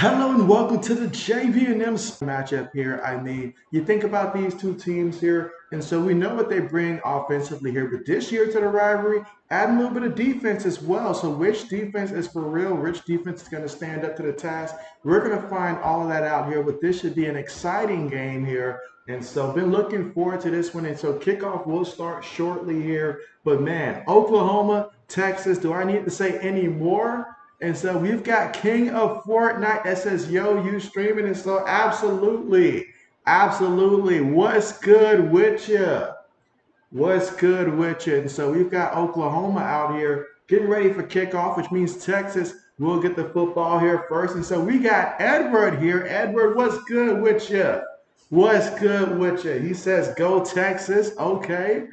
Hello and welcome to the JB&M matchup here. I mean, you think about these two teams here, and so we know what they bring offensively here, but this year to the rivalry, add a little bit of defense as well. So which defense is for real? Which defense is going to stand up to the task? We're going to find all of that out here, but this should be an exciting game here. And so been looking forward to this one. And so kickoff will start shortly here. But man, Oklahoma, Texas, do I need to say any more? And so we've got King of Fortnite that says, yo, you streaming? And so absolutely, absolutely. What's good with you? What's good with you? And so we've got Oklahoma out here getting ready for kickoff, which means Texas will get the football here first. And so we got Edward here. Edward, what's good with you? What's good with you? He says, go Texas. Okay.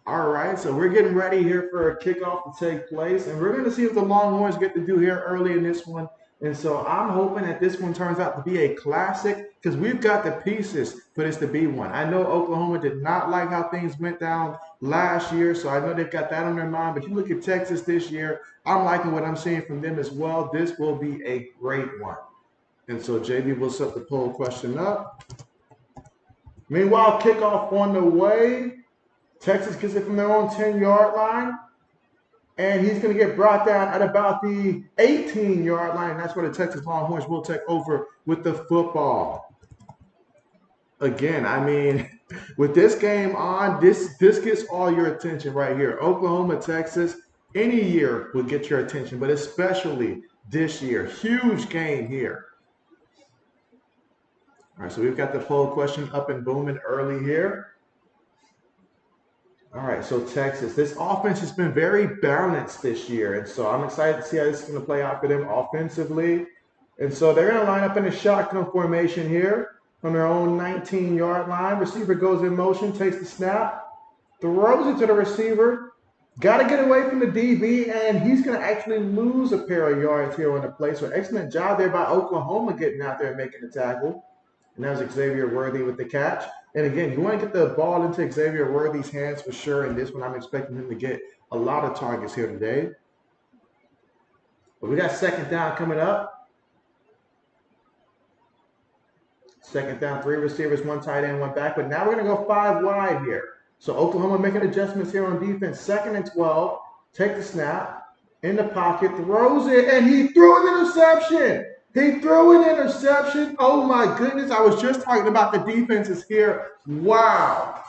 All right, so we're getting ready here for a kickoff to take place, and we're going to see what the Longhorns get to do here early in this one. And so I'm hoping that this one turns out to be a classic because we've got the pieces for this to be one. I know Oklahoma did not like how things went down last year, so I know they've got that on their mind. But you look at Texas this year, I'm liking what I'm seeing from them as well. This will be a great one. And so JB will set the poll question up. Meanwhile, kickoff on the way. Texas gets it from their own 10-yard line. And he's going to get brought down at about the 18-yard line. That's where the Texas Longhorns will take over with the football. Again, I mean, with this game on, this gets all your attention right here. Oklahoma, Texas, any year will get your attention, but especially this year. Huge game here. All right, so we've got the poll question up and booming early here. All right, so Texas, this offense has been very balanced this year, and so I'm excited to see how this is going to play out for them offensively. And so they're going to line up in a shotgun formation here on their own 19-yard line. Receiver goes in motion, takes the snap, throws it to the receiver. Got to get away from the DB, and he's going to actually lose a pair of yards here on the play. So excellent job there by Oklahoma getting out there and making the tackle. And that was Xavier Worthy with the catch. And again, you want to get the ball into Xavier Worthy's hands for sure. And this one, I'm expecting him to get a lot of targets here today. But we got second down coming up. Second down, 3 receivers, 1 tight end, 1 back. But now we're going to go 5 wide here. So Oklahoma making adjustments here on defense. 2nd and 12. Take the snap. In the pocket. Throws it. And he threw an interception. He threw an interception. Oh, my goodness. I was just talking about the defenses here. Wow.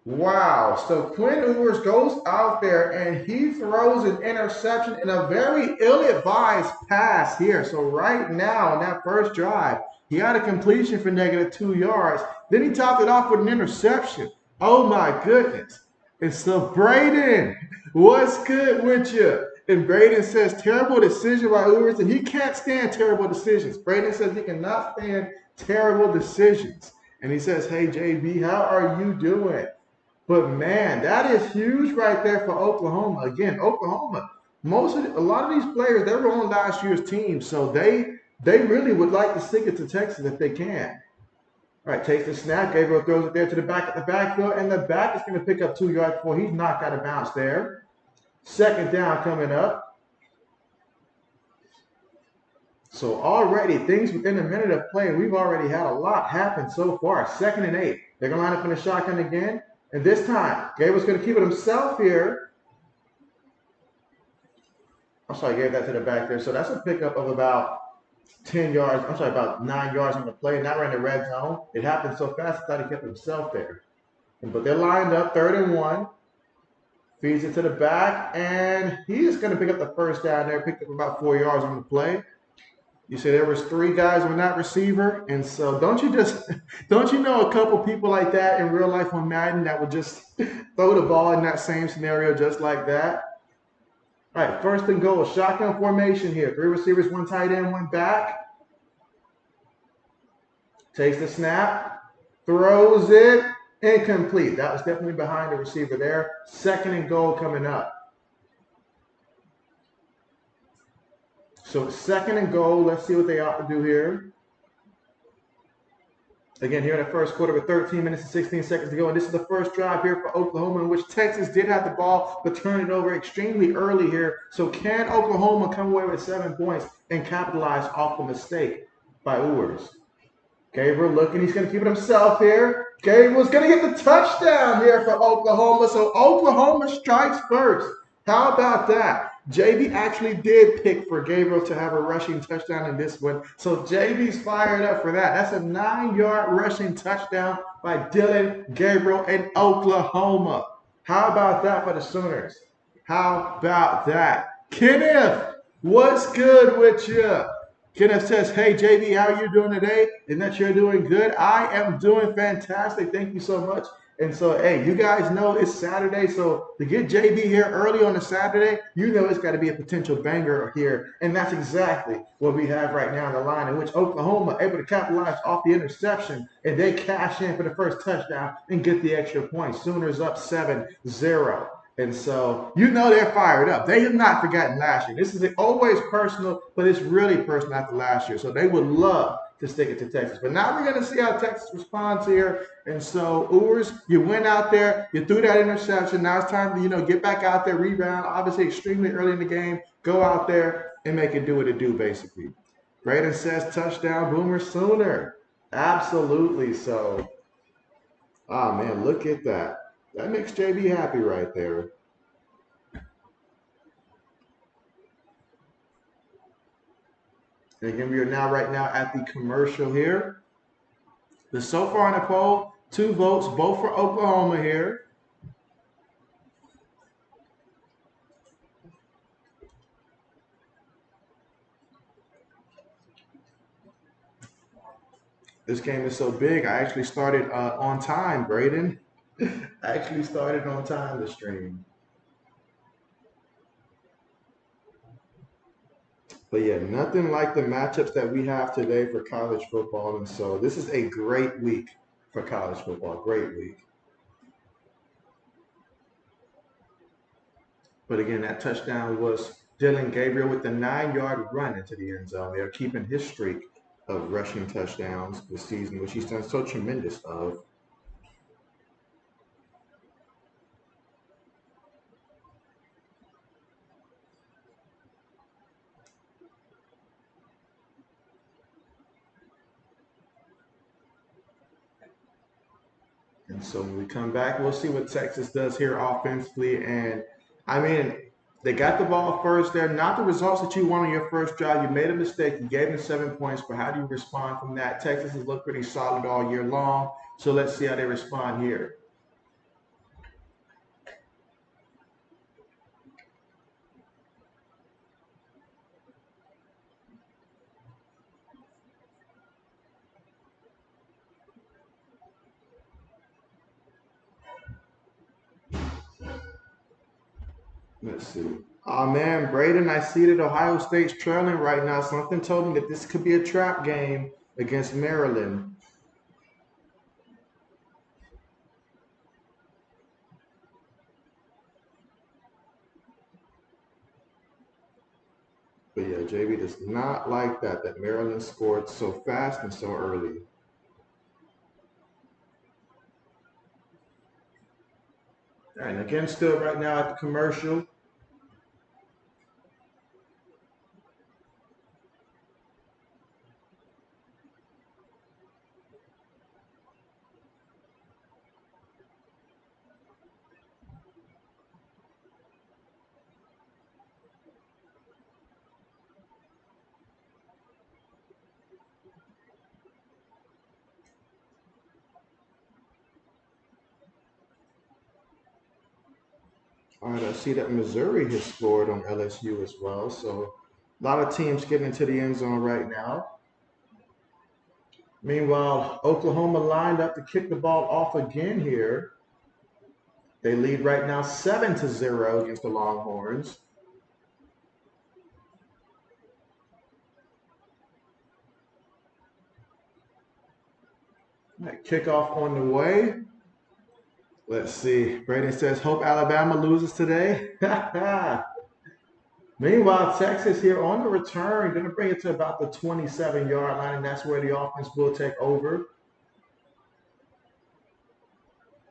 Wow. So Quinn Ewers goes out there and he throws an interception in a very ill-advised pass here. So right now in that first drive, he had a completion for -2 yards. Then he topped it off with an interception. Oh, my goodness. And so Braden, what's good with you? And Braden says, terrible decision by Ewers, and he can't stand terrible decisions. Braden says he cannot stand terrible decisions. And he says, hey, JB, how are you doing? But, man, that is huge right there for Oklahoma. Again, Oklahoma, a lot of these players, they were on last year's team, so they really would like to stick it to Texas if they can. All right, takes the snap. Gabriel throws it there to the back of the backfield, and the back is going to pick up 2 yards before he's knocked out of bounds there. Second down coming up. So already things within a minute of play, we've already had a lot happen so far. 2nd and 8. They're going to line up in the shotgun again. And this time, Gabriel's going to keep it himself here. I'm sorry, I gave that to the back there. So that's a pickup of about 10 yards. I'm sorry, about 9 yards on the play. Now we're in the red zone. It happened so fast, I thought he kept himself there. But they're lined up, 3rd and 1. Feeds it to the back, and he is going to pick up the first down there. Picked up about 4 yards on the play. You say there was 3 guys on that receiver, and so don't you know a couple people like that in real life on Madden that would just throw the ball in that same scenario just like that? All right, 1st and goal, shotgun formation here. 3 receivers, 1 tight end, 1 back. Takes the snap, throws it. Incomplete. That was definitely behind the receiver there. 2nd and goal coming up. So 2nd and goal. Let's see what they ought to do here. Again, here in the first quarter with 13 minutes and 16 seconds to go. And this is the first drive here for Oklahoma in which Texas did have the ball, but turned it over extremely early here. So can Oklahoma come away with 7 points and capitalize off the mistake by Ewers? Gabriel looking, he's going to keep it himself here. Gabriel's going to get the touchdown here for Oklahoma. So Oklahoma strikes first. How about that? JB actually did pick for Gabriel to have a rushing touchdown in this one. So JB's fired up for that. That's a 9-yard rushing touchdown by Dylan Gabriel in Oklahoma. How about that for the Sooners? How about that? Kenneth, what's good with you? Kenneth says, hey, JB, how are you doing today? And that you're doing good. I am doing fantastic. Thank you so much. And so, hey, you guys know it's Saturday. So to get JB here early on a Saturday, you know it's got to be a potential banger here. And that's exactly what we have right now in the line, in which Oklahoma able to capitalize off the interception. And they cash in for the first touchdown and get the extra point. Sooners up 7-0. And so, you know they're fired up. They have not forgotten last year. This is always personal, but it's really personal after last year. So they would love to stick it to Texas. But now we're going to see how Texas responds here. And so, Ewers, you went out there, you threw that interception. Now it's time to, get back out there, rebound. Obviously, extremely early in the game. Go out there and make it do what it do, basically. Braden says touchdown, Boomer Sooner. Absolutely so. Oh, man, look at that. That makes JB happy right there. And again, we are now right now at the commercial here. But so far in the poll, 2 votes, both for Oklahoma here. This game is so big, I actually started on time, Braden. I actually started on time to stream. But yeah, nothing like the matchups that we have today for college football. And so this is a great week for college football. Great week. But again, that touchdown was Dylan Gabriel with the 9-yard run into the end zone. They're keeping his streak of rushing touchdowns this season, which he's done so tremendous of. And so when we come back, we'll see what Texas does here offensively. And I mean, they got the ball first there. Not the results that you want on your first drive. You made a mistake. You gave them 7 points, but how do you respond from that? Texas has looked pretty solid all year long. So let's see how they respond here. Let's see. Oh man, Braden, I see that Ohio State's trailing right now. Something told me that this could be a trap game against Maryland. But yeah, JB does not like that Maryland scored so fast and so early. And again, still right now at the commercial. All right, I see that Missouri has scored on LSU as well. So a lot of teams getting into the end zone right now. Meanwhile, Oklahoma lined up to kick the ball off again here. They lead right now 7-0 against the Longhorns. Right, kickoff on the way. Let's see. Brady says, hope Alabama loses today. Meanwhile, Texas here on the return, going to bring it to about the 27-yard line, and that's where the offense will take over.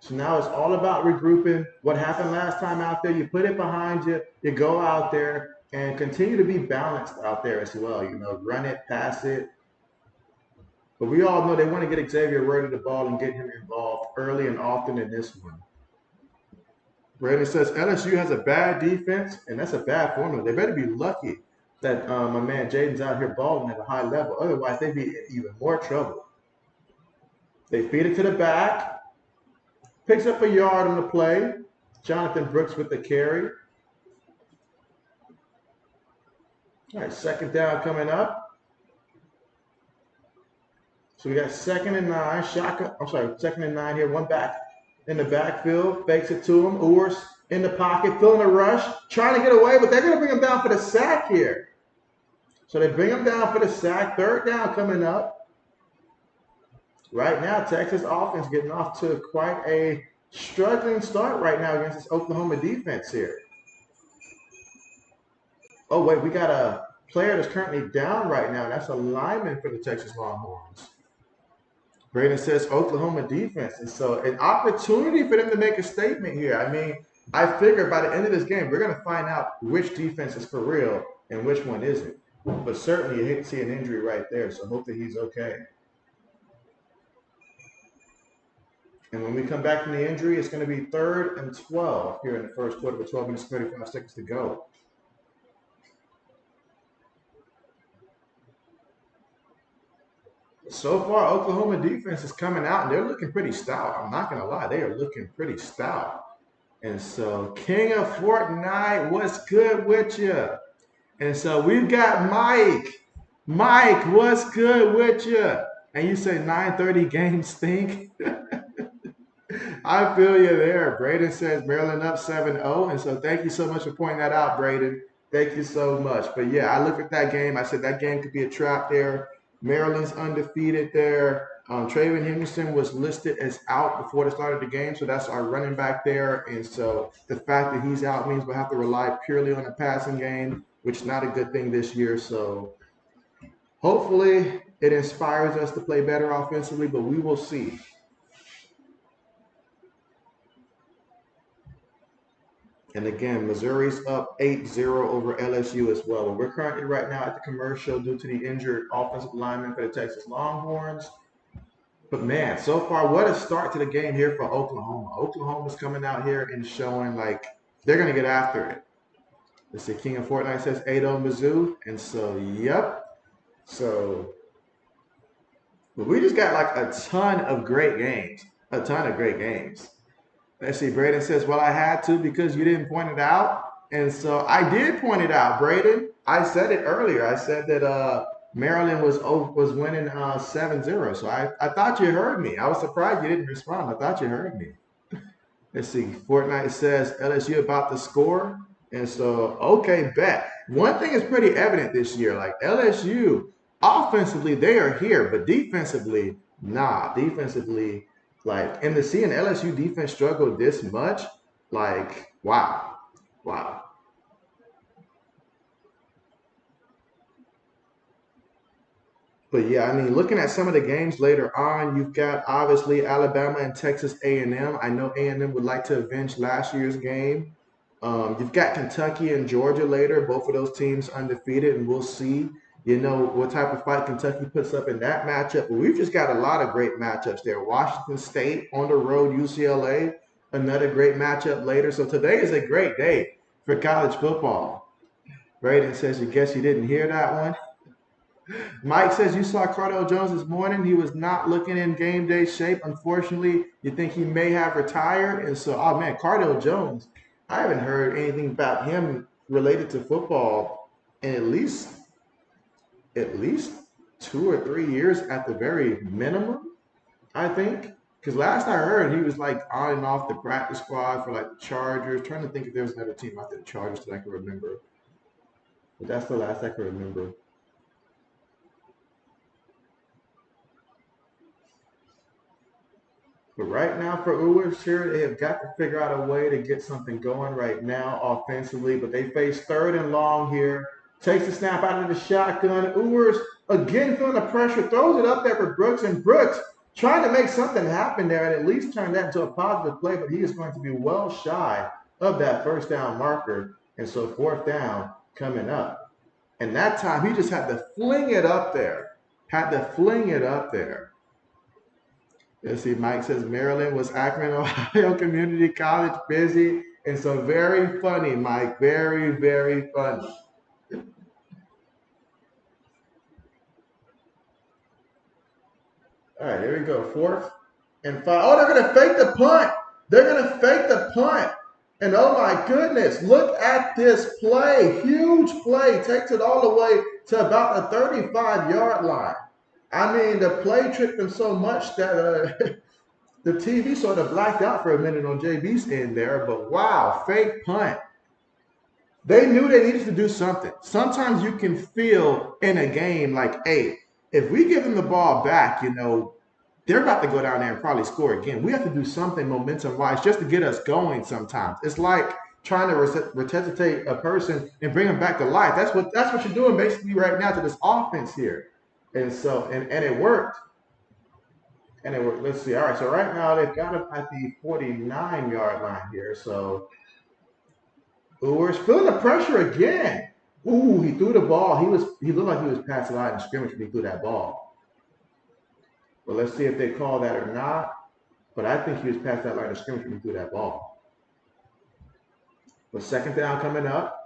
So now it's all about regrouping. What happened last time out there, you put it behind you, you go out there and continue to be balanced out there as well. You know, run it, pass it. But we all know they want to get Xavier Worthy the ball and get him involved early and often in this one. Brandon says LSU has a bad defense, and that's a bad formula. They better be lucky that my man Jaden's out here balling at a high level. Otherwise, they'd be in even more trouble. They feed it to the back. Picks up a yard on the play. Jonathan Brooks with the carry. All right, second down coming up. So we got 2nd and 9. Second and 9 here. One back in the backfield. Fakes it to him. Urs in the pocket, feeling a rush, trying to get away, but they're going to bring him down for the sack here. So they bring him down for the sack. Third down coming up. Right now, Texas offense getting off to quite a struggling start right now against this Oklahoma defense here. Oh, wait, we got a player that's currently down right now. That's a lineman for the Texas Longhorns. Braden says Oklahoma defense. And so an opportunity for them to make a statement here. I mean, I figure by the end of this game, we're going to find out which defense is for real and which one isn't. But certainly you hate to see an injury right there. So hope that he's okay. And when we come back from the injury, it's going to be 3rd and 12 here in the first quarter with 12 minutes and 35 seconds to go. So far, Oklahoma defense is coming out, and they're looking pretty stout. I'm not going to lie. They are looking pretty stout. And so, King of Fortnite, what's good with you? And so, we've got Mike. Mike, what's good with you? And you say 9:30 games stink? I feel you there. Braden says Maryland up 7-0. And so, thank you so much for pointing that out, Braden. Thank you so much. But yeah, I looked at that game. I said that game could be a trap there. Maryland's undefeated there. Traven Henderson was listed as out before the start of the game, so that's our running back there. And so the fact that he's out means we'll have to rely purely on the passing game, which is not a good thing this year. So hopefully it inspires us to play better offensively, but we will see. And again, Missouri's up 8-0 over LSU as well. We're currently right now at the commercial due to the injured offensive lineman for the Texas Longhorns. But man, so far, what a start to the game here for Oklahoma. Oklahoma's coming out here and showing like they're going to get after it. Let's see, King of Fortnite says 8-0 Mizzou. And so, yep. So, we just got like a ton of great games. A ton of great games. Let's see, Braden says, well, I had to because you didn't point it out. And so I did point it out, Braden. I said it earlier. I said that Maryland was winning 7-0. So I thought you heard me. I was surprised you didn't respond. I thought you heard me. Let's see, Fortnite says LSU about to score. And so, okay, bet. One thing is pretty evident this year. Like LSU, offensively, they are here. But defensively, nah. Defensively, like, and to see an LSU defense struggle this much, like, wow. Wow. But yeah, I mean, looking at some of the games later on, you've got obviously Alabama and Texas A&M. I know A&M would like to avenge last year's game. You've got Kentucky and Georgia later, both of those teams undefeated, and we'll see, you know, what type of fight Kentucky puts up in that matchup. But we've just got a lot of great matchups there. Washington State on the road, UCLA, another great matchup later. So today is a great day for college football. Braden says, you guess you didn't hear that one? Mike says you saw Cardell Jones this morning. He was not looking in game day shape. Unfortunately, you think he may have retired. And so, oh man, Cardell Jones, I haven't heard anything about him related to football in at least 2 or 3 years at the very minimum, I think. Because last I heard, he was like on and off the practice squad for like the Chargers. Trying to think if there was another team after the Chargers that I can remember. But that's the last I can remember. But right now for Ewers here, they have got to figure out a way to get something going right now offensively. But they face 3rd and long here. Takes the snap out of the shotgun. Ewers again feeling the pressure. Throws it up there for Brooks. And Brooks trying to make something happen there and at least turn that into a positive play, but he is going to be well shy of that first down marker. And so fourth down coming up. And that time he just had to fling it up there. Had to fling it up there. Let's see, Mike says Maryland was Akron, Ohio Community College busy. And so very funny, Mike. Very, very funny. All right, here we go. Fourth and five. Oh, they're going to fake the punt. They're going to fake the punt. And oh my goodness, look at this play. Huge play. Takes it all the way to about the 35-yard line. I mean, the play tricked them so much that the TV sort of blacked out for a minute on JB's end there. But wow, fake punt. They knew they needed to do something. Sometimes you can feel in a game like, hey, if we give them the ball back, they're about to go down there and probably score again. We have to do something momentum-wise just to get us going sometimes. It's like trying to resuscitate a person and bring them back to life. That's what you're doing basically right now to this offense here. And so, and it worked. And it worked. Let's see. All right, so right now they've got him at the 49-yard line here. So, we're feeling the pressure again. Ooh, he threw the ball. He looked like he was past the line of scrimmage when he threw that ball. But let's see if they call that or not. But I think he was past that line of scrimmage when he threw that ball. But second down coming up.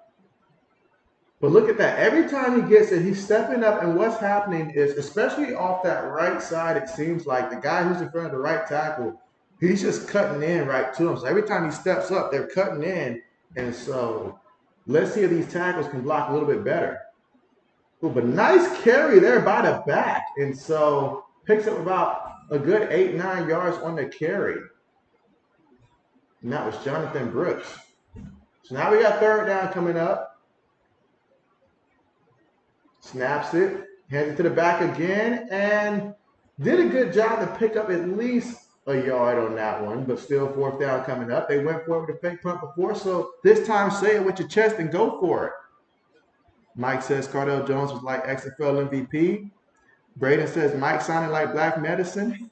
But look at that. Every time he gets it, he's stepping up. And what's happening is, especially off that right side, it seems like the guy who's in front of the right tackle, he's just cutting in right to him. So every time he steps up, they're cutting in. And so let's see if these tackles can block a little bit better. Ooh, but nice carry there by the back. And so picks up about a good 8-9 yards on the carry. And that was Jonathan Brooks. So now we got third down coming up. Snaps it, hands it to the back again, and did a good job to pick up at least a yard on that one, but still fourth down coming up. They went for it with a fake punt before, so this time say it with your chest and go for it. Mike says Cardell Jones was like XFL MVP. Braden says Mike sounded like black medicine.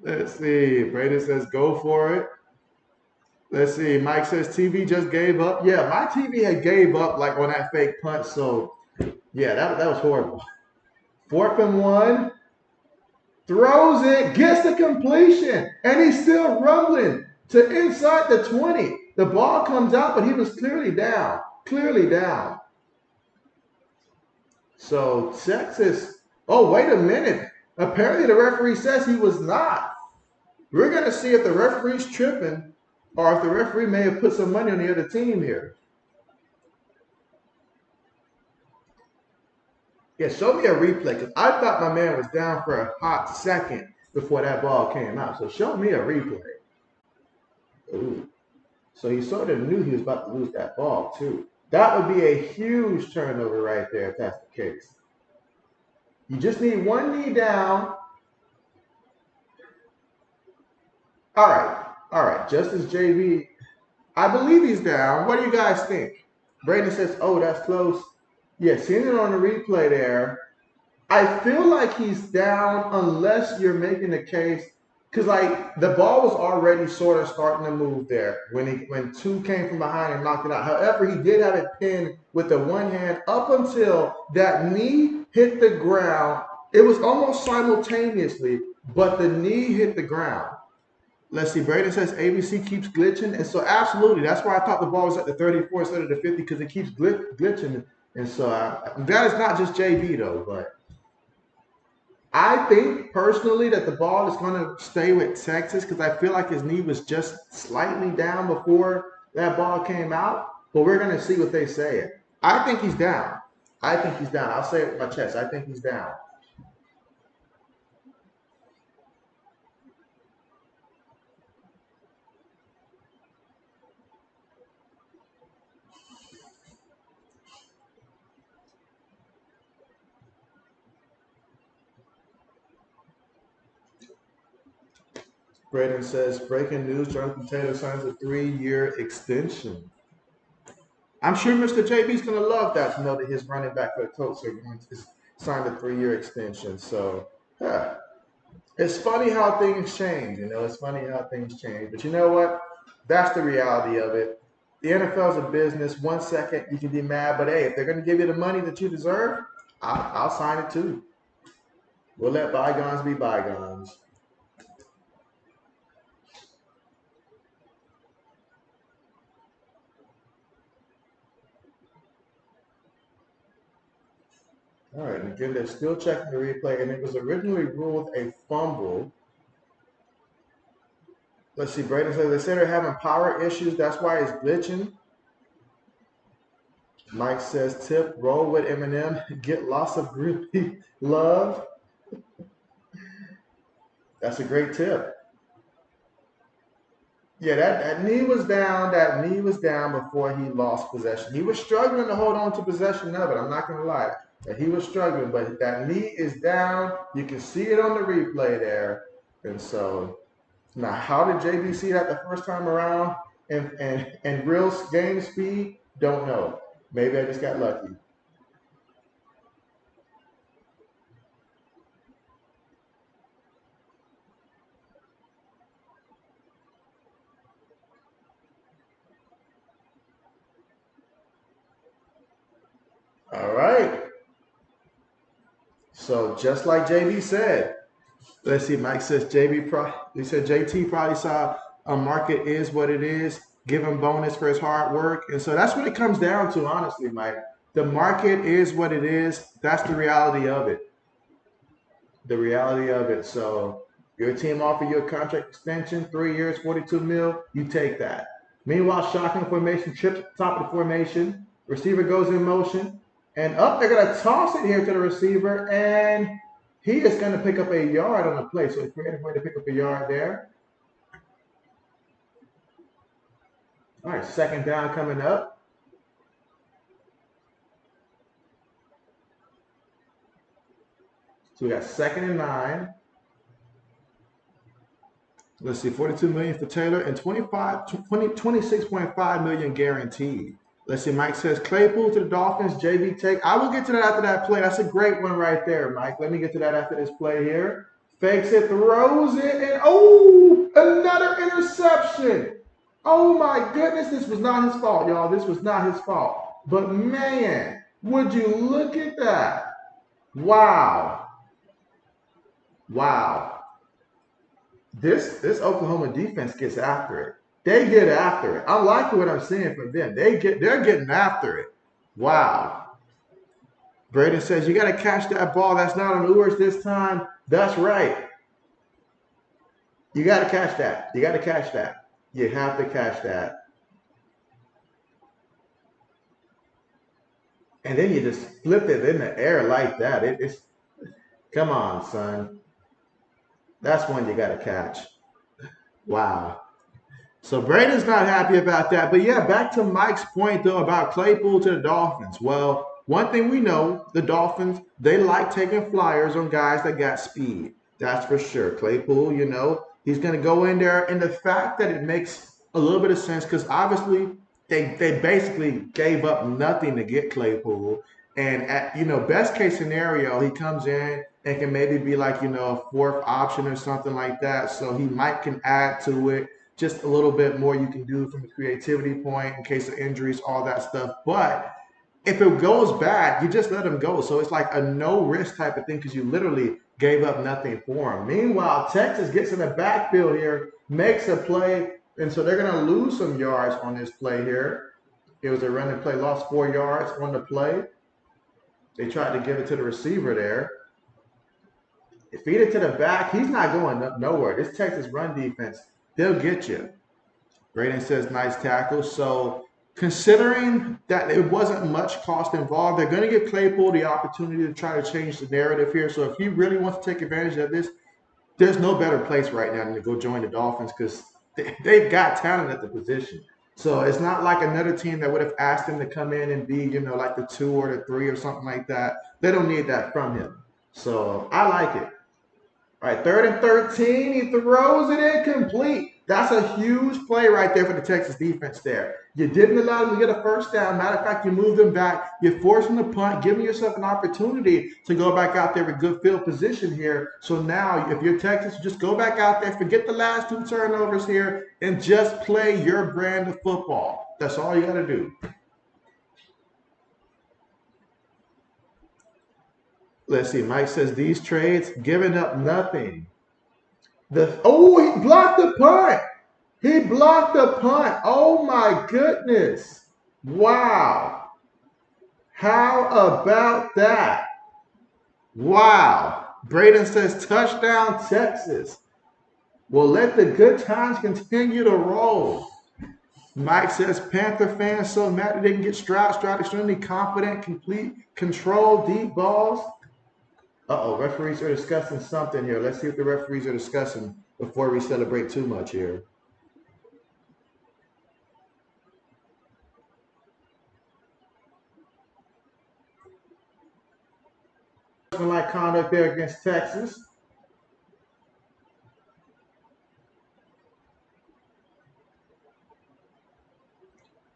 Let's see. Braden says go for it. Let's see. Mike says TV just gave up. Yeah, my TV had gave up like on that fake punt. So, yeah, that was horrible. 4th and 1. Throws it. Gets the completion. And he's still rumbling to inside the 20. The ball comes out, but he was clearly down. Clearly down. So, Texas. Oh, wait a minute. Apparently the referee says he was not. We're going to see if the referee's tripping, or if the referee may have put some money on the other team here. Yeah, show me a replay, because I thought my man was down for a hot second before that ball came out. So show me a replay. Ooh. So he sort of knew he was about to lose that ball, too. That would be a huge turnover right there if that's the case. You just need one knee down. All right. Justice JB, I believe he's down. What do you guys think? Brandon says, oh, that's close. Yeah, seeing it on the replay there. I feel like he's down unless you're making a case. Because, like, the ball was already sort of starting to move there when two came from behind and knocked it out. However, he did have it pinned with the one hand up until that knee hit the ground. It was almost simultaneously, but the knee hit the ground. Let's see. Braden says ABC keeps glitching. And so, absolutely, that's why I thought the ball was at the 34 instead of the 50, because it keeps glitching. And so, I'm glad it's not just JB, though, but I think personally that the ball is going to stay with Texas, because I feel like his knee was just slightly down before that ball came out. But we're going to see what they say. I think he's down. I'll say it with my chest. I think he's down. Braden says, breaking news, Jonathan Taylor signs a 3-year extension. I'm sure Mr. JB's going to love that, to know that his running back for the Colts are going to sign a 3-year extension. So Huh. It's funny how things change, it's funny how things change. But you know what? That's the reality of it. The NFL's a business. 1 second you can be mad, but hey, if they're going to give you the money that you deserve, I'll sign it too. We'll let bygones be bygones. All right, and again, they're still checking the replay, and it was originally ruled a fumble. Let's see, Braden says they said they're having power issues. That's why it's glitching. Mike says, tip, roll with Eminem, get lots of groupie love. That's a great tip. Yeah, that knee was down. That knee was down before he lost possession. He was struggling to hold on to possession of it. I'm not going to lie. He was struggling, but that knee is down. You can see it on the replay there. And so, now how did JB see that the first time around and real game speed? Don't know. Maybe I just got lucky. All right. So just like JB said, let's see. Mike says He said JT probably saw a market is what it is. Give him bonus for his hard work, and so that's what it comes down to. Honestly, Mike, the market is what it is. That's the reality of it. The reality of it. So your team offer you a contract extension, 3 years, 42 mil. You take that. Meanwhile, shotgun formation, trips top of the formation. Receiver goes in motion, and up they're gonna toss it here to the receiver, and he is gonna pick up a yard on the play. So a creative way to pick up a yard there. All right, second down coming up. So we got 2nd and 9. Let's see, 42 million for Taylor and 26.5 million guaranteed. Let's see, Mike says Claypool to the Dolphins, JB take. I will get to that after that play. That's a great one right there, Mike. Let me get to that after this play here. Fakes it, throws it, and oh, another interception. Oh my goodness, this was not his fault, y'all. This was not his fault. But man, would you look at that? Wow. Wow. This Oklahoma defense gets after it. They get after it. I like what I'm seeing from them. They're getting after it. Wow. Braden says you got to catch that ball. That's not on Ewers this time. That's right. You got to catch that. You got to catch that. You have to catch that. And then you just flip it in the air like that. It's come on, son. That's one you got to catch. Wow. So Braden's not happy about that. But yeah, back to Mike's point though about Claypool to the Dolphins. Well, one thing we know, the Dolphins, they like taking flyers on guys that got speed. That's for sure. Claypool, he's going to go in there. And the fact that it makes a little bit of sense because obviously they basically gave up nothing to get Claypool. And at best case scenario, he comes in and can maybe be like a fourth option or something like that. So he might can add to it just a little bit more you can do from a creativity point in case of injuries, all that stuff. But if it goes bad, you just let him go. So it's like a no risk type of thing because you literally gave up nothing for him. Meanwhile, Texas gets in the backfield here, makes a play, and so they're going to lose some yards on this play here. It was a running play, lost 4 yards on the play. They tried to give it to the receiver there. Feed it to the back. He's not going nowhere. This Texas run defense, they'll get you. Braden says nice tackle. So considering that it wasn't much cost involved, they're going to give Claypool the opportunity to try to change the narrative here. So if he really wants to take advantage of this, there's no better place right now than to go join the Dolphins because they've got talent at the position. So it's not like another team that would have asked him to come in and be, like the 2 or the 3 or something like that. They don't need that from him. So I like it. All right, 3rd and 13. He throws it incomplete. That's a huge play right there for the Texas defense there. You didn't allow them to get a first down. Matter of fact, you moved them back. You're forcing the punt, giving yourself an opportunity to go back out there with good field position here. So now, if you're Texas, just go back out there, forget the last 2 turnovers here, and just play your brand of football. That's all you got to do. Let's see. Mike says these trades giving up nothing. He blocked the punt. He blocked the punt. Oh my goodness. Wow. How about that? Wow. Braden says touchdown Texas. Well, let the good times continue to roll. Mike says Panther fans so mad they didn't get Stroud. Stroud extremely confident, complete, control, deep balls. Uh-oh, referees are discussing something here. Let's see what the referees are discussing before we celebrate too much here. Like conduct there against Texas.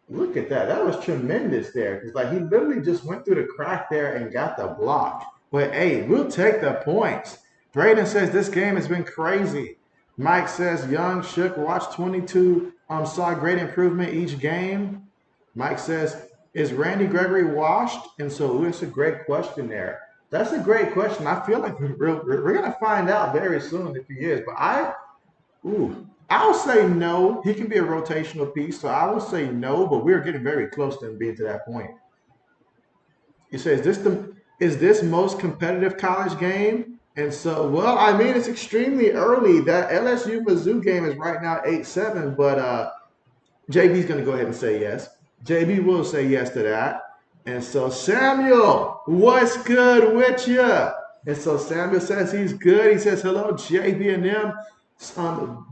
Look at that. That was tremendous there. Because like he literally just went through the crack there and got the block. But hey, we'll take the points. Braden says this game has been crazy. Mike says Young Shook watched 22 saw great improvement each game. Mike says, is Randy Gregory washed? And so it's a great question there. That's a great question. I feel like we're going to find out very soon if he is. But I'll say no. He can be a rotational piece, so I will say no. But we're getting very close to him being to that point. He says, is this most competitive college game? And so, well, I mean, it's extremely early. That LSU Mizzou game is right now 8-7, but JB's going to go ahead and say yes. JB will say yes to that. And so, Samuel, what's good with you? And so Samuel says he's good. He says, hello, JB&M.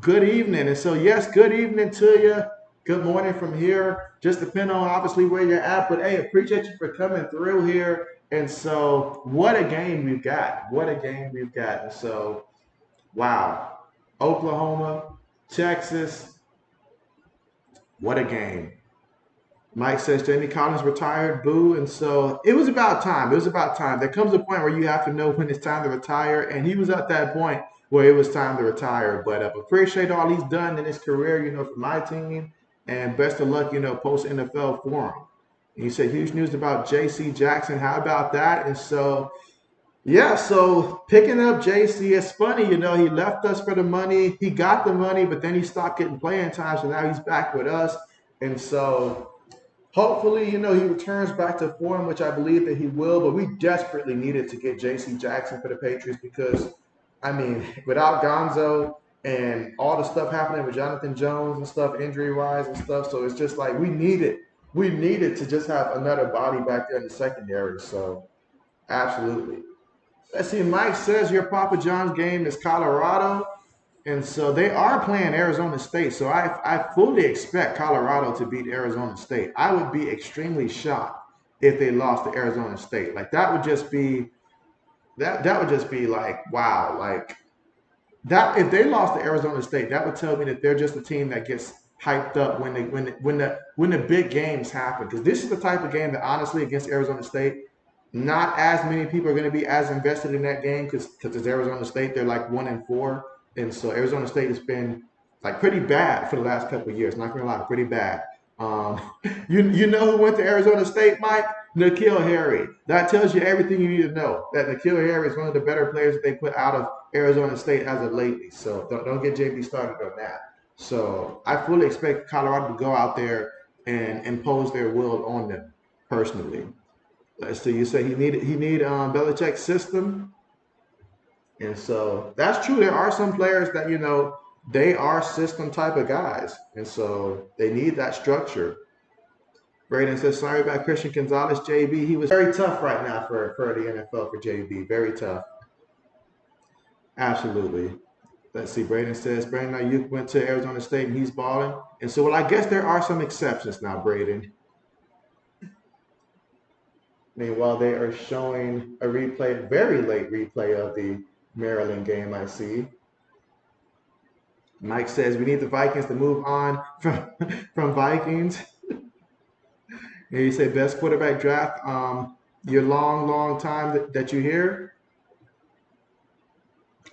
Good evening. And so, yes, good evening to you. Good morning from here. Just depending on obviously where you're at. But, hey, appreciate you for coming through here. And so, what a game we've got. What a game we've got. And so, wow. Oklahoma, Texas, what a game. Mike says Jamie Collins retired, boo. And so it was about time. It was about time. There comes a point where you have to know when it's time to retire. And he was at that point where it was time to retire. But appreciate all he's done in his career, for my team. And best of luck, post NFL for him. And he said huge news about J.C. Jackson. How about that? And so, yeah, so picking up JC, it's funny, he left us for the money. He got the money, but then he stopped getting playing time. So now he's back with us. And so hopefully, he returns back to form, which I believe that he will. But we desperately needed to get J.C. Jackson for the Patriots because, I mean, without Gonzo and all the stuff happening with Jonathan Jones and stuff, injury-wise and stuff, so it's just like we needed to just have another body back there in the secondary. So, absolutely. Let's see, Mike says your Papa John's game is Colorado. And so they are playing Arizona State. So I fully expect Colorado to beat Arizona State. I would be extremely shocked if they lost to Arizona State. Like that would just be like, wow. Like that if they lost to Arizona State, that would tell me that they're just a team that gets hyped up when the big games happen. Because this is the type of game that honestly against Arizona State, not as many people are going to be as invested in that game because it's Arizona State. They're like 1-4. And so Arizona State has been like pretty bad for the last couple of years. Not gonna lie, pretty bad. You know who went to Arizona State, Mike? N'Keal Harry. That tells you everything you need to know. That N'Keal Harry is one of the better players that they put out of Arizona State as of lately. So don't get JB started on that. So I fully expect Colorado to go out there and impose their will on them personally. Let's see. You say he need Belichick's system. And so that's true. There are some players that, they are system type of guys. And so they need that structure. Braden says, sorry about Christian Gonzalez, JB. He was very tough right now for the NFL for JB. Very tough. Absolutely. Let's see. Braden says, Brandon Ayuk went to Arizona State and he's balling. And so, well, I guess there are some exceptions now, Braden. Meanwhile, they are showing a replay, very late replay of the Maryland game, I see. Mike says we need the Vikings to move on from Vikings. And you say best quarterback draft. Your long time that you hear.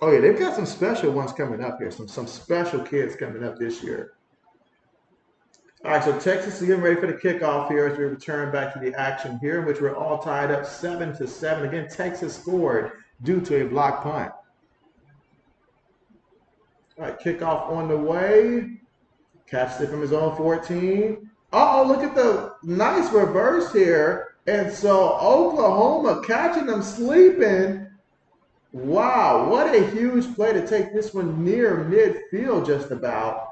Oh yeah, they've got some special ones coming up here. Some special kids coming up this year. All right, so Texas is getting ready for the kickoff here as we return back to the action here, in which we're all tied up 7-7. Again, Texas scored due to a block punt. All right, kickoff on the way. Catches it from his own 14. Oh, look at the nice reverse here. And so Oklahoma catching them sleeping. Wow, what a huge play to take this one near midfield just about.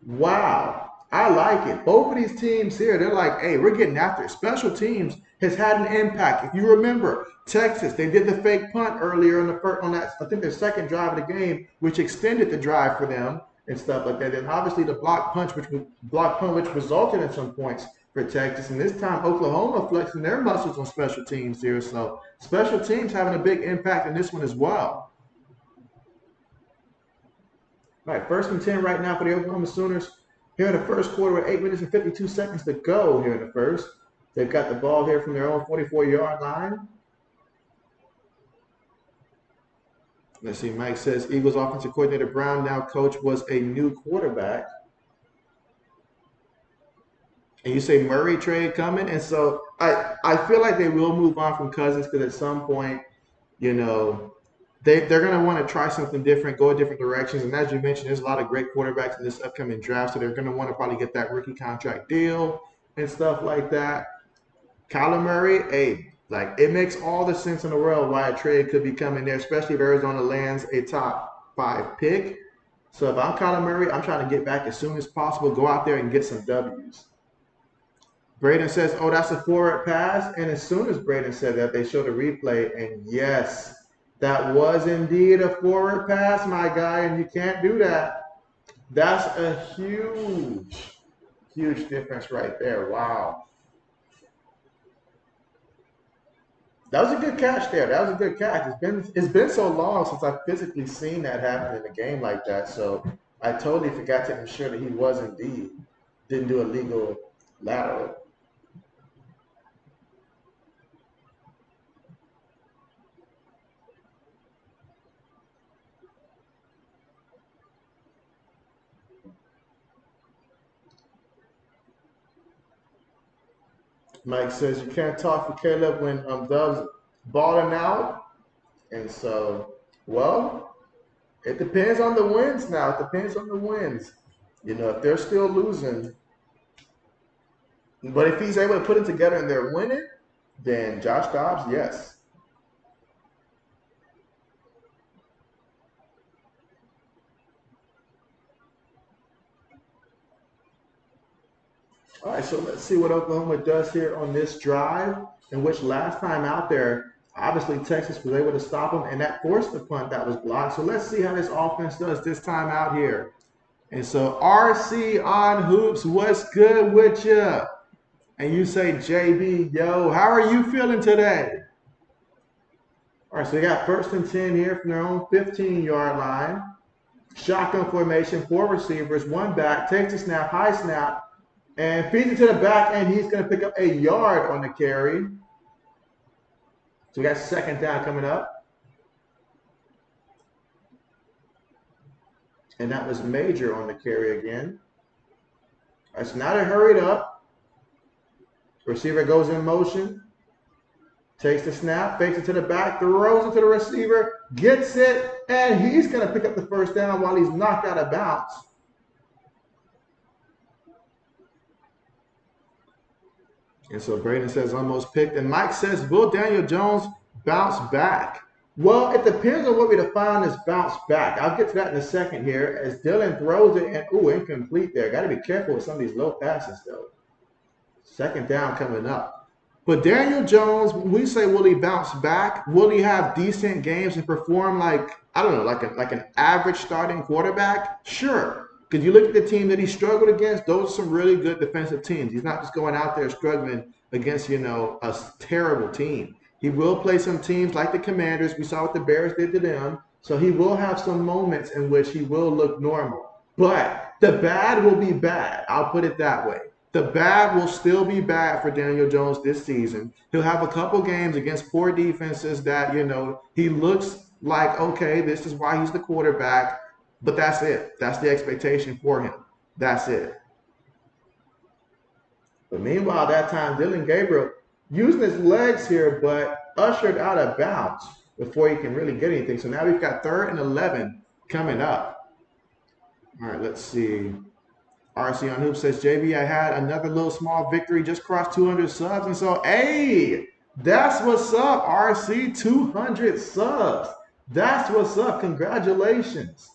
Wow, I like it. Both of these teams here, they're like, hey, we're getting after it. Special teams has had an impact. If you remember, Texas, they did the fake punt earlier on the first, on that, I think their second drive of the game, which extended the drive for them and stuff like that. And obviously the block punt, which resulted in some points for Texas. And this time Oklahoma flexing their muscles on special teams here. So special teams having a big impact in this one as well. All right, 1st and 10 right now for the Oklahoma Sooners. Here in the first quarter with 8 minutes and 52 seconds to go here in the first. They've got the ball here from their own 44-yard line. Let's see, Mike says Eagles offensive coordinator Brown, now coach, was a new quarterback. And you say Murray trade coming. And so I feel like they will move on from Cousins because at some point, you know, they're going to want to try something different, go in different directions. And as you mentioned, there's a lot of great quarterbacks in this upcoming draft. So they're going to want to probably get that rookie contract deal and stuff like that. Kyler Murray, hey, like it makes all the sense in the world why a trade could be coming there, especially if Arizona lands a top 5 pick. So if I'm Kyler Murray, I'm trying to get back as soon as possible, go out there and get some W's. Braden says, oh, that's a forward pass. And as soon as Braden said that, they showed a replay. And yes, that was indeed a forward pass, my guy. And you can't do that. That's a huge, huge difference right there. Wow. That was a good catch there. That was a good catch. It's been so long since I've physically seen that happen in a game like that. So I totally forgot to ensure that he was indeed didn't do a legal lateral. Mike says you can't talk for Caleb when Dove's balling out. And so, well, it depends on the wins now. It depends on the wins. You know, if they're still losing, but if he's able to put it together and they're winning, then Josh Dobbs, yes. All right, so let's see what Oklahoma does here on this drive, in which last time out there, obviously Texas was able to stop them, and that forced the punt that was blocked. So let's see how this offense does this time out here. And so RC on Hoops, what's good with you? And you say, JB, yo, how are you feeling today? All right, so we got 1st and 10 here from their own 15-yard line. Shotgun formation, 4 receivers, 1 back, takes a snap, high snap, and feeds it to the back, and he's going to pick up a yard on the carry. So we got 2nd down coming up. And that was Major on the carry again. All right, so now they're hurried up. Receiver goes in motion. Takes the snap, fakes it to the back, throws it to the receiver, gets it, and he's going to pick up the 1st down while he's knocked out of bounds. And so Braden says almost picked. And Mike says, will Daniel Jones bounce back? Well, it depends on what we define as bounce back. I'll get to that in a second here as Dylan throws it and, ooh, incomplete there. Got to be careful with some of these low passes, though. 2nd down coming up. But Daniel Jones, when we say will he bounce back, will he have decent games and perform like, I don't know, like an average starting quarterback? Sure. Because you look at the team that he struggled against, those are some really good defensive teams. He's not just going out there struggling against, you know, a terrible team. He will play some teams like the Commanders. We saw what the Bears did to them. So he will have some moments in which he will look normal. But the bad will be bad. I'll put it that way. The bad will still be bad for Daniel Jones this season. He'll have a couple games against poor defenses that, he looks like, okay, this is why he's the quarterback, but that's it. That's the expectation for him. That's it. But meanwhile, that time, Dylan Gabriel using his legs here, but ushered out of bounds before he can really get anything. So now we've got 3rd and 11 coming up. All right, let's see. RC on Hoop says, JB, I had another little small victory, just crossed 200 subs. And so, hey, that's what's up, RC, 200 subs. That's what's up. Congratulations.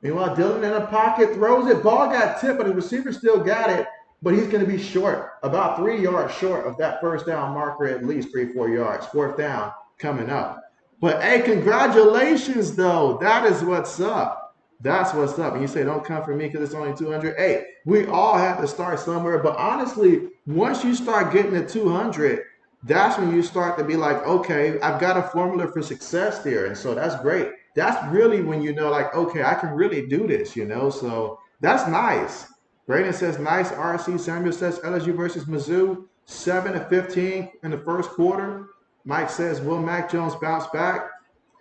Meanwhile, Dylan in the pocket throws it. Ball got tipped, but the receiver still got it. But he's going to be short, about 3 yards short of that first down marker, at least 3-4 yards. 4th down coming up. But, hey, congratulations, though. That is what's up. That's what's up. And you say, don't come for me because it's only 200. Hey, we all have to start somewhere. But honestly, once you start getting to 200, that's when you start to be like, okay, I've got a formula for success there. And so that's great. That's really when you know, like, okay, I can really do this, So that's nice. Braden says, nice. RC Samuel says, LSU versus Mizzou, 7-15 in the first quarter. Mike says, will Mac Jones bounce back?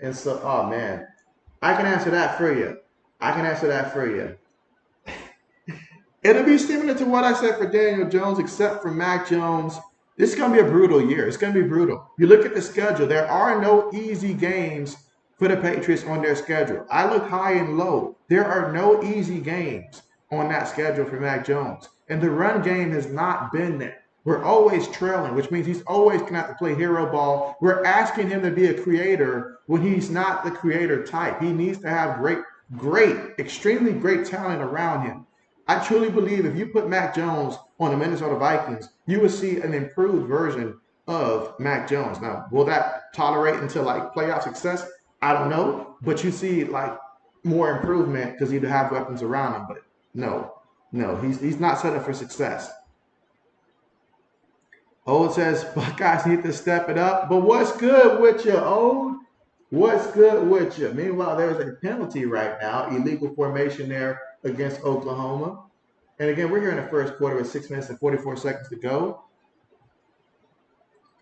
And so, oh, man, I can answer that for you. It'll be similar to what I said for Daniel Jones, except for Mac Jones. This is going to be a brutal year. It's going to be brutal. You look at the schedule. There are no easy games for the Patriots on their schedule. I look high and low. There are no easy games on that schedule for Mac Jones. And the run game has not been there. We're always trailing, which means he's always going to have to play hero ball. We're asking him to be a creator when he's not the creator type. He needs to have great, extremely great talent around him. I truly believe if you put Mac Jones on the Minnesota Vikings, you will see an improved version of Mac Jones. Now, will that tolerate until like playoff success? I don't know, but you see like more improvement because he'd have weapons around him. But no, he's not set up for success. Old says Buckeyes need to step it up. But what's good with you, Old? What's good with you? Meanwhile, there's a penalty right now, illegal formation there against Oklahoma. And again, we're here in the first quarter with 6 minutes and 44 seconds to go.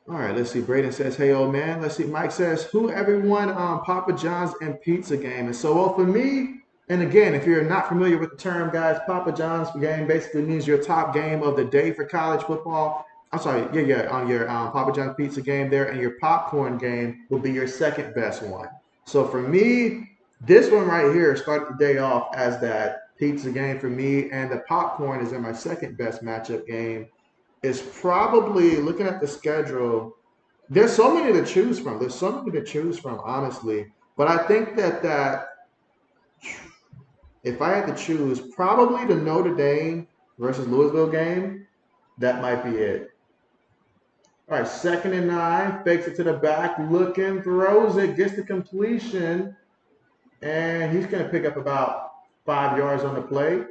All right, let's see. Braden says, hey, old man. Let's see. Mike says, who everyone Papa John's and pizza game? And so, well, for me, and again, if you're not familiar with the term, guys, Papa John's game basically means your top game of the day for college football. I'm sorry, on your Papa John's pizza game there, and your popcorn game will be your second best one. So for me, this one right here started the day off as that pizza game for me, and the popcorn is in my second best matchup game. It's probably, looking at the schedule, there's so many to choose from. Honestly. But I think that if I had to choose, probably the Notre Dame versus Louisville game, that might be it. All right, 2nd and 9, fakes it to the back, looking, throws it, gets the completion, and he's going to pick up about 5 yards on the play.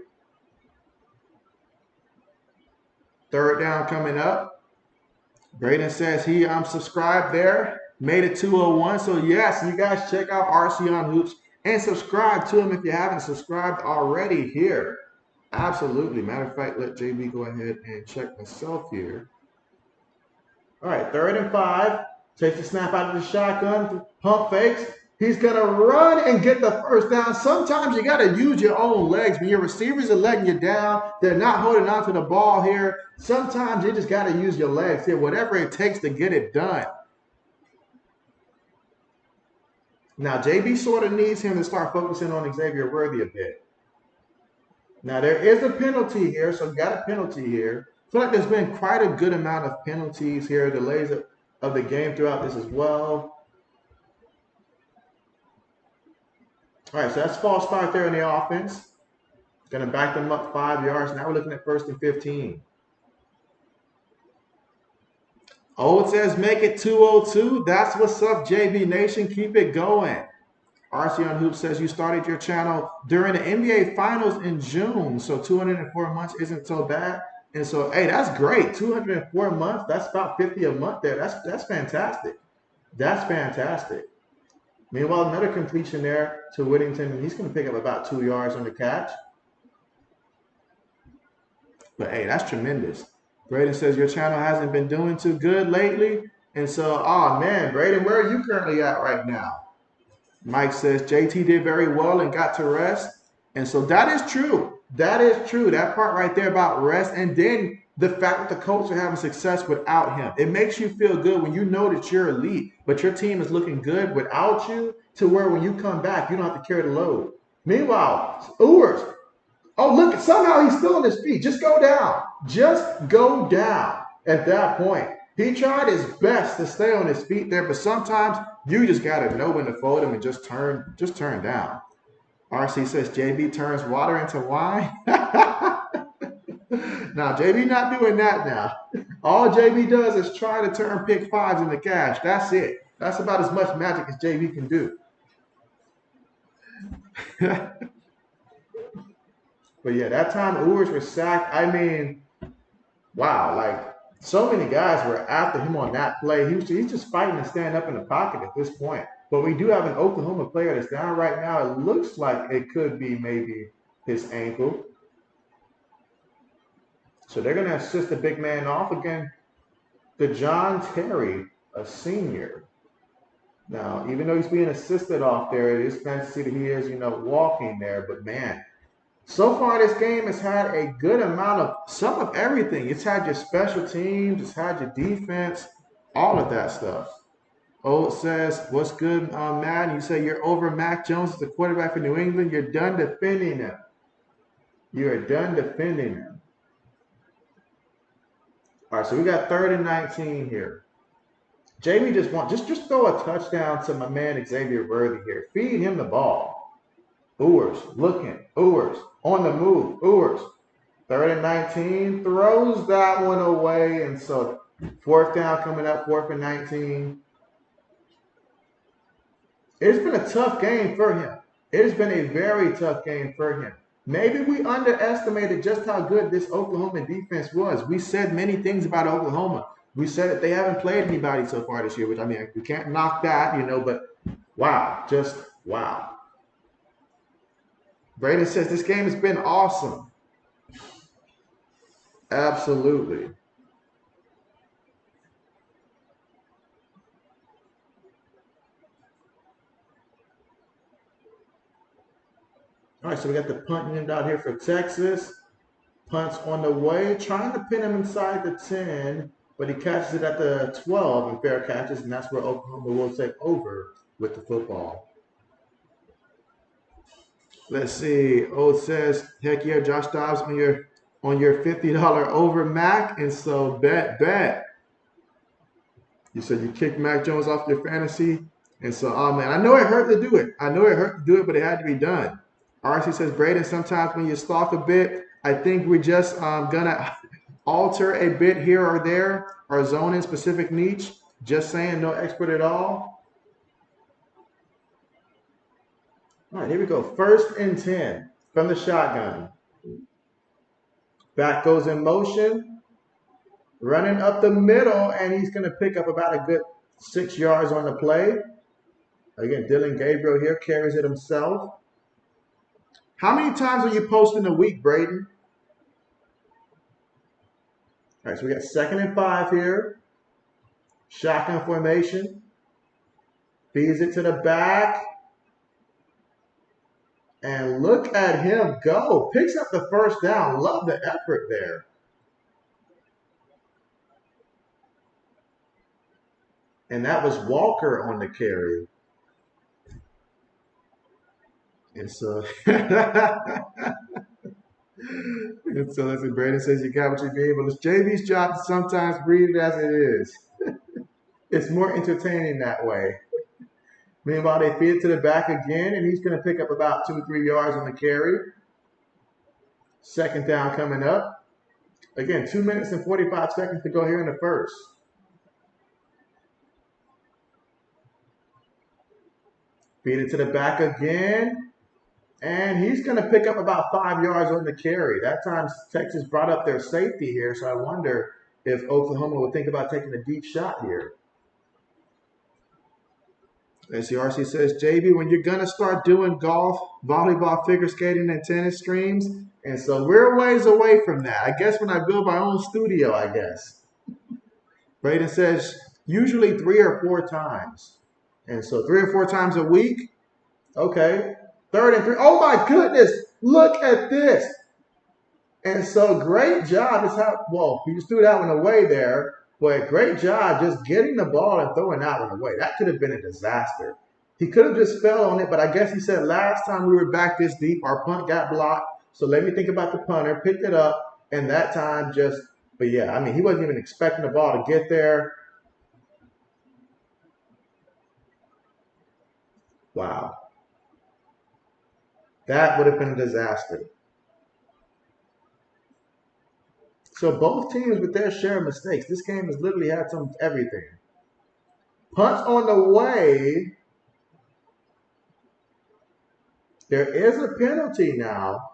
3rd down coming up. Braden says he subscribed there, made it 201. So yes, you guys check out RC on Hoops and subscribe to him if you haven't subscribed already here. Absolutely. Matter of fact, let JB go ahead and check myself here. All right, 3rd and 5. Takes the snap out of the shotgun, pump fakes. He's going to run and get the first down. Sometimes you got to use your own legs. When your receivers are letting you down, they're not holding on to the ball here. Sometimes you just got to use your legs here, whatever it takes to get it done. Now, JB sort of needs him to start focusing on Xavier Worthy a bit. Now, there is a penalty here, so you got a penalty here. I feel like there's been quite a good amount of penalties here, delays of the game throughout this as well. All right, so that's a false start there in the offense. Going to back them up 5 yards. Now we're looking at 1st and 15. Oh, it says make it 202. That's what's up, JB Nation. Keep it going. RC on Hoops says you started your channel during the NBA Finals in June, so 204 months isn't so bad. And so, hey, that's great. 204 months, that's about 50 a month there. That's fantastic. That's fantastic. Meanwhile, another completion there to Whittington. He's going to pick up about 2 yards on the catch. But hey, that's tremendous. Braden says your channel hasn't been doing too good lately. And so, oh man, Braden, where are you currently at right now? Mike says JT did very well and got to rest. And so that is true. That is true. That part right there about rest. And then the fact that the Colts are having success without him. It makes you feel good when you know that you're elite, but your team is looking good without you to where when you come back, you don't have to carry the load. Meanwhile, Ewers, oh, look, somehow he's still on his feet. Just go down. Just go down at that point. He tried his best to stay on his feet there, but sometimes you just got to know when to fold him and just turn down. RC says JB turns water into wine. Now, JB not doing that now. All JB does is try to turn pick fives into cash. That's it. That's about as much magic as JB can do. But yeah, that time Ewers was sacked. I mean, wow, like so many guys were after him on that play. He's just fighting to stand up in the pocket at this point. But we do have an Oklahoma player that's down right now. It looks like it could be maybe his ankle. So they're going to assist the big man off again. The John Terry, a senior. Now, even though he's being assisted off there, it is nice to see that he is, walking there. But man, so far this game has had a good amount of some of everything. It's had your special teams, it's had your defense, all of that stuff. Oh, it says, what's good, Matt? You say you're over Mac Jones as the quarterback for New England. You're done defending him. You're done defending him. All right, so we got 3rd and 19 here. Jamie just throw a touchdown to my man Xavier Worthy here. Feed him the ball. Ewers looking. Ewers on the move. Ewers. 3rd and 19. Throws that one away. And so 4th down coming up. 4th and 19. It's been a tough game for him. It has been a very tough game for him. Maybe we underestimated just how good this Oklahoma defense was. We said many things about Oklahoma. We said that they haven't played anybody so far this year, which, I mean, we can't knock that, but wow, just wow. Braden says this game has been awesome. Absolutely. All right, so we got the punt unit out here for Texas. Punts on the way, trying to pin him inside the 10, but he catches it at the 12 in fair catches, and that's where Oklahoma will take over with the football. Let's see. Old says, heck yeah, Josh Dobbs on your $50 over Mac, and so bet. You said you kicked Mac Jones off your fantasy, and so, oh man, I know it hurt to do it. But it had to be done. RC says, Braden, sometimes when you stalk a bit, I think we're just gonna alter a bit here or there, or zone in specific niche. Just saying, no expert at all. All right, here we go. 1st and 10 from the shotgun. Back goes in motion, running up the middle, and he's gonna pick up about a good 6 yards on the play. Again, Dylan Gabriel here carries it himself. How many times are you posting a week, Braden? All right, so we got 2nd and 5 here. Shotgun formation. Feeds it to the back. And look at him go. Picks up the 1st down. Love the effort there. And that was Walker on the carry. And so, listen, Brandon says you got what you gave. Well, it's JV's job to sometimes read it as it is. It's more entertaining that way. Meanwhile, they feed it to the back again, and he's going to pick up about 2 or 3 yards on the carry. 2nd down coming up. Again, 2 minutes and 45 seconds to go here in the 1st. Feed it to the back again. And he's going to pick up about 5 yards on the carry. That time, Texas brought up their safety here, so I wonder if Oklahoma will think about taking a deep shot here. Let's see, RC says, JB, when you're going to start doing golf, volleyball, figure skating, and tennis streams. And so we're a ways away from that. I guess when I build my own studio, I guess. Braden says, usually 3 or 4 times. And so 3 or 4 times a week. Okay. Third and three. Oh my goodness. Look at this. And so great job. It's how, well, he just threw that one away there. But great job just getting the ball and throwing that one away. That could have been a disaster. He could have just fell on it, but I guess he said last time we were back this deep, our punt got blocked. So let me think about the punter, picked it up, and that time just, but yeah, I mean, he wasn't even expecting the ball to get there. Wow. That would have been a disaster. So both teams with their share of mistakes. This game has literally had some everything. Punt on the way. There is a penalty now.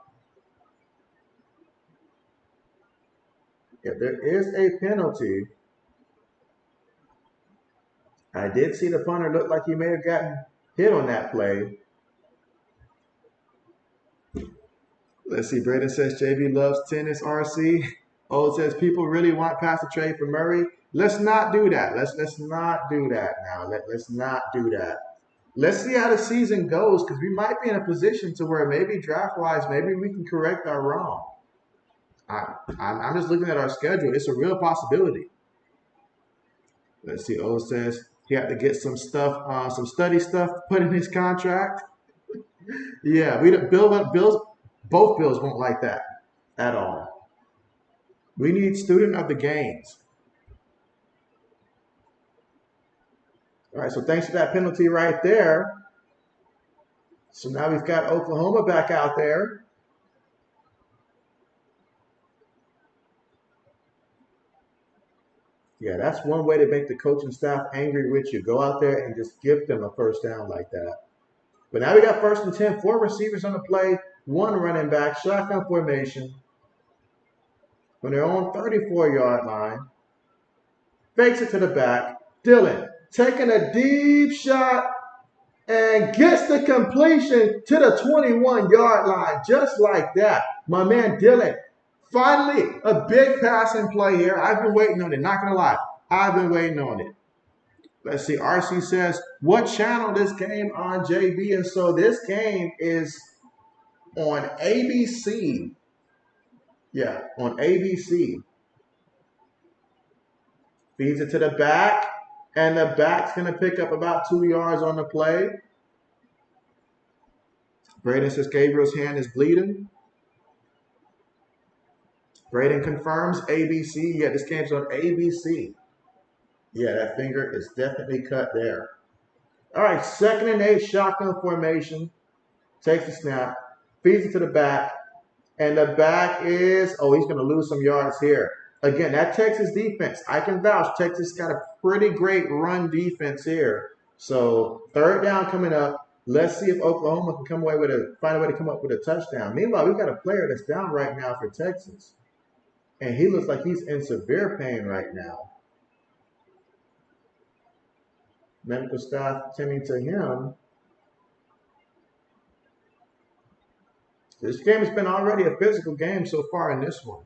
Yeah, there is a penalty. I did see the punter look like he may have gotten hit on that play. Let's see. Braden says JB loves tennis. RC. Oh, it says people really want past the trade for Murray. Let's not do that. Let's not do that now. Let's not do that. Let's see how the season goes because we might be in a position to where maybe draft wise, maybe we can correct our wrong. I'm just looking at our schedule. It's a real possibility. Let's see. O says he had to get some stuff, some study stuff put in his contract. Yeah, both bills won't like that at all. We need student of the games. All right, so thanks for that penalty right there. So now we've got Oklahoma back out there. Yeah, that's one way to make the coaching staff angry with you. Go out there and just give them a first down like that. But now we got 1st and 10, 4 receivers on the play, 1 running back, shotgun formation. When they're on 34-yard line, fakes it to the back. Dillon taking a deep shot and gets the completion to the 21-yard line just like that. My man Dillon, finally a big passing play here. I've been waiting on it, not going to lie. I've been waiting on it. Let's see, RC says, what channel this game on, JB? And so this game is on ABC. Yeah, on ABC. Feeds it to the back, and the back's going to pick up about 2 yards on the play. Braden says Gabriel's hand is bleeding. Braden confirms ABC. Yeah, this game's on ABC. Yeah, that finger is definitely cut there. All right, 2nd and 8, shotgun formation. Takes the snap, feeds it to the back, and the back is, oh, he's going to lose some yards here. Again, that Texas defense, I can vouch, Texas got a pretty great run defense here. So 3rd down coming up. Let's see if Oklahoma can find a way to come up with a touchdown. Meanwhile, we've got a player that's down right now for Texas. And he looks like he's in severe pain right now. Medical staff tending to him. This game has been already a physical game so far in this one.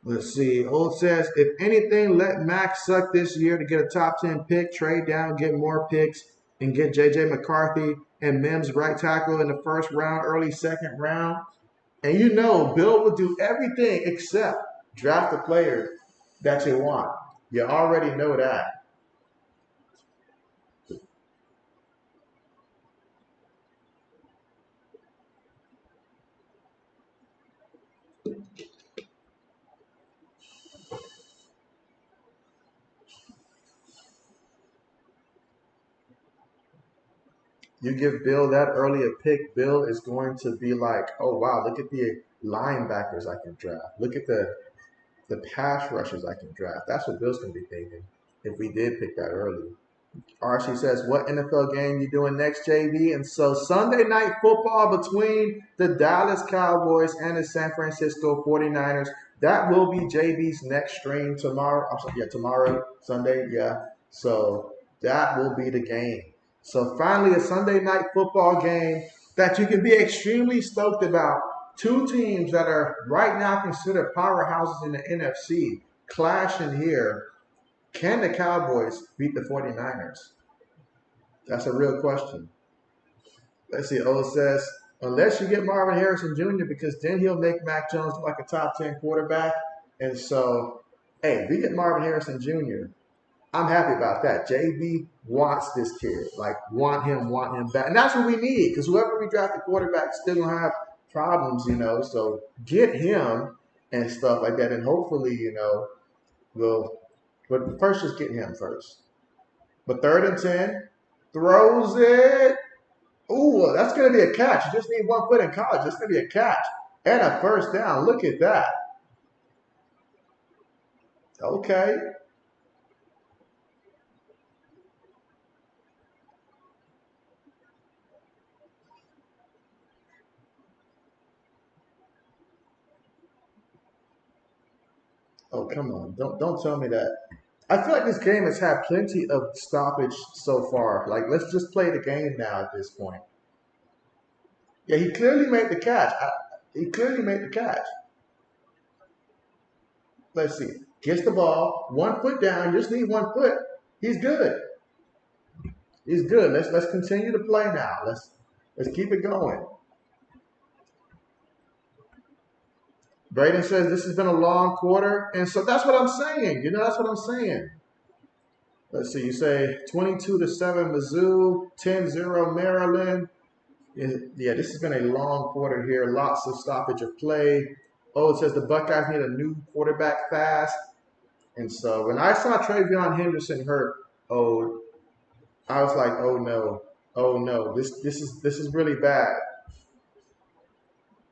Let's see. Old says, if anything, let Max suck this year to get a top 10 pick, trade down, get more picks, and get J.J. McCarthy and Mims right tackle in the 1st round, early 2nd round. And you know, Bill will do everything except draft the player that you want. You already know that. You give Bill that early a pick, Bill is going to be like, oh, wow, look at the linebackers I can draft. Look at the pass rushers I can draft. That's what Bill's going to be thinking if we did pick that early. RC says, what NFL game you doing next, JB? And so Sunday night football between the Dallas Cowboys and the San Francisco 49ers. That will be JB's next stream tomorrow. I'm sorry, yeah, tomorrow, Sunday, yeah. So that will be the game. So finally, a Sunday night football game that you can be extremely stoked about. Two teams that are right now considered powerhouses in the NFC clashing here. Can the Cowboys beat the 49ers? That's a real question. Let's see. O says, unless you get Marvin Harrison Jr., because then he'll make Mac Jones like a top 10 quarterback. And so, hey, if we get Marvin Harrison Jr., I'm happy about that. JB wants this kid, like want him back, and that's what we need. Because whoever we draft the quarterback still gonna have problems, So get him and stuff like that, and hopefully, we'll. But first, just get him first. But 3rd and 10, throws it. Ooh, that's gonna be a catch. You just need 1 foot in college. That's gonna be a catch and a first down. Look at that. Okay. Oh, come on. Don't tell me that. I feel like this game has had plenty of stoppage so far. Like, let's just play the game now at this point. Yeah, he clearly made the catch. He clearly made the catch. Let's see. Gets the ball, 1 foot down. Just need 1 foot. He's good. He's good. Let's continue to play now. Let's keep it going. Braden says this has been a long quarter, and so that's what I'm saying. That's what I'm saying. Let's see. You say 22-7 Mizzou, 10-0 Maryland. Yeah, this has been a long quarter here. Lots of stoppage of play. Oh, it says the Buckeyes need a new quarterback fast. And so when I saw Travion Henderson hurt, I was like, oh no, this is really bad.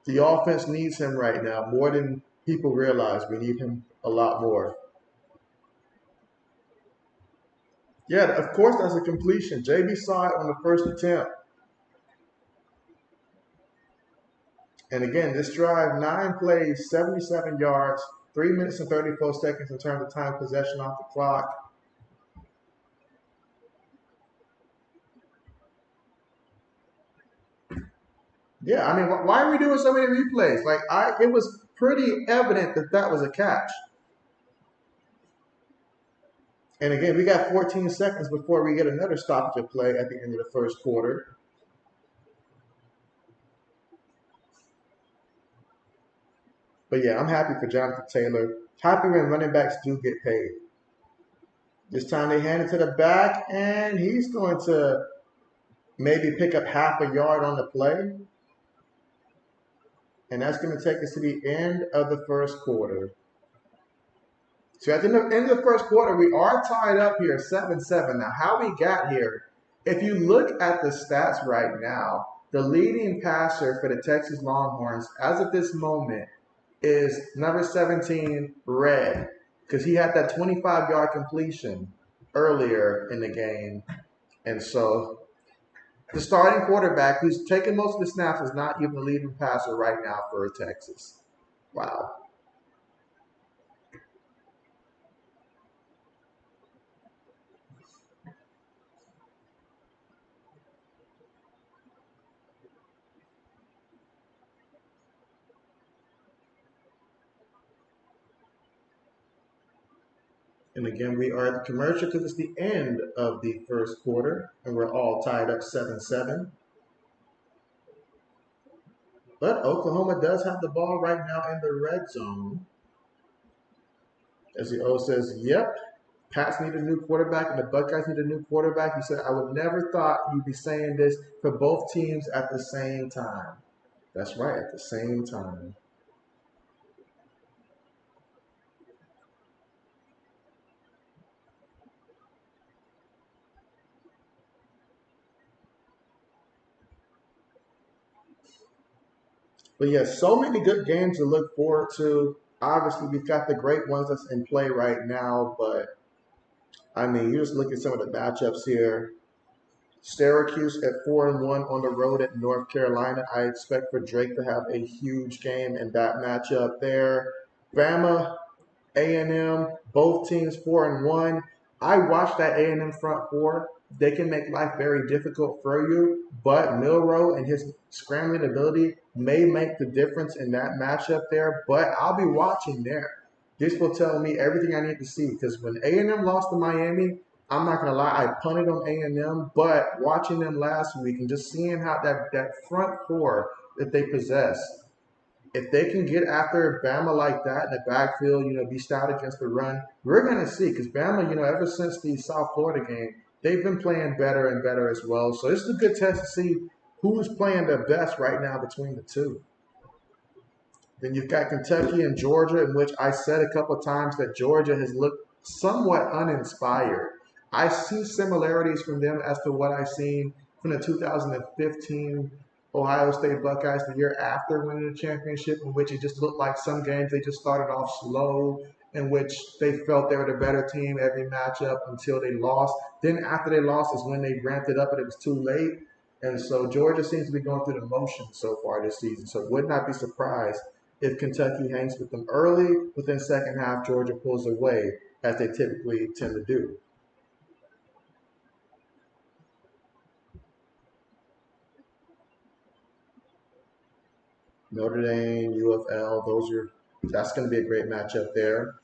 The offense needs him right now more than people realize. We need him a lot more. Yeah, of course that's a completion. JB saw it on the first attempt. And again, this drive, 9 plays, 77 yards, 3 minutes and 34 seconds in terms of time possession off the clock. Yeah, I mean, why are we doing so many replays? Like, it was pretty evident that that was a catch. And again, we got 14 seconds before we get another stoppage of play at the end of the first quarter. But yeah, I'm happy for Jonathan Taylor. Happy when running backs do get paid. This time they hand it to the back, and he's going to maybe pick up half a yard on the play. And that's going to take us to the end of the first quarter. So at the end of the first quarter, we are tied up here 7-7. Now, how we got here, if you look at the stats right now, the leading passer for the Texas Longhorns as of this moment is number 17, Red, because he had that 25-yard completion earlier in the game. And so the starting quarterback who's taking most of the snaps is not even the leading passer right now for Texas. Wow. And again, we are at the commercial because it's the end of the first quarter, and we're all tied up 7-7. But Oklahoma does have the ball right now in the red zone. As the O says, yep, Pats need a new quarterback and the Buckeyes need a new quarterback. He said, I would never thought you'd be saying this for both teams at the same time. That's right, at the same time. But yeah, so many good games to look forward to. Obviously, we've got the great ones that's in play right now, but I mean, you just look at some of the matchups here. Syracuse at 4-1 on the road at North Carolina. I expect for Drake to have a huge game in that matchup there. Bama, A&M, both teams 4-1. I watched that A&M front four. They can make life very difficult for you, but Milroe and his scrambling ability may make the difference in that matchup there. But I'll be watching there. This will tell me everything I need to see because when A&M lost to Miami, I'm not gonna lie, I punted on A&M. But watching them last week and just seeing how that front four that they possess, if they can get after Bama like that in the backfield, be stout against the run, we're going to see. Because Bama, ever since the South Florida game, they've been playing better and better as well. So this is a good test to see who's playing the best right now between the two. Then you've got Kentucky and Georgia, in which I said a couple of times that Georgia has looked somewhat uninspired. I see similarities from them as to what I've seen from the 2015 Ohio State Buckeyes the year after winning the championship, in which it just looked like some games they just started off slow, in which they felt they were the better team every matchup until they lost. Then after they lost is when they ramped it up and it was too late. And so Georgia seems to be going through the motions so far this season. So would not be surprised if Kentucky hangs with them early, within second half, Georgia pulls away, as they typically tend to do. Notre Dame, UFL, that's going to be a great matchup there.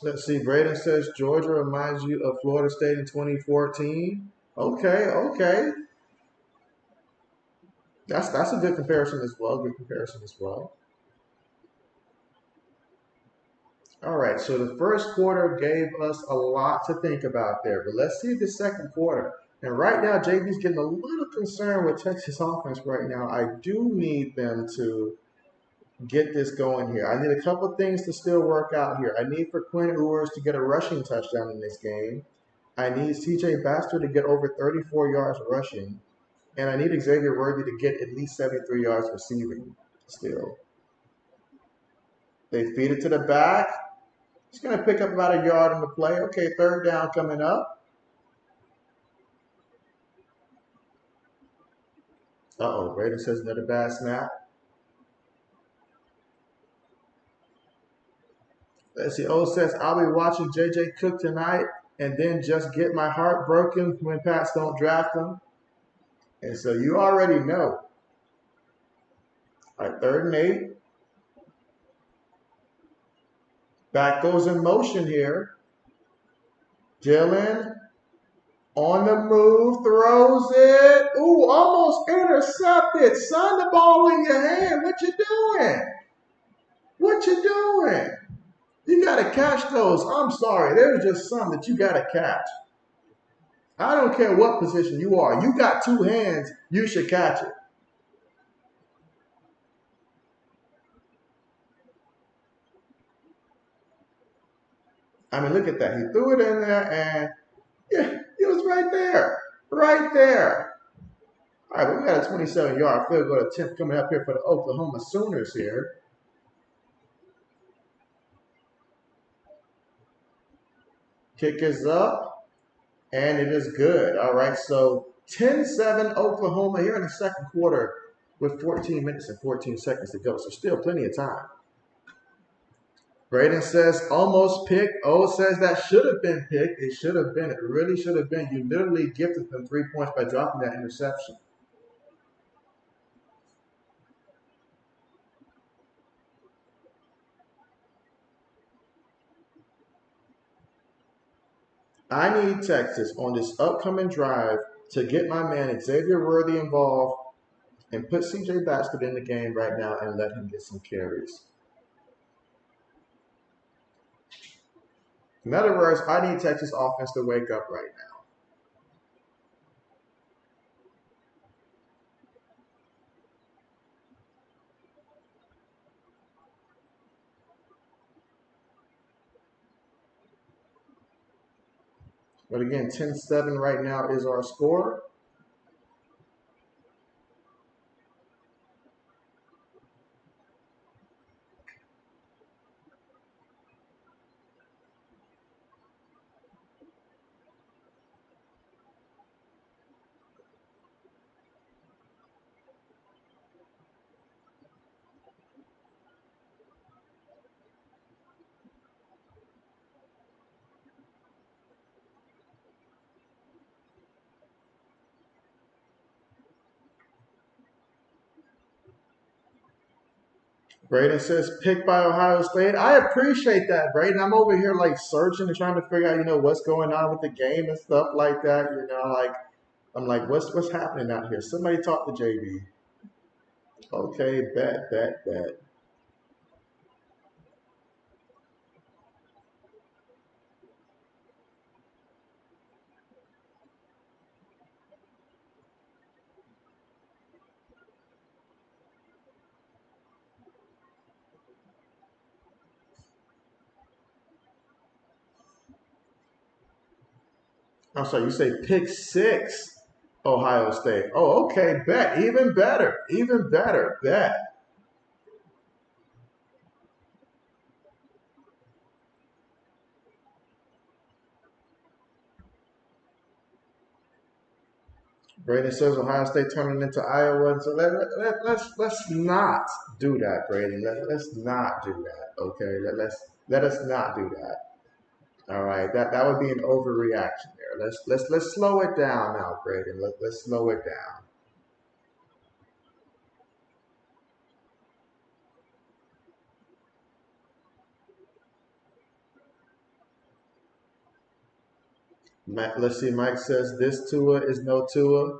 Let's see. Braden says Georgia reminds you of Florida State in 2014. Okay, okay. That's a good comparison as well. Good comparison as well. All right, so the first quarter gave us a lot to think about there, but let's see the second quarter. And right now, JB's getting a little concerned with Texas offense right now. I do need them to get this going here. I need a couple things to still work out here. I need for Quinn Ewers to get a rushing touchdown in this game. I need CJ Baxter to get over 34 yards rushing. And I need Xavier Worthy to get at least 73 yards receiving still. They feed it to the back. He's going to pick up about a yard on the play. Okay, third down coming up. Uh-oh, Braden says another bad snap. Let's see. O says, I'll be watching J.J. Cook tonight and then just get my heart broken when Pats don't draft him. And so you already know. All right, 3rd and 8. Back goes in motion here. Dylan on the move, throws it. Ooh, almost intercepted. Son, the ball in your hand. What you doing? What you doing? You got to catch those. I'm sorry. There's just some that you got to catch. I don't care what position you are. You got 2 hands. You should catch it. I mean, look at that. He threw it in there, and yeah, it was right there. Right there. All right, but we got a 27-yard field goal attempt coming up here for the Oklahoma Sooners here. Kick is up, and it is good. All right, so 10-7 Oklahoma here in the second quarter with 14 minutes and 14 seconds to go. So still plenty of time. Braden says almost picked. O says that should have been picked. It should have been. It really should have been. You literally gifted them 3 points by dropping that interception. I need Texas on this upcoming drive to get my man Xavier Worthy involved and put CJ Baxter in the game right now and let him get some carries. In other words, I need Texas offense to wake up right now. But again, 10-7 right now is our score. Braden says picked by Ohio State. I appreciate that, Braden. I'm over here like searching and trying to figure out, what's going on with the game and stuff like that. Like I'm like, what's happening out here? Somebody talk to JB. Okay, bet. I'm sorry, you say pick six, Ohio State. Oh, okay, bet. Even better, bet. Braden says Ohio State turning into Iowa. So let's not do that, Braden. Let's not do that. Okay, let us not do that. All right, that would be an overreaction there. Let's slow it down now, Braden. Let's slow it down. Let's see. Mike says this Tua is no Tua.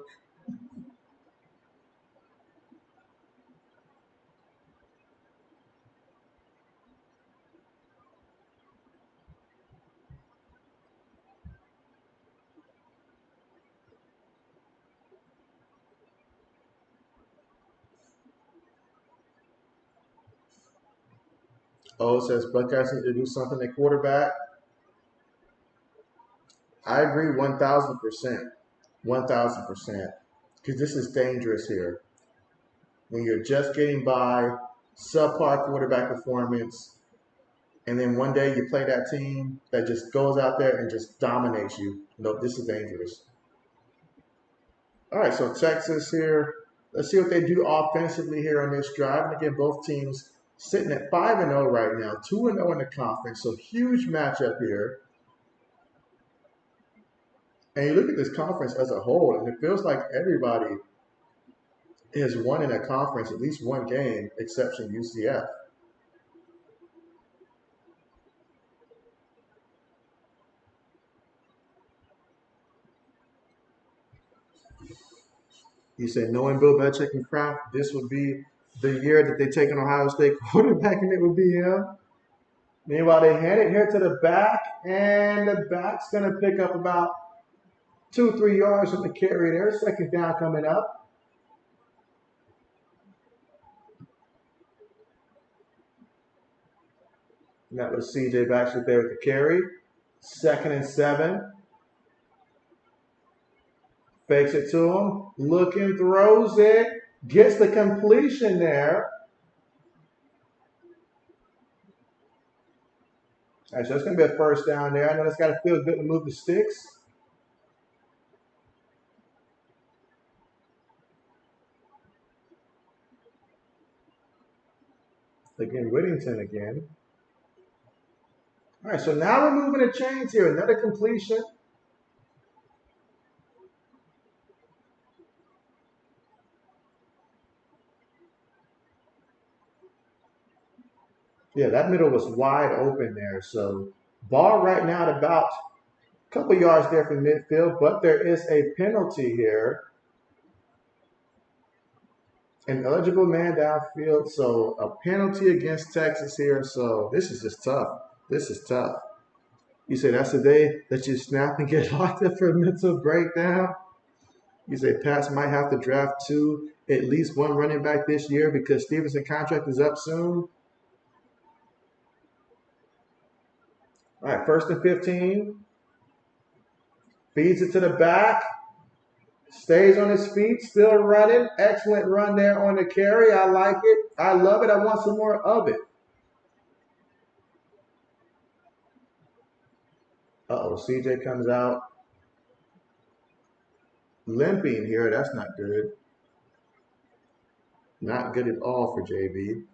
Oh, it says Buckeyes need to do something at quarterback. I agree 1,000%. 1,000%. Because this is dangerous here. When you're just getting by, subpar quarterback performance, and then one day you play that team that just goes out there and just dominates you. No, this is dangerous. All right, so Texas here. Let's see what they do offensively here on this drive. And again, both teams sitting at 5-0 right now, 2-0 in the conference. So huge matchup here. And you look at this conference as a whole, and it feels like everybody has won in a conference at least one game, exception UCF. You said knowing Bill Belichick and Kraft, this would be the year that they take an Ohio State quarterback, and it would be him. Meanwhile, they hand it here to the back, and the back's going to pick up about 2, 3 yards from the carry there. Second down coming up. And that was CJ Baxter there with the carry. 2nd and 7. Fakes it to him. Looking, throws it. Gets the completion there. All right, so it's going to be a first down there. I know it's got to feel good to move the sticks. Again, Whittington again. All right, so now we're moving the chains here. Another completion. Yeah, that middle was wide open there. So ball right now at about a couple yards there from midfield, but there is a penalty here. An eligible man downfield, so a penalty against Texas here. So this is just tough. This is tough. You say that's the day that you snap and get locked up for a mental breakdown. You say Pats might have to draft at least one running back this year because Stevenson's contract is up soon. All right, 1st and 15. Feeds it to the back. Stays on his feet, still running. Excellent run there on the carry. I like it. I love it. I want some more of it. Uh-oh, CJ comes out limping here. That's not good. Not good at all for JB.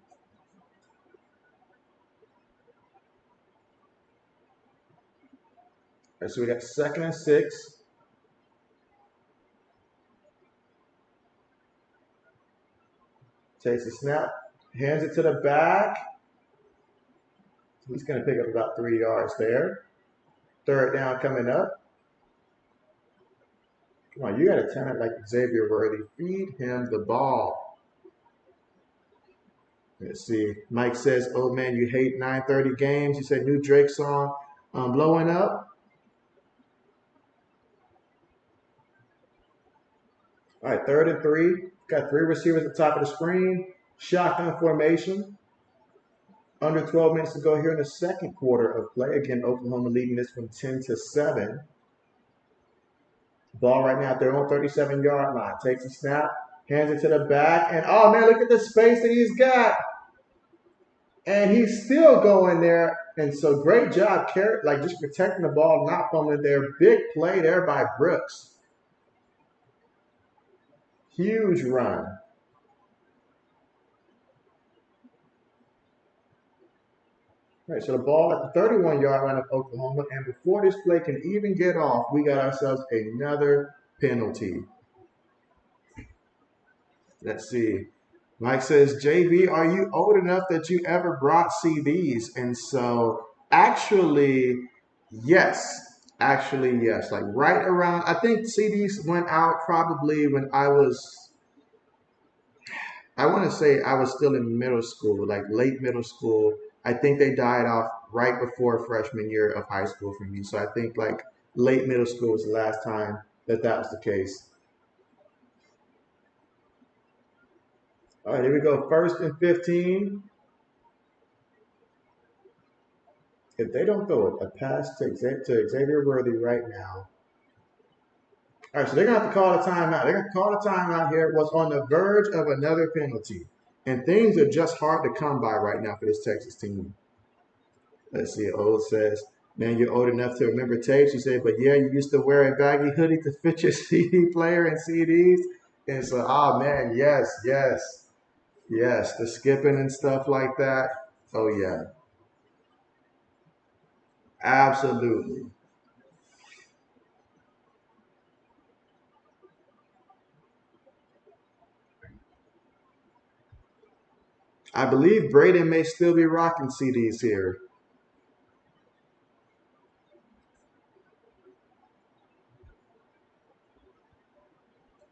All right, so we got 2nd and 6. Takes a snap. Hands it to the back. He's going to pick up about 3 yards there. Third down coming up. Come on, you got a talent like Xavier Worthy. Feed him the ball. Let's see. Mike says, oh man, you hate 9:30 games. He said, new Drake song blowing up. All right, 3rd and 3. Got 3 receivers at the top of the screen. Shotgun formation. Under 12 minutes to go here in the second quarter of play. Again, Oklahoma leading this one 10-7. Ball right now at their own 37-yard line. Takes a snap, hands it to the back, and oh man, look at the space that he's got. And he's still going there. And so great job, like just protecting the ball, not fumbling there. Big play there by Brooks. Huge run. All right, so the ball at the 31-yard line of Oklahoma, and before this play can even get off, we got ourselves another penalty. Let's see. Mike says, JB, are you old enough that you ever brought CDs? And so actually, yes. Actually, yes. Like right around, I think CDs went out probably when I want to say I was still in middle school, like late middle school. I think they died off right before freshman year of high school for me. So I think like late middle school was the last time that was the case. All right, here we go. 1st and 15. If they don't throw a pass to Xavier Worthy right now. All right, so they're going to have to call a timeout. They're going to call a timeout here. Was on the verge of another penalty. And things are just hard to come by right now for this Texas team. Let's see. Old says, man, you're old enough to remember tapes. You say, but yeah, you used to wear a baggy hoodie to fit your CD player and CDs. And so, oh, man, yes. Yes, the skipping and stuff like that. Oh, yeah. Absolutely. I believe Braden may still be rocking CDs here.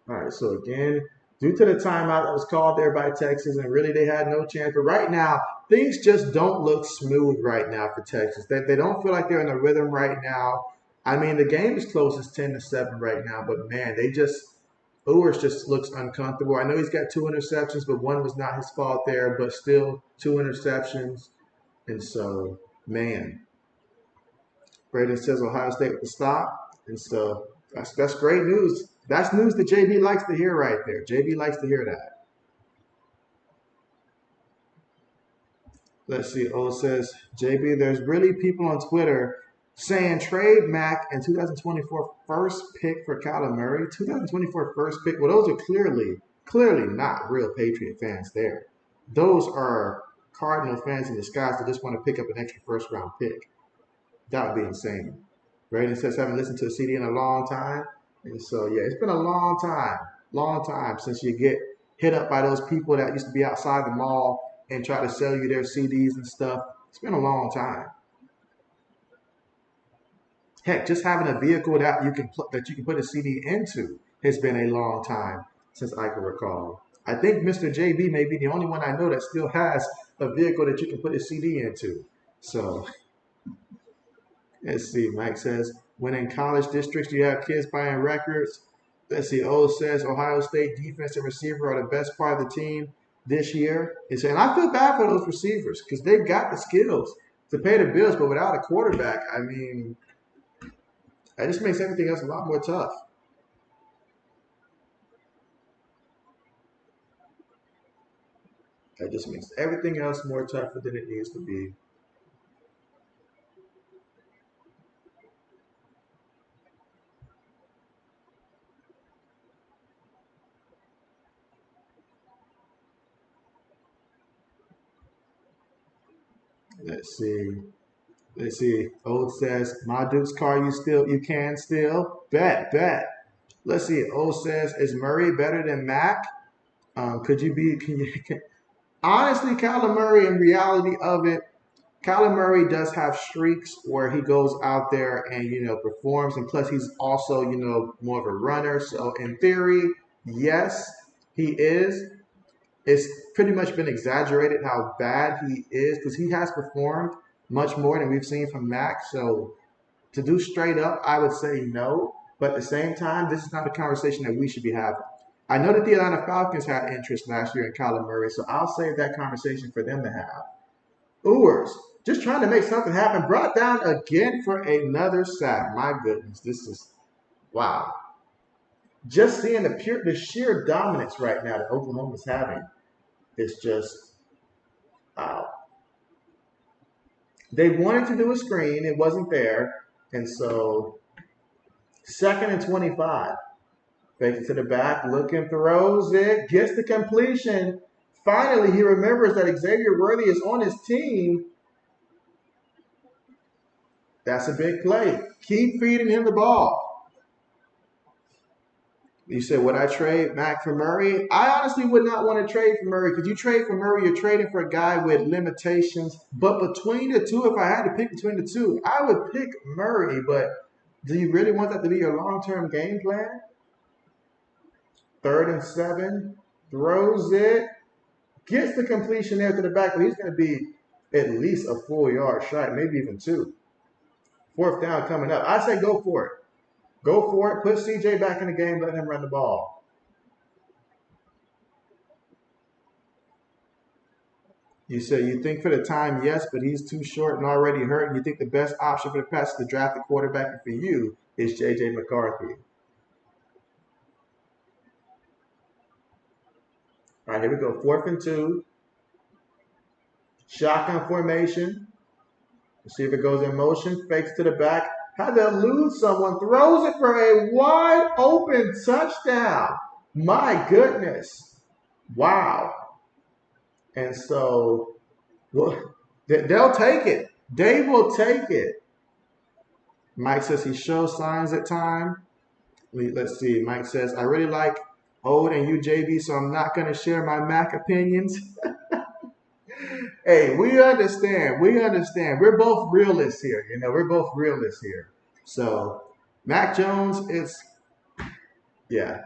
All right, so again, due to the timeout that was called there by Texas, and really they had no chance. But right now, things just don't look smooth right now for Texas. They don't feel like they're in a rhythm right now. I mean, the game is close as 10-7 right now, but man, Ewers just looks uncomfortable. I know he's got 2 interceptions, but one was not his fault there, but still 2 interceptions. And so, man, Braden says Ohio State with the stop. And so that's great news. That's news that JB likes to hear right there. JB likes to hear that. Let's see. O says, JB, there's really people on Twitter saying trade Mac and 2024 first pick for Kyler Murray. 2024 first pick. Well, those are clearly not real Patriot fans there. Those are Cardinal fans in disguise that just want to pick up an extra first round pick. That would be insane. Braden says, haven't listened to a CD in a long time. And so, yeah, it's been a long time since you get hit up by those people that used to be outside the mall and try to sell you their CDs and stuff. It's been a long time. Heck, just having a vehicle that you can put a CD into has been a long time since I can recall. I think Mr. JB may be the only one I know that still has a vehicle that you can put a CD into. So, let's see. Mike says, when in college districts, you have kids buying records. Let's see. O says, Ohio State defense and receiver are the best part of the team this year. And I feel bad for those receivers because they've got the skills to pay the bills, but without a quarterback, I mean, that just makes everything else a lot more tough. That just makes everything else more tougher than it needs to be. Let's see. Let's see. Old says, my Duke's car you can still. Bet. Let's see. Old says, is Murray better than Mac? Can you Honestly, Kyler Murray, in reality of it, Kyler Murray does have streaks where he goes out there and performs, and plus he's also more of a runner. So in theory, yes, he is. It's pretty much been exaggerated how bad he is because he has performed much more than we've seen from Mac. So to do straight up, I would say no. But at the same time, this is not a conversation that we should be having. I know that the Atlanta Falcons had interest last year in Kyler Murray, so I'll save that conversation for them to have. Ewers, just trying to make something happen, brought down again for another sack. My goodness, this is wow. Just seeing the sheer dominance right now that Oklahoma's having is just wow. They wanted to do a screen, it wasn't there, and so 2nd and 25. Fakes it to the back, looking, throws it, gets the completion. Finally, he remembers that Xavier Worthy is on his team. That's a big play. Keep feeding him the ball. You said, would I trade Mac for Murray? I honestly would not want to trade for Murray because you trade for Murray, you're trading for a guy with limitations. But between the two, if I had to pick between the two, I would pick Murray. But do you really want that to be your long-term game plan? 3rd and 7, throws it, gets the completion there to the back, but he's going to be at least a full yard shy, maybe even 2. 4th down coming up. I say go for it. Go for it. Put CJ back in the game. Let him run the ball. You say you think for the time, yes, but he's too short and already hurt. You think the best option for the pass to draft the quarterback and for you is J.J. McCarthy. All right, here we go. 4th and 2. Shotgun formation. Let's see if it goes in motion. Fakes to the back. Had to elude someone. Throws it for a wide open touchdown. My goodness. Wow. And so well, they'll take it. They will take it. Mike says he shows signs at time. Let's see. Mike says, I really like Ode and you, JB, so I'm not going to share my Mac opinions. Hey, we understand. We understand. We're both realists here. We're both realists here. So, Mac Jones, yeah,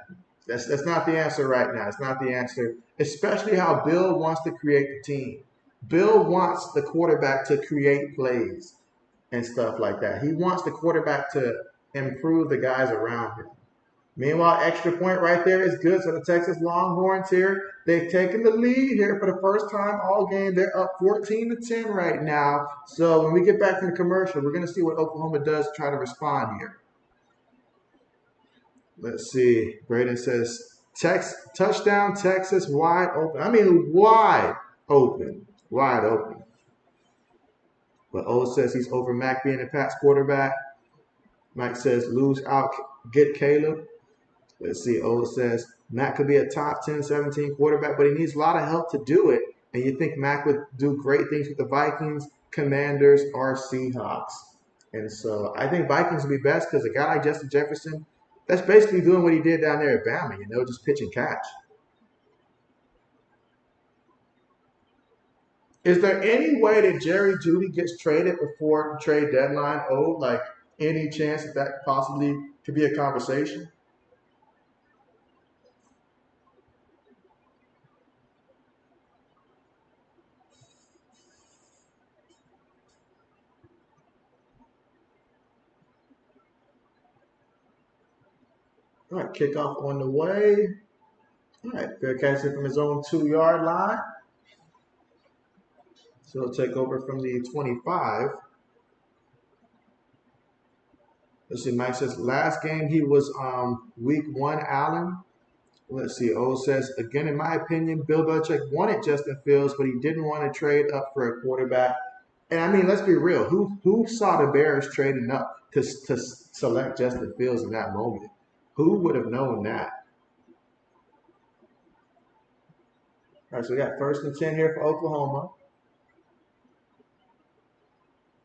that's not the answer right now. It's not the answer, especially how Bill wants to create the team. Bill wants the quarterback to create plays and stuff like that. He wants the quarterback to improve the guys around him. Meanwhile, extra point right there is good. So the Texas Longhorns here, they've taken the lead here for the first time all game. They're up 14-10 right now. So when we get back from the commercial, we're going to see what Oklahoma does to try to respond here. Let's see. Braden says, touchdown, Texas, wide open. I mean, wide open. Wide open. But O says he's over Mac being a Pats quarterback. Mike says, lose out, get Caleb. Let's see. O says, Mac could be a top 10, 17 quarterback, but he needs a lot of help to do it. And you think Mac would do great things with the Vikings, Commanders, or Seahawks. And so I think Vikings would be best because a guy like Justin Jefferson, that's basically doing what he did down there at Bama, just pitch and catch. Is there any way that Jerry Jeudy gets traded before trade deadline? Oh, like any chance that possibly could be a conversation? All right, kickoff on the way. All right, fair catch it from his own 2-yard line. So he'll take over from the 25. Let's see, Mike says last game he was week 1, Allen. Let's see, O says, again, in my opinion, Bill Belichick wanted Justin Fields, but he didn't want to trade up for a quarterback. And I mean, let's be real. Who saw the Bears trading up to select Justin Fields in that moment? Who would have known that? All right, so we got 1st and 10 here for Oklahoma.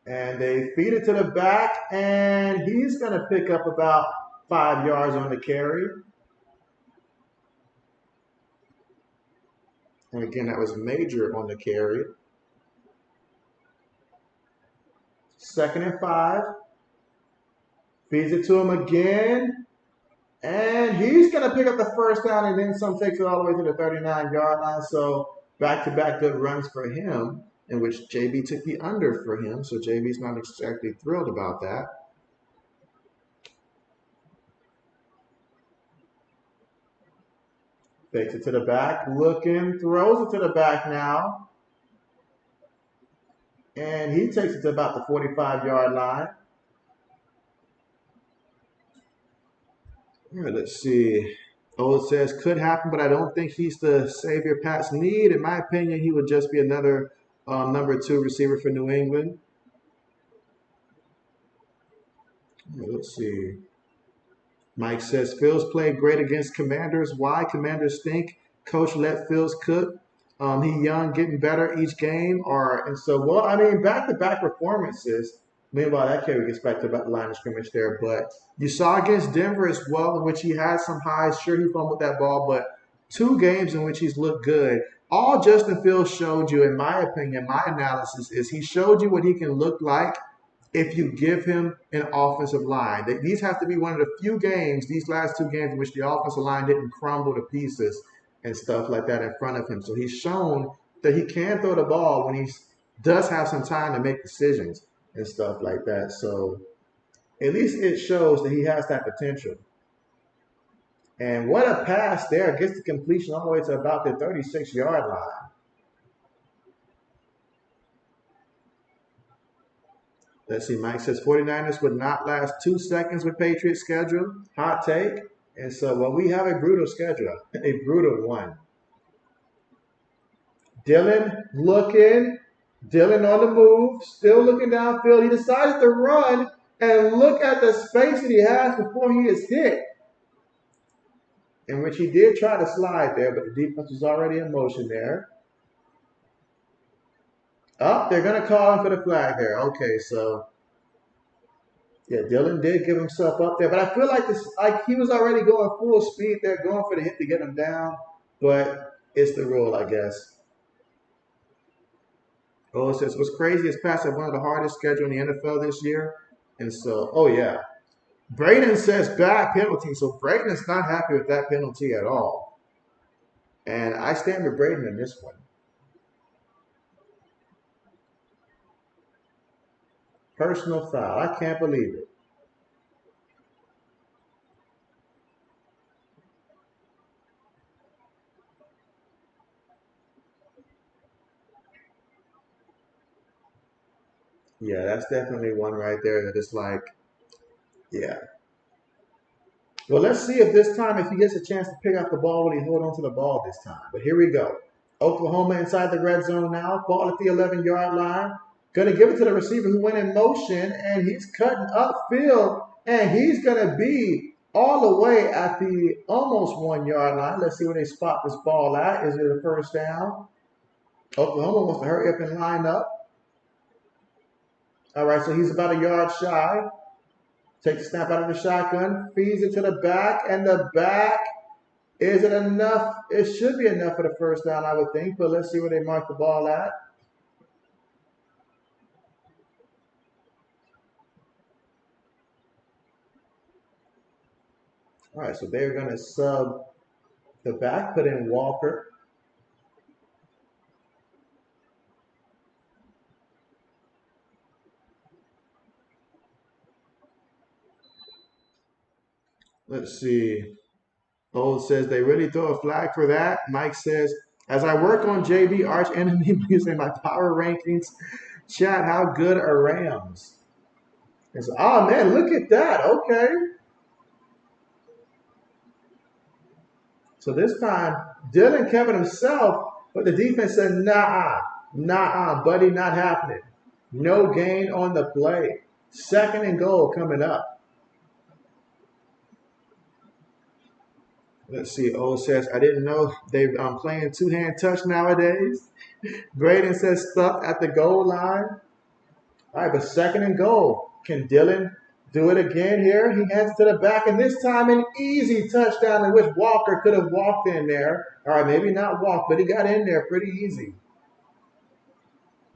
And they feed it to the back, and he's going to pick up about 5 yards on the carry. And again, that was Major on the carry. 2nd and 5. Feeds it to him again. And he's going to pick up the first down and then some, takes it all the way to the 39-yard line. So back-to-back good runs for him, in which JB took the under for him. So JB's not exactly thrilled about that. Takes it to the back, looking, throws it to the back now. And he takes it to about the 45-yard line. All right, let's see. Oh, it says could happen, but I don't think he's the savior Pats need. In my opinion, he would just be another number 2 receiver for New England. All right, let's see. Mike says Fields played great against Commanders. Why? Commanders stink. Coach let Fields cook. He young, getting better each game. Well, I mean, back-to-back performances. Meanwhile, that carry gets back to the line of scrimmage there. But you saw against Denver as well, in which he had some highs. Sure, he fumbled that ball, but 2 games in which he's looked good. All Justin Fields showed you, in my opinion, my analysis, is he showed you what he can look like if you give him an offensive line. These have to be one of the few games, these last 2 games, in which the offensive line didn't crumble to pieces and stuff like that in front of him. So he's shown that he can throw the ball when he does have some time to make decisions and stuff like that. So at least it shows that he has that potential. And what a pass there. Gets the completion all the way to about the 36-yard line. Let's see, Mike says 49ers would not last 2 seconds with Patriots schedule. Hot take. And so, well, we have a brutal schedule, a brutal one. Dylan looking, Dylan on the move, still looking downfield. He decides to run, and look at the space that he has before he is hit, in which he did try to slide there, but the defense was already in motion there. Oh, they're going to call him for the flag there. Okay, so yeah, Dylan did give himself up there, but I feel like he was already going full speed there, going for the hit to get him down, but it's the rule, I guess. Oh, it says, what's crazy is Pats have one of the hardest schedules in the NFL this year. And so, oh yeah. Braden says bad penalty. So Braden is not happy with that penalty at all. And I stand with Braden in this one. Personal foul. I can't believe it. Yeah, that's definitely one right there that is like, yeah. Well, let's see if this time, if he gets a chance to pick up the ball, will he hold on to the ball this time? But here we go. Oklahoma inside the red zone now. Ball at the 11-yard line. Going to give it to the receiver who went in motion, and he's cutting upfield, and he's going to be all the way at the almost 1-yard line. Let's see where they spot this ball at. Is it a first down? Oklahoma wants to hurry up and line up. All right, so he's about a yard shy. Takes the snap out of the shotgun, feeds it to the back, and the back, is it enough? It should be enough for the first down, I would think, but let's see where they mark the ball at. All right, so they're going to sub the back, put in Walker. Let's see. Old says they really throw a flag for that. Mike says, as I work on JB arch enemy using my power rankings, chat, how good are Rams? It's, oh man, look at that. Okay. So this time, Dylan kept it himself, but the defense said, nah, buddy, not happening. No gain on the play. 2nd and goal coming up. Let's see. O says, I didn't know they playing 2-hand touch nowadays. Braden says stuck at the goal line. All right, but 2nd and goal. Can Dylan Do it again here. He heads to the back, and this time an easy touchdown in which Walker could have walked in there. All right, maybe not walked, but he got in there pretty easy.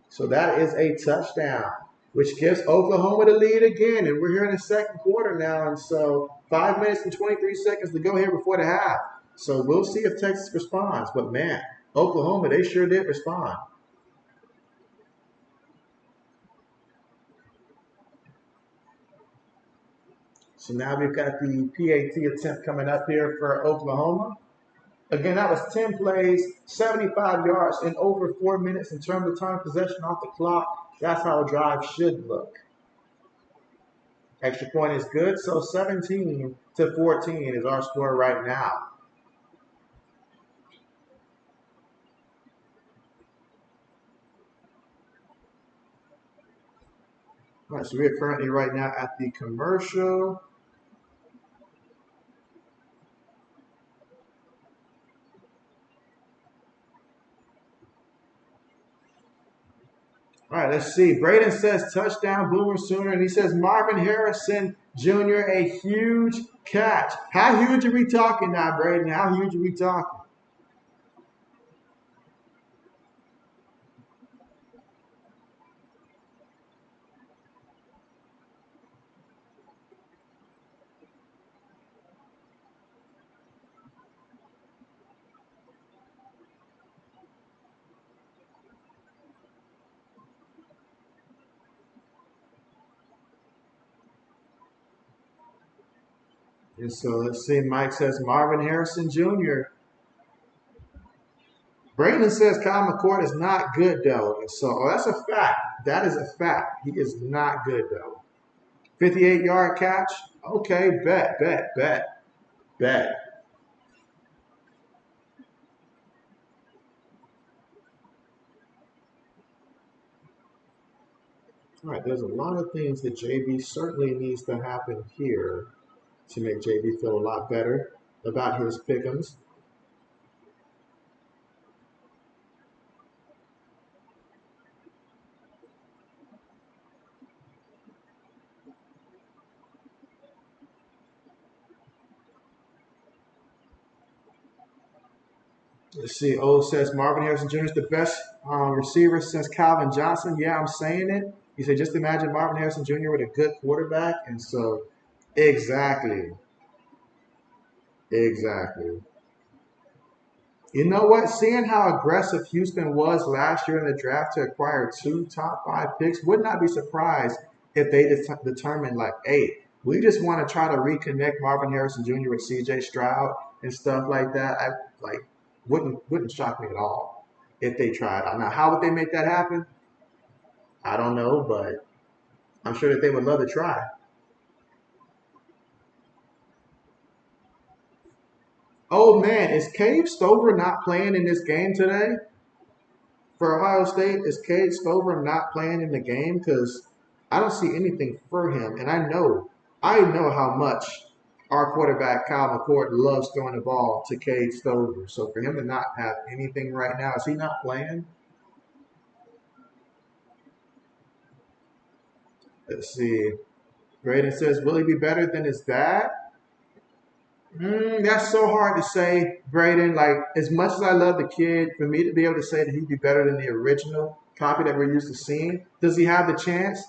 So that is a touchdown, which gives Oklahoma the lead again. And we're here in the second quarter now. And so 5 minutes and 23 seconds to go here before the half. So we'll see if Texas responds. But man, Oklahoma, they sure did respond. So now we've got the PAT attempt coming up here for Oklahoma. Again, that was 10 plays, 75 yards, in over 4 minutes in terms of time possession off the clock. That's how a drive should look. Extra point is good, so 17-14 is our score right now. All right, so we are currently right now at the commercial. All right, let's see. Braden says touchdown, Boomer Sooner, and he says Marvin Harrison Jr., a huge catch. How huge are we talking now, Braden? How huge are we talking? And so let's see. Mike says Marvin Harrison Jr. Braden says Kyle McCord is not good, though. And so that's a fact. That is a fact. He is not good, though. 58-yard catch. Okay, bet. All right, there's a lot of things that JB certainly needs to happen here to make JB feel a lot better about his pick'ems. Let's see. O says Marvin Harrison Jr. is the best receiver since Calvin Johnson. Yeah, I'm saying it. He said, just imagine Marvin Harrison Jr. with a good quarterback. And so, exactly. Exactly. You know what? Seeing how aggressive Houston was last year in the draft to acquire 2 top 5 picks, would not be surprised if they determined, like, hey, we just want to try to reconnect Marvin Harrison Jr. with CJ Stroud and stuff like that. I like wouldn't shock me at all if they tried. Now, how would they make that happen? I don't know, but I'm sure that they would love to try. Oh man, is Cade Stover not playing in this game today for Ohio State? Is Cade Stover not playing in the game? Because I don't see anything for him, and I know how much our quarterback Kyle McCord loves throwing the ball to Cade Stover. So for him to not have anything right now, is he not playing? Let's see. Braden says, will he be better than his dad? That's so hard to say, Braden. Like, as much as I love the kid, for me to be able to say that he'd be better than the original copy that we're used to seeing, does he have the chance?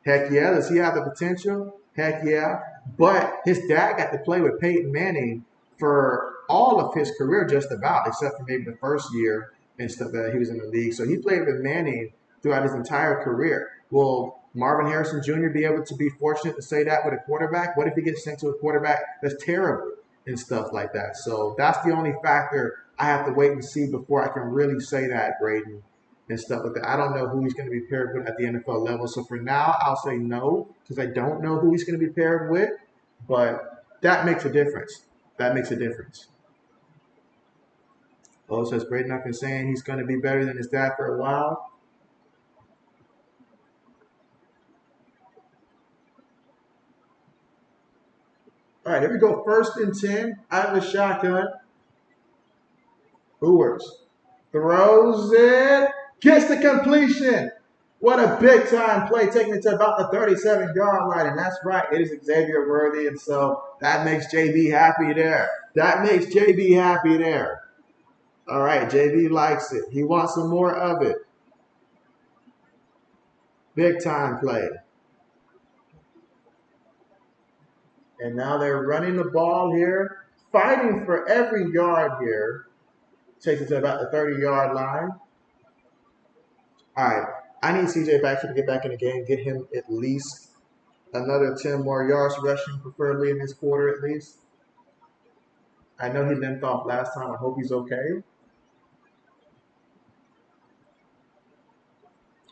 Heck yeah. Does he have the potential? Heck yeah. But his dad got to play with Peyton Manning for all of his career, just about, except for maybe the first year and stuff that he was in the league. So he played with Manning throughout his entire career. Will Marvin Harrison Jr. be able to be fortunate to say that with a quarterback? What if he gets sent to a quarterback that's terrible and stuff like that? So that's the only factor I have to wait and see before I can really say that, Braden, and stuff like that. I don't know who he's going to be paired with at the NFL level. So for now, I'll say no because I don't know who he's going to be paired with. But that makes a difference. That makes a difference. Oh, says Braden, I've been saying he's going to be better than his dad for a while. All right, here we go. 1st and 10 out of the shotgun. Ewers throws it, gets the completion. What a big time play, taking it to about the 37-yard line. And that's right, it is Xavier Worthy. And so that makes JB happy there. That makes JB happy there. All right, JB likes it. He wants some more of it. Big time play. And now they're running the ball here, fighting for every yard here. Takes it to about the 30-yard line. All right, I need CJ Baxter to get back in the game, get him at least another 10 more yards rushing, preferably in this quarter at least. I know he limped off last time. I hope he's okay.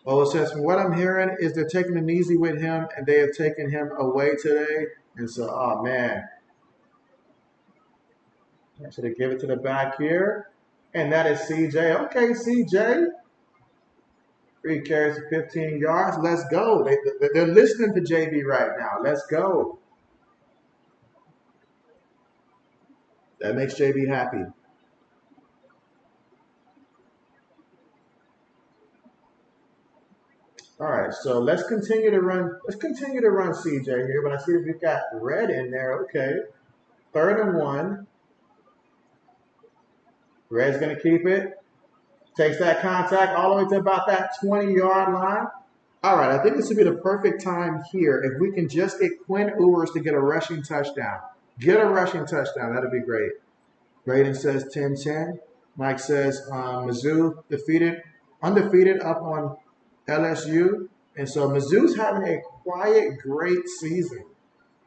Oh, it says, from what I'm hearing, is they're taking it easy with him, and they have taken him away today. And so, oh, man. I should have given it to the back here. And that is CJ. Okay, CJ. 3 carries for 15 yards. Let's go. They're listening to JB right now. Let's go. That makes JB happy. All right, so let's continue to run. Let's continue to run CJ here. But I see we've got Red in there. Okay, 3rd and 1. Red's gonna keep it. Takes that contact all the way to about that 20-yard line. All right, I think this would be the perfect time here if we can just get Quinn Ewers to get a rushing touchdown. Get a rushing touchdown. That'd be great. Braden says 10-10. Mike says Mizzou undefeated up on LSU. And so Mizzou's having a quiet, great season.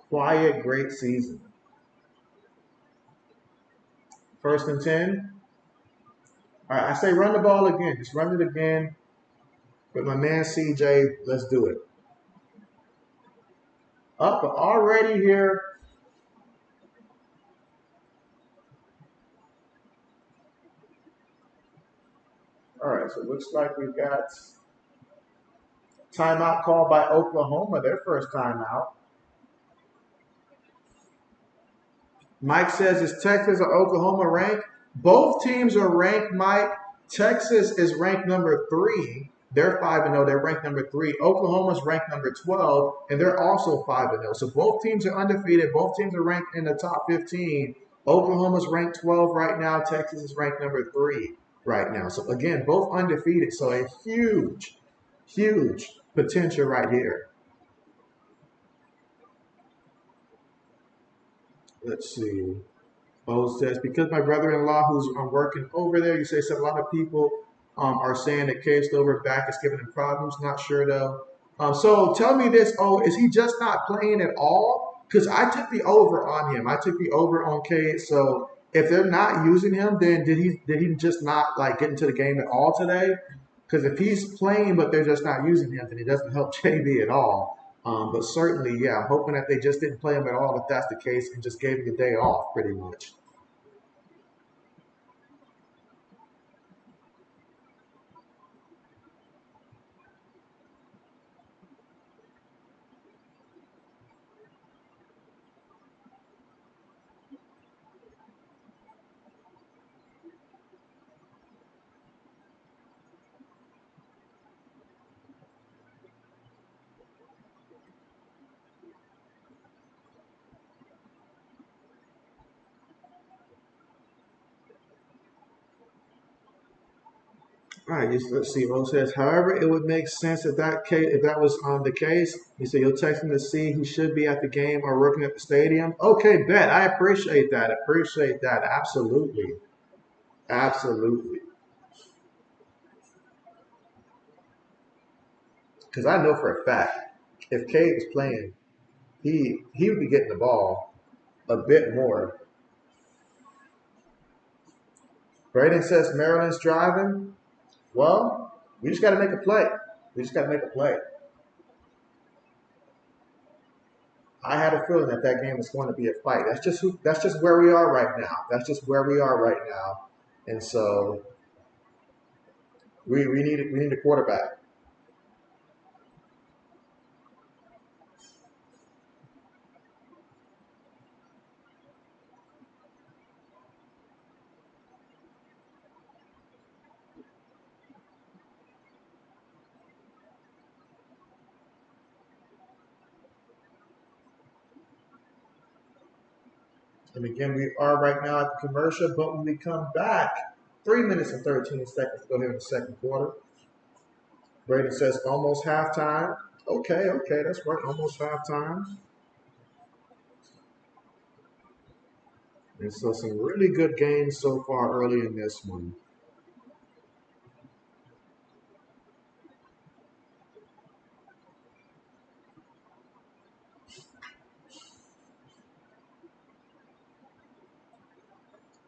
Quiet, great season. 1st and 10. All right, I say run the ball again. Just run it again. With my man CJ, let's do it. Up already here. All right, so it looks like we've got timeout called by Oklahoma, their first timeout. Mike says, is Texas or Oklahoma ranked? Both teams are ranked, Mike. Texas is ranked number 3. They're 5-0. They're ranked number 3. Oklahoma's ranked number 12, and they're also 5-0. So both teams are undefeated. Both teams are ranked in the top 15. Oklahoma's ranked 12 right now. Texas is ranked number 3 right now. So again, both undefeated. So a huge, huge potential right here. Let's see. Bo says, because my brother-in-law who's working over there, you say a lot of people are saying that Cade Stover back is giving him problems. Not sure though. So tell me this, is he just not playing at all? Because I took the over on him. I took the over on Cade. So if they're not using him, then did he just not like get into the game at all today? Because if he's playing but they're just not using him, then he doesn't help JB at all. But certainly, yeah, I'm hoping that they just didn't play him at all if that's the case and just gave him the day off pretty much. All right, let's see. Mo says, however, it would make sense if that was the case. He said you'll text him to see he should be at the game or working at the stadium. Okay, bet. I appreciate that. Appreciate that. Absolutely, absolutely. Because I know for a fact, if Cade was playing, he would be getting the ball a bit more. Braden says Maryland's driving. Well, we just got to make a play. We just got to make a play. I had a feeling that that game was going to be a fight. That's just where we are right now. That's just where we are right now. And so we need a quarterback. And again, we are right now at the commercial, but when we come back, 3 minutes and 13 seconds to go here in the second quarter. Braden says almost halftime. Okay, that's right, almost halftime. And so some really good games so far early in this one.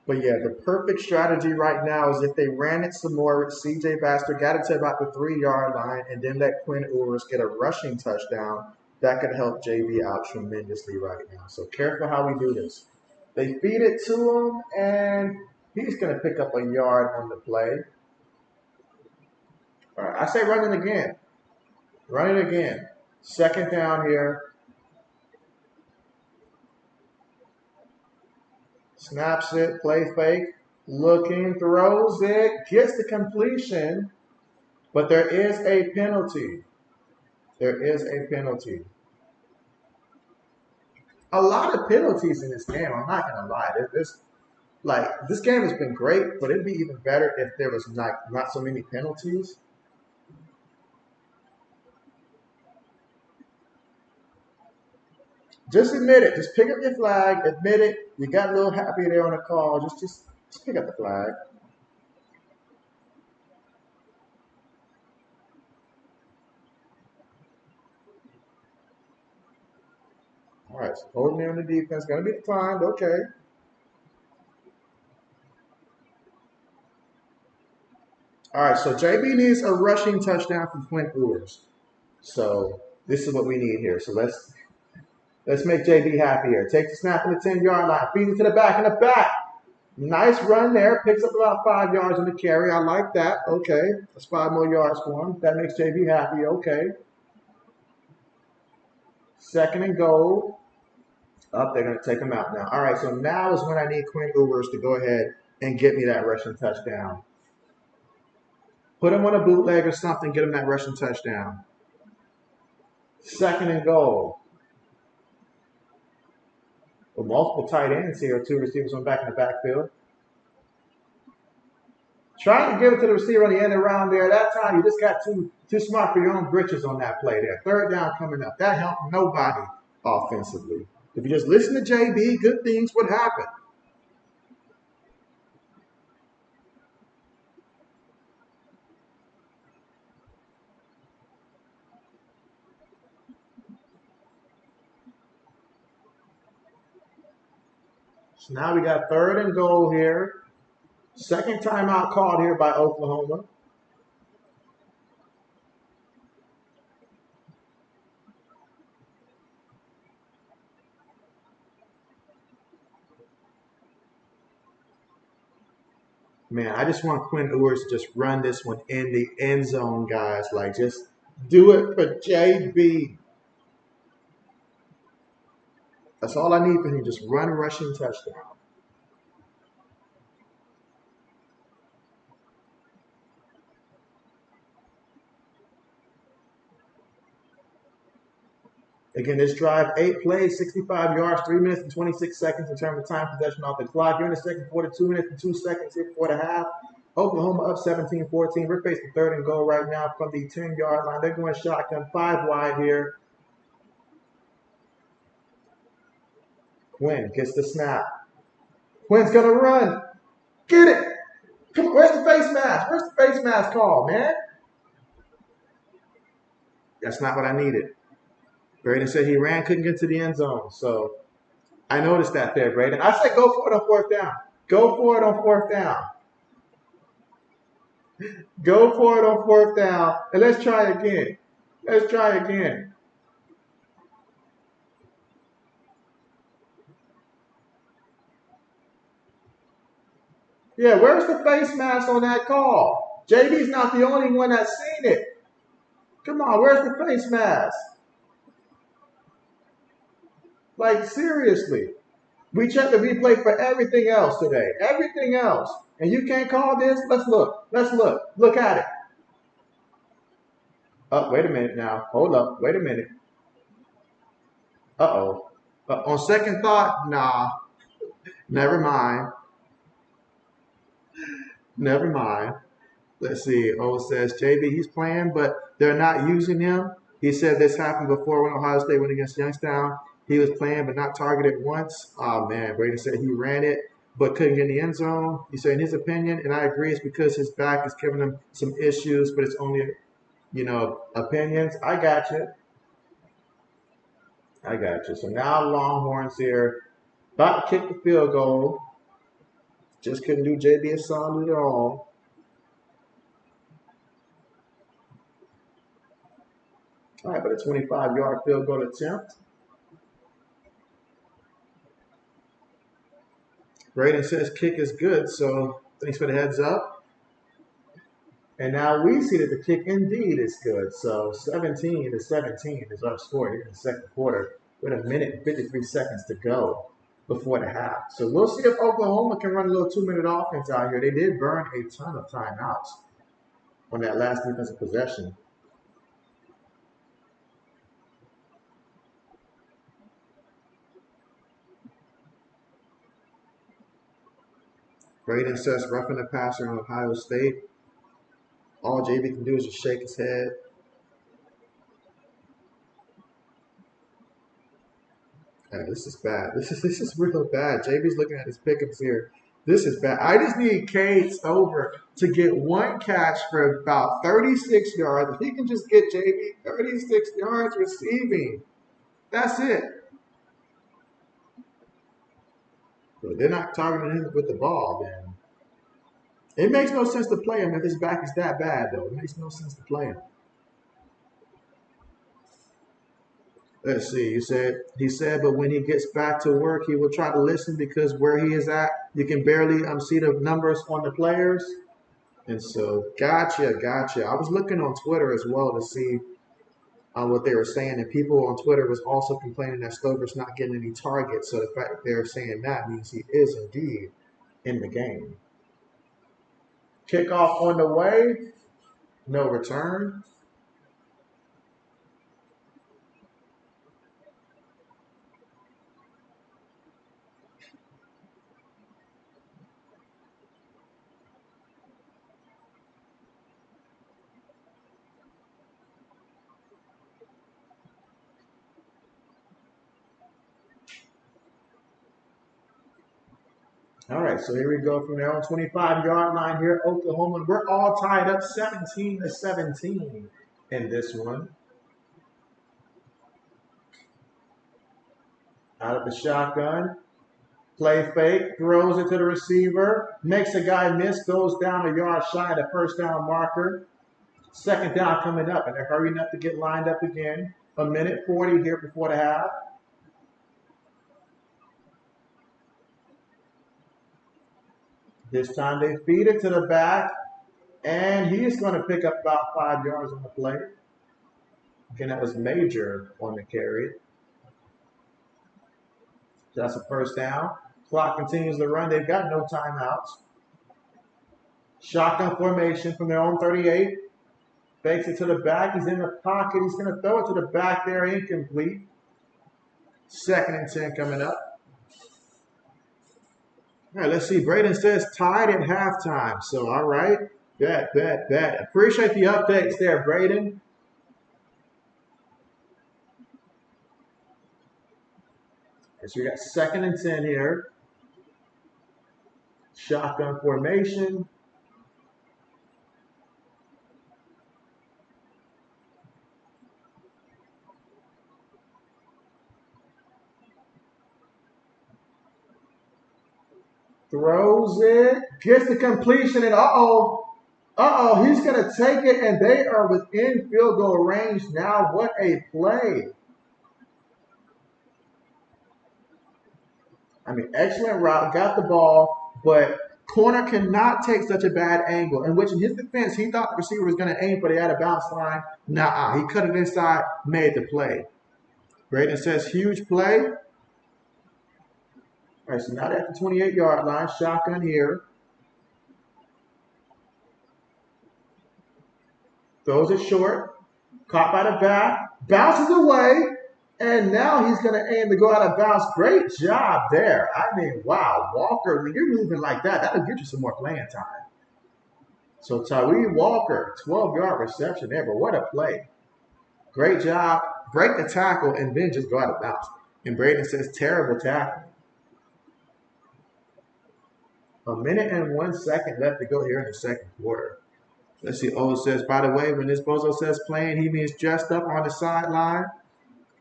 But yeah, the perfect strategy right now is if they ran it some more, CJ Baxter got it to about the 3-yard line, and then let Quinn Ewers get a rushing touchdown. That could help JB out tremendously right now. So careful how we do this. They feed it to him, and he's going to pick up a yard on the play. All right, I say run it again. Run it again. Second down here. Snaps it, play fake, looking, throws it, gets the completion, but there is a penalty. There is a penalty. A lot of penalties in this game, I'm not going to lie. This game has been great, but it'd be even better if there was not so many penalties. Just admit it. Just pick up your flag. Admit it. You got a little happy there on the call. Just pick up the flag. All right, so holding there on the defense. Going to be declined. Okay. All right, so JB needs a rushing touchdown from Quinn Ewers. So this is what we need here. So let's make JB happy here. Take the snap on the 10-yard line. Feed it to the back in the back. Nice run there. Picks up about 5 yards on the carry. I like that. Okay. That's 5 more yards for him. That makes JB happy. Okay. Second and goal. Up, they're going to take him out now. All right, so now is when I need Quinn Ewers to go ahead and get me that rushing touchdown. Put him on a bootleg or something, get him that rushing touchdown. Second and goal. With multiple tight ends here, 2 receivers on back in the backfield. Trying to give it to the receiver on the end around there. That time you just got too smart for your own britches on that play there. Third down coming up. That helped nobody offensively. If you just listen to JB, good things would happen. So now we got third and goal here. Second timeout called here by Oklahoma. Man, I just want Quinn Ewers to just run this one in the end zone, guys. Like, just do it for JB. That's all I need for him. Just run rushing touchdown. Again, this drive, 8 plays, 65 yards, 3 minutes and 26 seconds in terms of time possession off the clock. You're in the second quarter, 2 minutes and 2 seconds here before the half. Oklahoma up 17-14. We're facing third and goal right now from the 10-yard line. They're going shotgun 5 wide here. Quinn gets the snap. Quinn's going to run. Get it. Come on, where's the face mask? Where's the face mask call, man? That's not what I needed. Braden said he ran, couldn't get to the end zone. So I noticed that there, Braden. I said go for it on fourth down. Go for it on fourth down. Go for it on fourth down. And let's try again. Let's try again. Yeah, where's the face mask on that call? JB's not the only one that's seen it. Come on, where's the face mask? Like, seriously. We checked the replay for everything else today. Everything else. And you can't call this? Let's look. Let's look. Look at it. Oh, wait a minute now. Hold up. Wait a minute. Uh-oh. On second thought, nah. Never mind. Never mind. Let's see. O says JB, he's playing, but they're not using him. He said this happened before when Ohio State went against Youngstown. He was playing but not targeted once. Oh man, Brady said he ran it but couldn't get in the end zone. He said in his opinion, and I agree, it's because his back is giving him some issues, but it's only opinions. I got you. I got you. So now Longhorns here, about to kick the field goal. Just couldn't do JB a solid at all. All right, but a 25-yard field goal attempt. Braden says kick is good, so thanks for the heads up. And now we see that the kick indeed is good. So 17-17 is our score here in the second quarter with a minute and 53 seconds to go before the half. So we'll see if Oklahoma can run a little 2-minute offense out here. They did burn a ton of timeouts on that last defensive possession. Braden says roughing the passer on Ohio State. All JB can do is just shake his head. Hey, this is bad. This is real bad. JB's looking at his pickups here. This is bad. I just need Cade Stover to get one catch for about 36 yards. If he can just get JB 36 yards receiving, that's it. But they're not targeting him with the ball, then. It makes no sense to play him if his back is that bad, though. It makes no sense to play him. Let's see. He said, but when he gets back to work, he will try to listen because where he is at, you can barely see the numbers on the players. And so, gotcha. I was looking on Twitter as well to see what they were saying, and people on Twitter was also complaining that Stover's not getting any targets. So the fact that they're saying that means he is indeed in the game. Kickoff on the way. No return. All right, so here we go from their own 25-yard line here, Oklahoma. We're all tied up 17-17 in this one. Out of the shotgun. Play fake, throws it to the receiver, makes a guy miss, goes down a yard shy of the first down marker. Second down coming up, and they're hurrying up to get lined up again. A minute 40 here before the half. This time they feed it to the back, and he is going to pick up about 5 yards on the play. Again, that was Major on the carry. So that's a first down. Clock continues to run. They've got no timeouts. Shotgun formation from their own 38. Fakes it to the back. He's in the pocket. He's going to throw it to the back there. Incomplete. 2nd and 10 coming up. All right, let's see. Braden says tied at halftime. So, all right. Bet. Appreciate the updates there, Braden. So we got 2nd and 10 here. Shotgun formation. Throws it, gets the completion, and he's going to take it, and they are within field goal range now. What a play. I mean, excellent route, got the ball, but corner cannot take such a bad angle, in which in his defense, he thought the receiver was going to aim for the out of bounds line. Nah, he cut it inside, made the play. Braden says huge play. All right, so now they're at the 28-yard line. Shotgun here. Throws it short. Caught by the back. Bounces away. And now he's going to aim to go out of bounds. Great job there. I mean, wow, Walker, when you're moving like that, that'll get you some more playing time. So Tyree Walker, 12-yard reception there, but what a play. Great job. Break the tackle and then just go out of bounds. And Braden says, terrible tackle. A minute and 1 second left to go here in the second quarter. Let's see. Oh, it says, by the way, when this bozo says playing, he means dressed up on the sideline.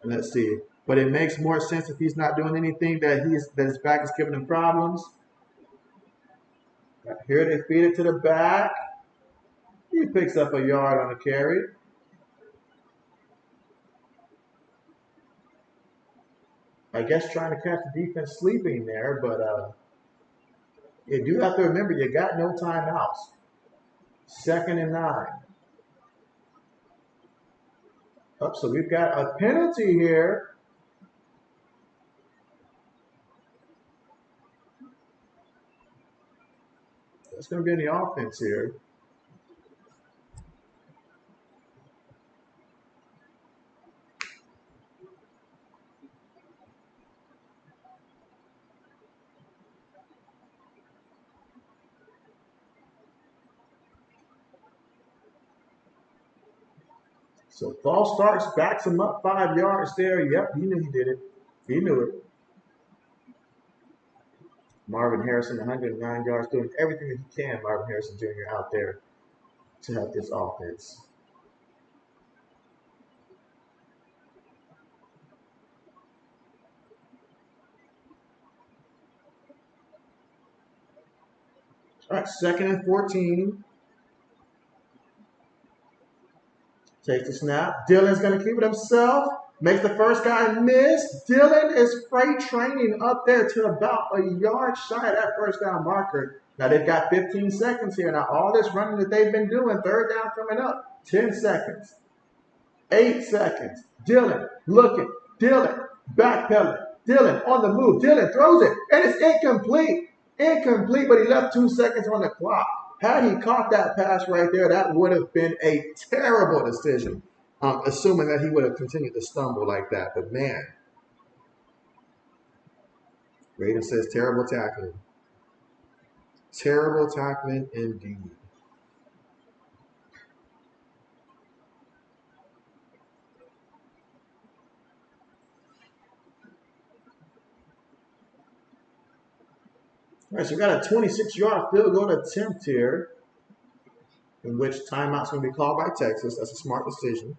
Let's see. But it makes more sense if he's not doing anything that his back is giving him problems. Here they feed it to the back. He picks up a yard on the carry. I guess trying to catch the defense sleeping there, but you do have to remember you got no timeouts. 2nd and 9. So we've got a penalty here. That's going to be in the offense here. So false starts, backs him up 5 yards there. Yep, he knew he did it. He knew it. Marvin Harrison, 109 yards, doing everything that he can, Marvin Harrison Jr. out there to help this offense. All right, 2nd and 14. Takes the snap. Dylan's going to keep it himself. Makes the first guy miss. Dylan is freight training up there to about a yard shy of that first down marker. Now they've got 15 seconds here. Now all this running that they've been doing, 3rd down coming up, 10 seconds. 8 seconds. Dylan looking. Dylan backpedaling. Dylan on the move. Dylan throws it, and it's incomplete. Incomplete, but he left 2 seconds on the clock. Had he caught that pass right there, that would have been a terrible decision, assuming that he would have continued to stumble like that. But man, Raiden says terrible tackling. Terrible tackling indeed. All right, so we got a 26-yard field goal attempt here, in which timeout's going to be called by Texas. That's a smart decision.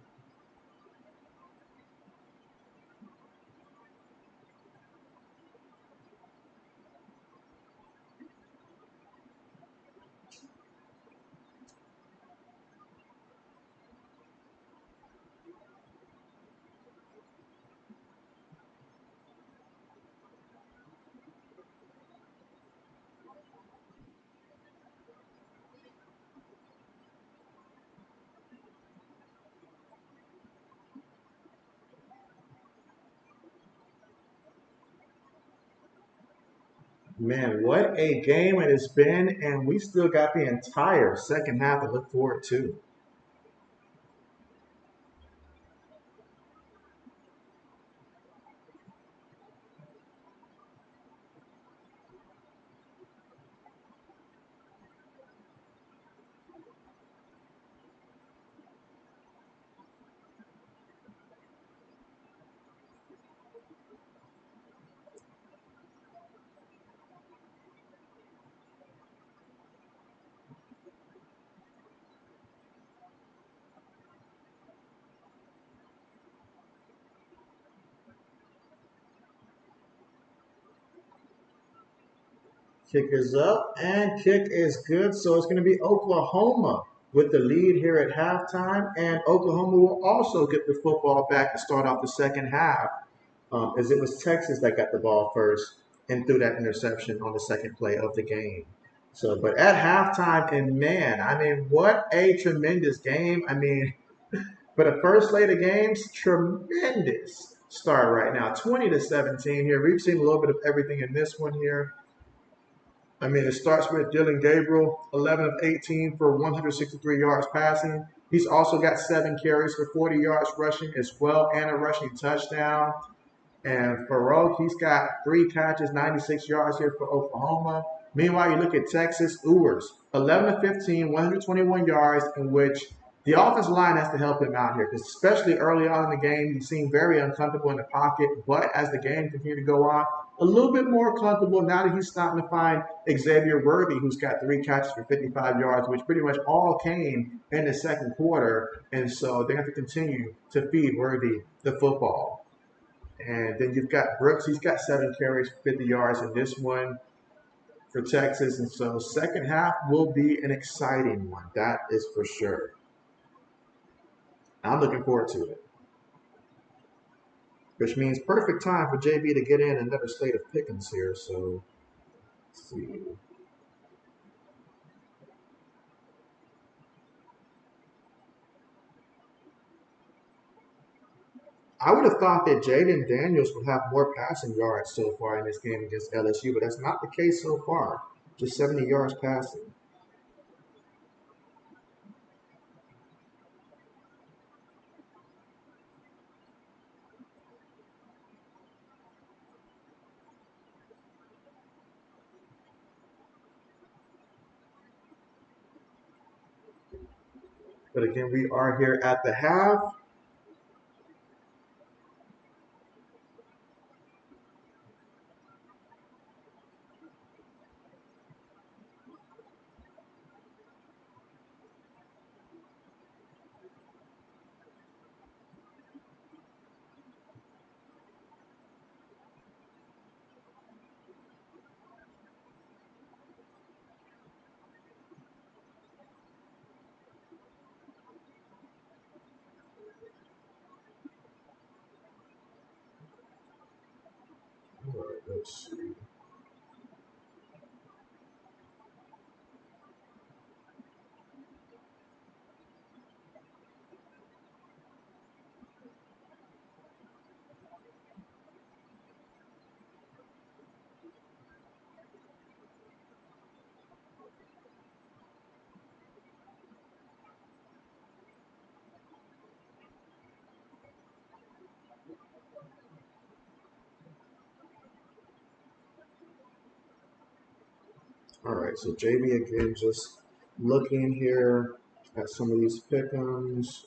Man, what a game it has been, and we still got the entire second half to look forward to. Kick is up, and kick is good. So it's going to be Oklahoma with the lead here at halftime, and Oklahoma will also get the football back to start off the second half, as it was Texas that got the ball first and threw that interception on the second play of the game. So, but at halftime, and man, I mean, what a tremendous game. I mean, for the first slate of games, tremendous start right now. 20-17 here. We've seen a little bit of everything in this one here. I mean, it starts with Dylan Gabriel, 11 of 18 for 163 yards passing. He's also got 7 carries for 40 yards rushing as well and a rushing touchdown. And Farouk, he's got 3 catches, 96 yards here for Oklahoma. Meanwhile, you look at Texas, Ewers, 11 to 15, 121 yards, in which the offensive line has to help him out here, because especially early on in the game, he seemed very uncomfortable in the pocket. But as the game continued to go on, a little bit more comfortable now that he's starting to find Xavier Worthy, who's got 3 catches for 55 yards, which pretty much all came in the second quarter. And so they have to continue to feed Worthy the football. And then you've got Brooks. He's got 7 carries for 50 yards in this one for Texas. And so second half will be an exciting one. That is for sure. I'm looking forward to it. Which means perfect time for JB to get in another slate of pickings here. So let's see. I would have thought that Jaden Daniels would have more passing yards so far in this game against LSU, but that's not the case so far. Just 70 yards passing. But again, we are here at the half. All right, let's see. All right, so JB again, just looking here at some of these pick'ems.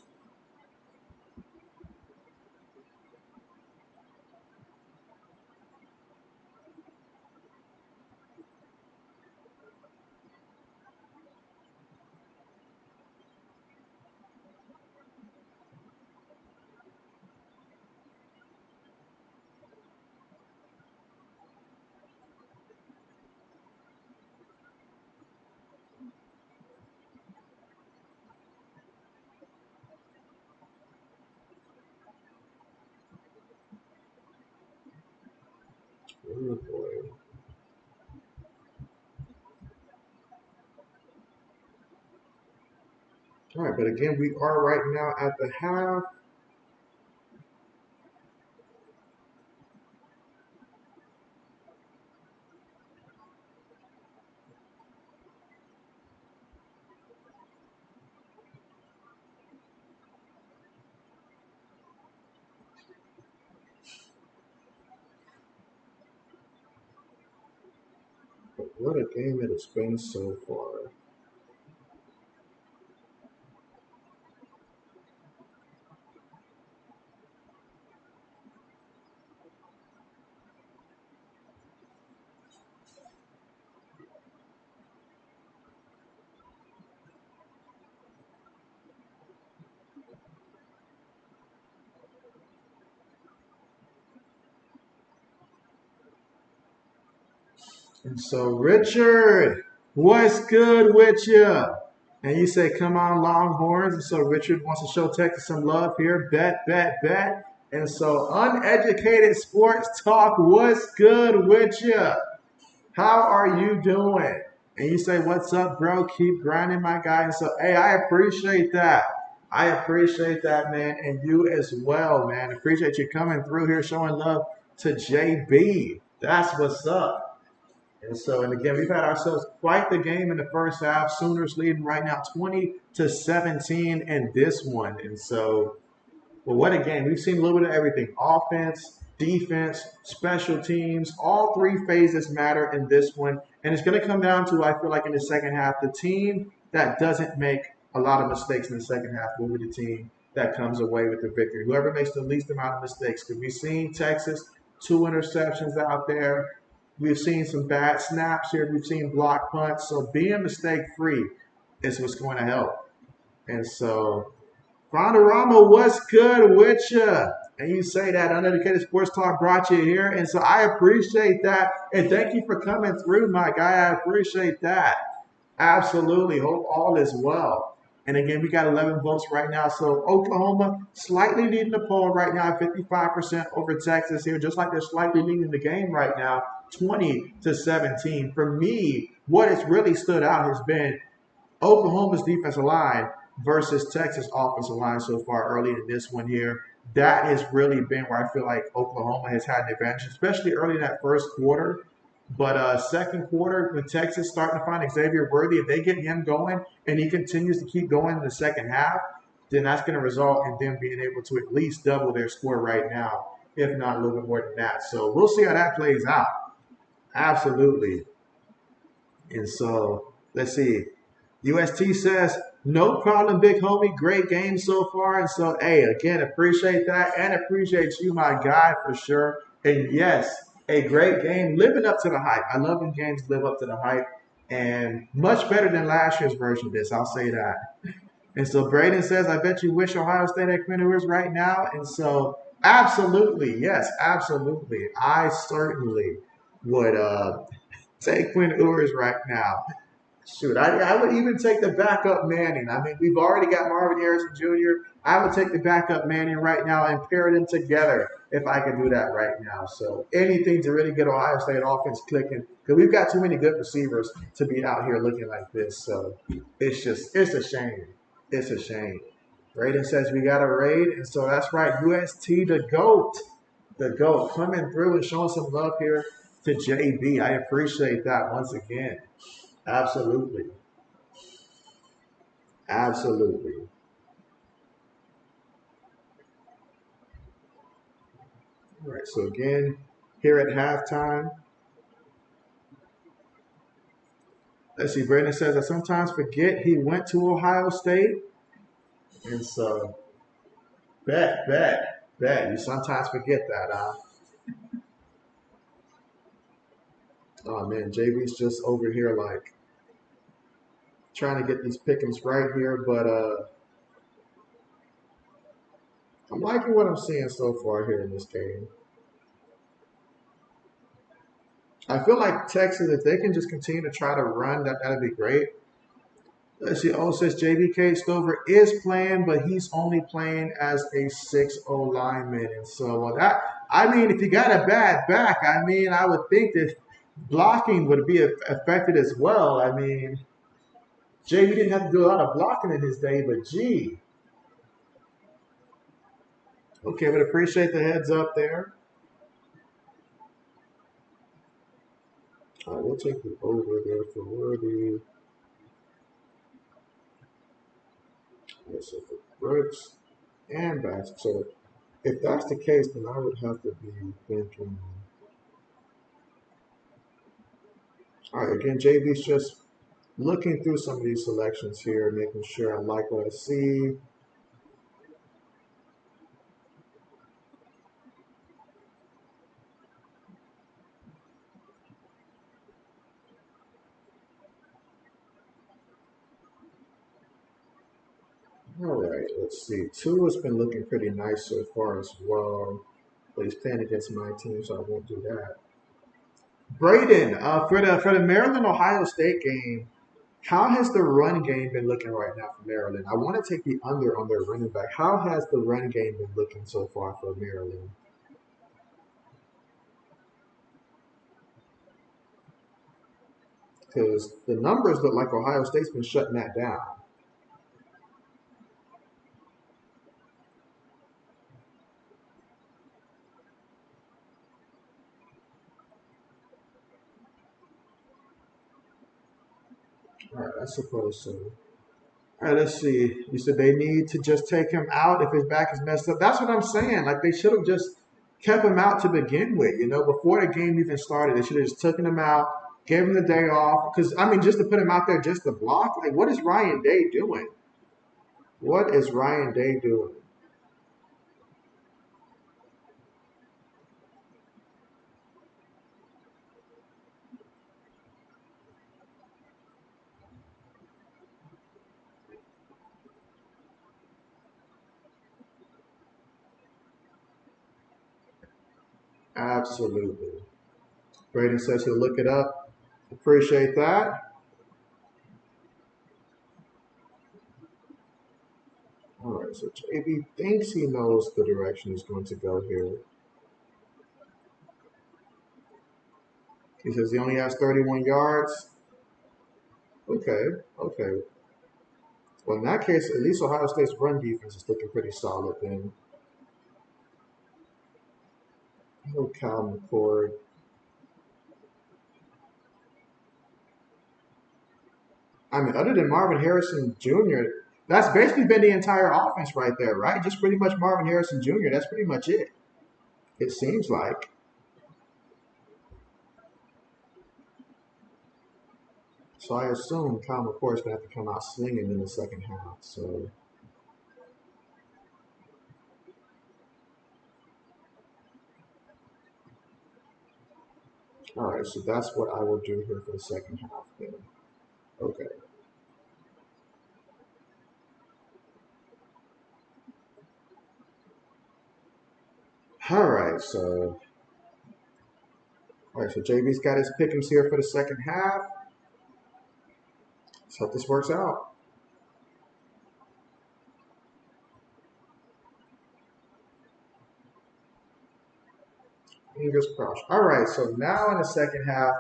Oh boy. All right, but again, we are right now at the half. But what a game it has been so far. And so, Richard, what's good with you? And you say, come on, Longhorns. And so, Richard wants to show Texas some love here. Bet, bet, bet. And so, uneducated sports talk, what's good with you? How are you doing? And you say, what's up, bro? Keep grinding, my guy. And so, hey, I appreciate that. I appreciate that, man. And you as well, man. Appreciate you coming through here showing love to JB. That's what's up. And again, we've had ourselves quite the game in the first half. Sooners leading right now 20-17 in this one. Well, what a game. We've seen a little bit of everything: offense, defense, special teams. All three phases matter in this one. And it's going to come down to, I feel like, in the second half, the team that doesn't make a lot of mistakes in the second half will be the team that comes away with the victory. Whoever makes the least amount of mistakes. Because we've seen Texas, 2 interceptions out there. We've seen some bad snaps here. We've seen block punts. So being mistake free is what's going to help. And so Fonderama, what's good with you? And you say that Uneducated Sports Talk brought you here. And so I appreciate that. And thank you for coming through, my guy. I appreciate that. Absolutely. Hope all is well. And again, we got 11 votes right now. So Oklahoma slightly leading the poll right now, 55% over Texas here, just like they're slightly leading the game right now, 20-17. For me, what has really stood out has been Oklahoma's defensive line versus Texas offensive line so far early in this one here. That has really been where I feel like Oklahoma has had an advantage, especially early in that first quarter. But second quarter, when Texas starting to find Xavier Worthy, if they get him going and he continues to keep going in the second half, then that's going to result in them being able to at least double their score right now, if not a little bit more than that. So we'll see how that plays out. Absolutely. And so let's see. UST says, no problem, big homie. Great game so far. And so, hey, again, appreciate that and appreciate you, my guy, for sure. And yes, a great game living up to the hype. I love when games live up to the hype and much better than last year's version of this. I'll say that. And so Braden says, I bet you wish Ohio State had Quinn Ewers right now. And so, absolutely, yes, absolutely. I certainly would take Quinn Ewers right now. Shoot, I would even take the backup Manning. I mean, we've already got Marvin Harrison Jr. I would take the backup Manning right now and pair them together if I could do that right now. So anything to really get Ohio State offense clicking, because we've got too many good receivers to be out here looking like this. So it's a shame. It's a shame. Braden says we got a raid, and so that's right. UST the GOAT, coming through and showing some love here to JB. I appreciate that once again. Absolutely. Absolutely. All right. So again, here at halftime, let's see. Brandon says I sometimes forget he went to Ohio State, and so bet. You sometimes forget that. Oh man, JB's just over here like trying to get these pickings right here, but I'm liking what I'm seeing so far here in this game. I feel like Texas, if they can just continue to try to run, that'd be great. Let's see. Oh, it says JBK Stover is playing, but he's only playing as a 6-0 lineman. And so that, I mean, if you got a bad back, I mean, I would think that blocking would be affected as well. I mean, JB didn't have to do a lot of blocking in his day, but gee. Okay, but appreciate the heads up there. All right, we'll take the over there for Worthy. Let's see for Brooks and Bass. So if that's the case, then I would have to be thinking. All right, again, JB's just looking through some of these selections here, making sure I like what I see. All right, let's see. Two has been looking pretty nice so far as well, but he's playing against my team, so I won't do that. Braden, for the Maryland Ohio State game, how has the run game been looking right now for Maryland? I want to take the under on their running back. How has the run game been looking so far for Maryland? Because the numbers look like Ohio State's been shutting that down. All right, I suppose so. All right, let's see. You said they need to just take him out if his back is messed up. That's what I'm saying. Like they should have just kept him out to begin with. Before the game even started, they should have just taken him out, gave him the day off. Because I mean, just to put him out there just to block. Like, what is Ryan Day doing? What is Ryan Day doing? Absolutely. Braden says he'll look it up. Appreciate that. All right, so JB thinks he knows the direction he's going to go here. He says he only has 31 yards. Okay, okay. Well, in that case, at least Ohio State's run defense is looking pretty solid then. No Cal McCord. I mean, other than Marvin Harrison Jr., that's basically been the entire offense right there, right? Just pretty much Marvin Harrison Jr. That's pretty much it. It seems like. So I assume Cal McCord's going to have to come out slinging in the second half. So, all right. So that's what I will do here for the second half then. Okay. All right. So JB's got his pick'ems here for the second half. Let's hope this works out. Fingers crossed. All right, so now in the second half,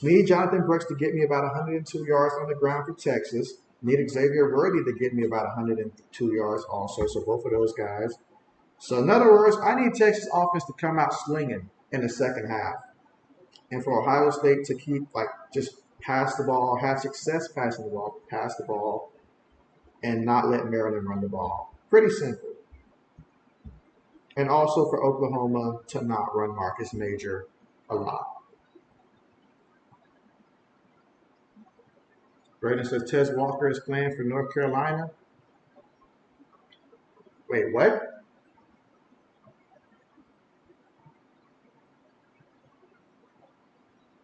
need Jonathan Brooks to get me about 102 yards on the ground for Texas. Need Xavier Worthy to get me about 102 yards also. So both of those guys. So in other words, I need Texas offense to come out slinging in the second half, and for Ohio State to keep just pass the ball, have success passing the ball, pass the ball, and not let Maryland run the ball. Pretty simple. And also for Oklahoma to not run Marcus Major a lot. Braden says Tez Walker is playing for North Carolina. Wait, what?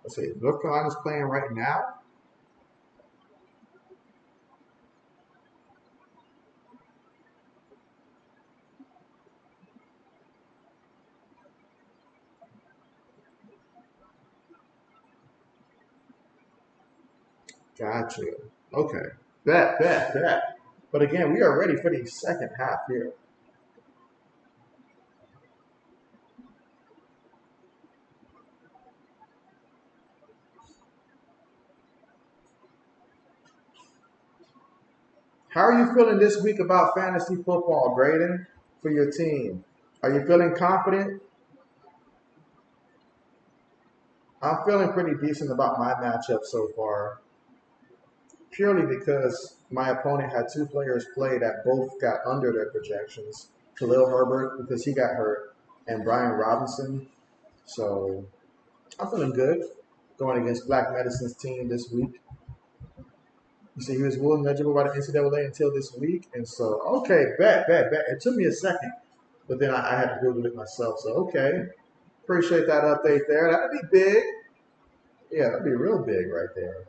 Let's see. North Carolina's playing right now. Gotcha. Okay. Bet. But again, we are ready for the second half here. How are you feeling this week about fantasy football, Braden, for your team? Are you feeling confident? I'm feeling pretty decent about my matchup so far, purely because my opponent had two players play that both got under their projections. Khalil Herbert, because he got hurt, and Brian Robinson. So I'm feeling good going against Black Medicine's team this week. You see, he was ruled eligible by the NCAA until this week. And so, okay, bet. It took me a second, but then I had to Google it myself. So, okay, appreciate that update there. That'd be big. Yeah, that'd be real big right there.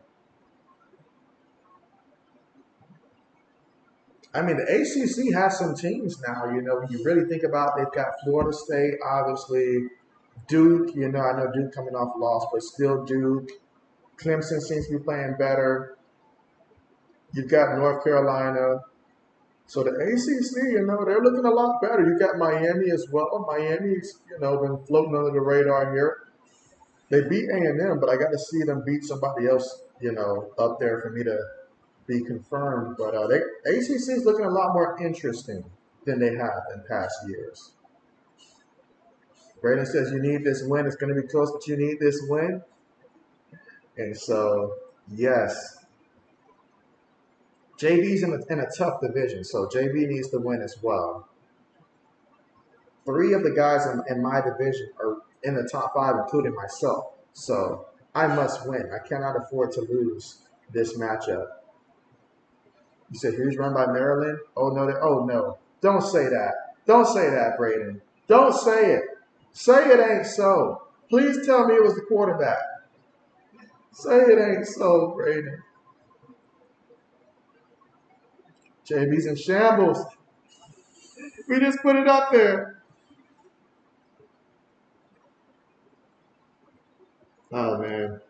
I mean, the ACC has some teams now, when you really think about it, they've got Florida State, obviously, Duke, I know Duke coming off loss, but still Duke. Clemson seems to be playing better. You've got North Carolina. So the ACC, they're looking a lot better. You got Miami as well. Miami's, been floating under the radar here. They beat A&M, but I got to see them beat somebody else, up there for me to be confirmed. But ACC is looking a lot more interesting than they have in past years. Braden says you need this win. It's going to be close, but you need this win. And so, yes. JB's in a tough division, so JB needs to win as well. Three of the guys in my division are in the top five, including myself. So I must win. I cannot afford to lose this matchup. You said huge run by Maryland. Oh no! Oh no! Don't say that. Don't say that, Braden. Don't say it. Say it ain't so. Please tell me it was the quarterback. Say it ain't so, Braden. JB's in shambles. We just put it up there. Oh man.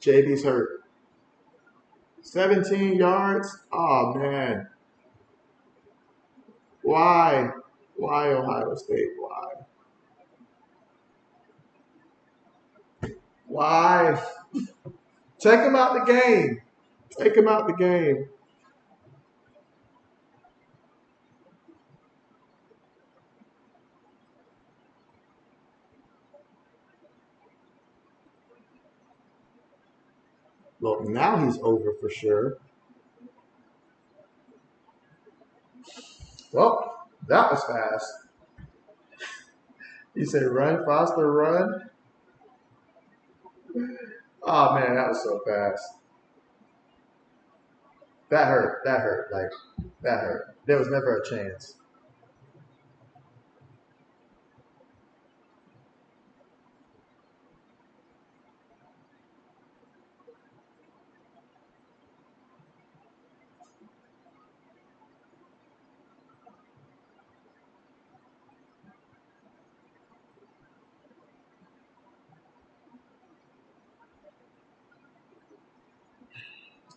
JB's hurt. 17 yards? Oh man. Why? Why Ohio State? Why? Why? Take him out the game. Take him out the game. Well, now he's over for sure. Well, that was fast. He said, run, Foster, run. Oh man, that was so fast. That hurt. That hurt. Like, that hurt. There was never a chance.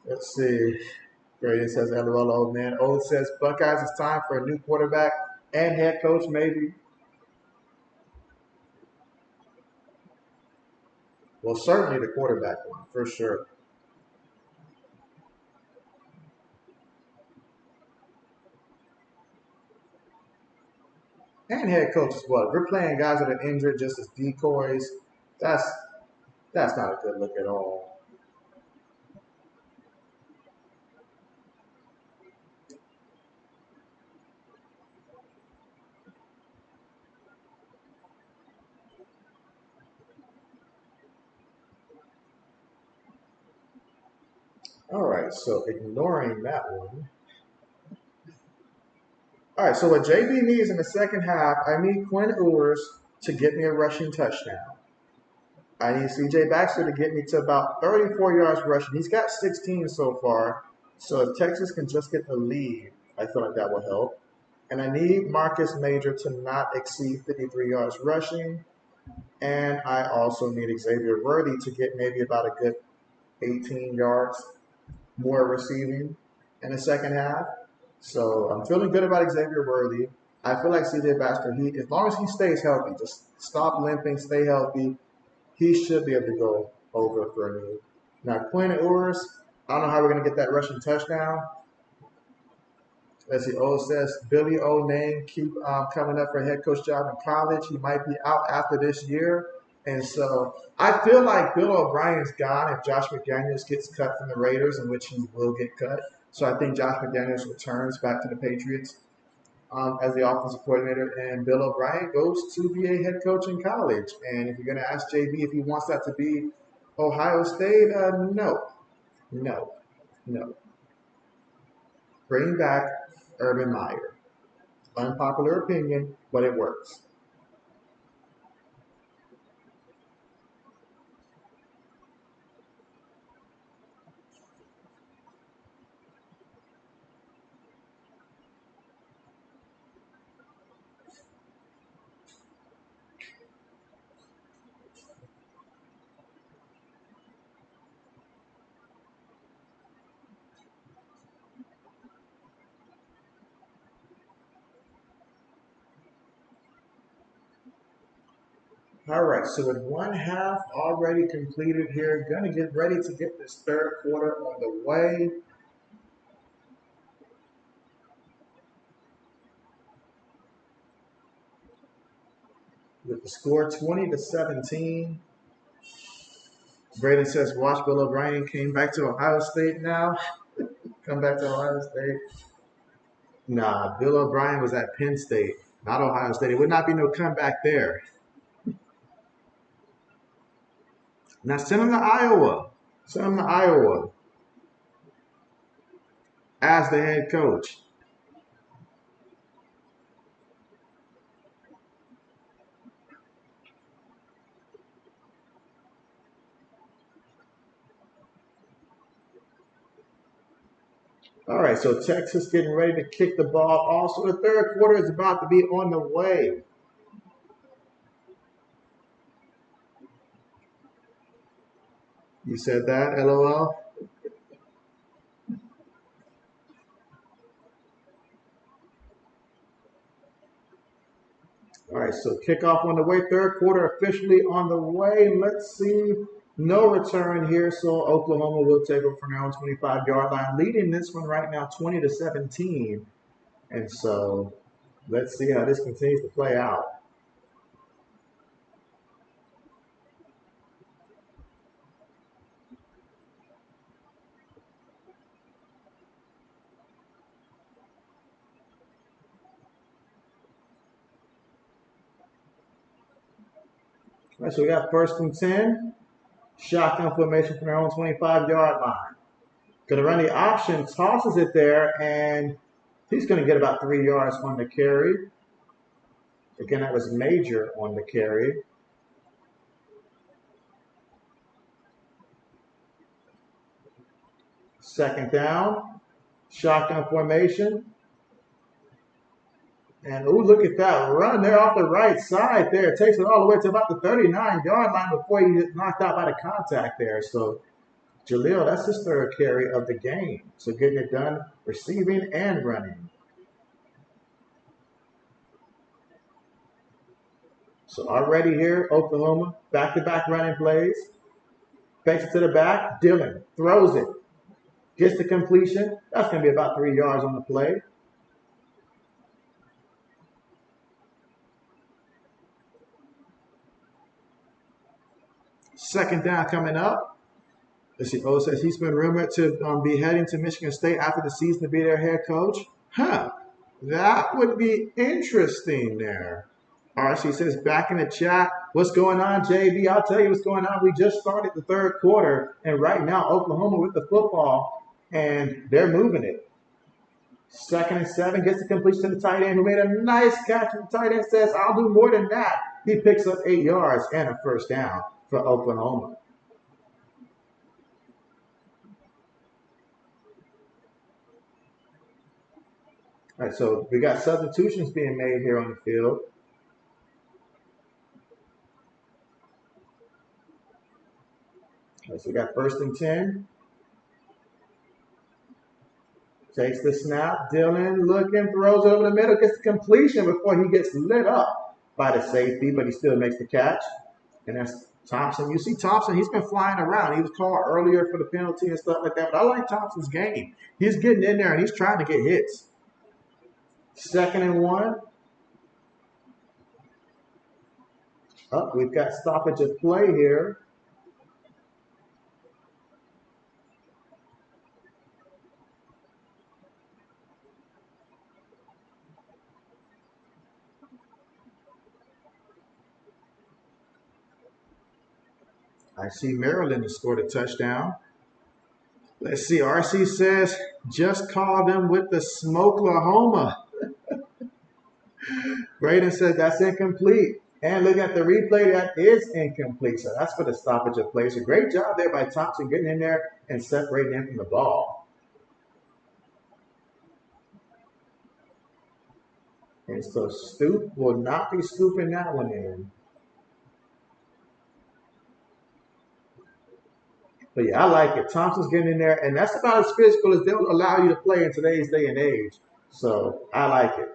Let's see. Braden says, LOL, old man. Old says, Buckeyes, it's time for a new quarterback and head coach, maybe. Well, certainly the quarterback one, for sure. And head coach as well. If we're playing guys that are injured just as decoys, that's that's not a good look at all. All right, so ignoring that one. All right, so what JB needs in the second half, I need Quinn Ewers to get me a rushing touchdown. I need CJ Baxter to get me to about 34 yards rushing. He's got 16 so far. So if Texas can just get the lead, I feel like that will help. And I need Marcus Major to not exceed 53 yards rushing. And I also need Xavier Worthy to get maybe about a good 18 yards more receiving in the second half. So I'm feeling good about Xavier Worthy. I feel like CJ Baxter, as long as he stays healthy, just stop limping, stay healthy, he should be able to go over for me. Now, Quinn Ewers, I don't know how we're going to get that rushing touchdown. Let's see, O says Billy O name keep coming up for a head coach job in college. He might be out after this year. And so I feel like Bill O'Brien's gone if Josh McDaniels gets cut from the Raiders, in which he will get cut. So I think Josh McDaniels returns back to the Patriots as the offensive coordinator, and Bill O'Brien goes to be a head coach in college. And if you're going to ask JB if he wants that to be Ohio State, no, no, no. Bring back Urban Meyer. Unpopular opinion, but it works. All right, so with one half already completed here, going to get ready to get this third quarter on the way. With the score 20-17. Braden says, watch Bill O'Brien came back to Ohio State now. Come back to Ohio State. Nah, Bill O'Brien was at Penn State, not Ohio State. It would not be no comeback there. Now send him to Iowa. Send him to Iowa as the head coach. All right, so Texas getting ready to kick the ball. Also, the third quarter is about to be on the way. You said that, LOL? All right, so kickoff on the way. Third quarter officially on the way. Let's see. No return here, so Oklahoma will take it from their own 25-yard line, leading this one right now 20-17. And so let's see how this continues to play out. All right, so we got first and 10. Shotgun formation from their own 25-yard line. Going to run the option, tosses it there, and he's going to get about 3 yards on the carry. Again, that was Major on the carry. Second down, shotgun formation. And ooh, look at that run there off the right side there. It takes it all the way to about the 39-yard line before he gets knocked out by the contact there. So Jaleel, that's his third carry of the game. So getting it done, receiving and running. So already here, Oklahoma, back-to-back running plays. Fakes it to the back. Dillon throws it. Gets the completion. That's going to be about 3 yards on the play. Second down coming up. Let's see. O says he's been rumored to be heading to Michigan State after the season to be their head coach. Huh. That would be interesting there. RC says back in the chat, what's going on, JB? I'll tell you what's going on. We just started the third quarter, and right now Oklahoma with the football, and they're moving it. Second and 7, gets the completion to the tight end who made a nice catch. And the tight end says, I'll do more than that. He picks up 8 yards and a first down for Oklahoma. All right, so we got substitutions being made here on the field. All right, so we got first and 10. Takes the snap. Dillon looking, throws it over the middle, gets the completion before he gets lit up by the safety, but he still makes the catch. And that's Thompson. You see Thompson, he's been flying around. He was called earlier for the penalty and stuff like that, but I like Thompson's game. He's getting in there and he's trying to get hits. Second and 1. Oh, we've got stoppage of play here. I see Maryland has scored a touchdown. Let's see. RC says, just call them with the Smokelahoma. Braden says that's incomplete. And look at the replay, that is incomplete. So that's for the stoppage of play. So great job there by Thompson getting in there and separating him from the ball. And so Stoop will not be scooping that one in. But yeah, I like it. Thompson's getting in there, and that's about as physical as they'll allow you to play in today's day and age. So I like it.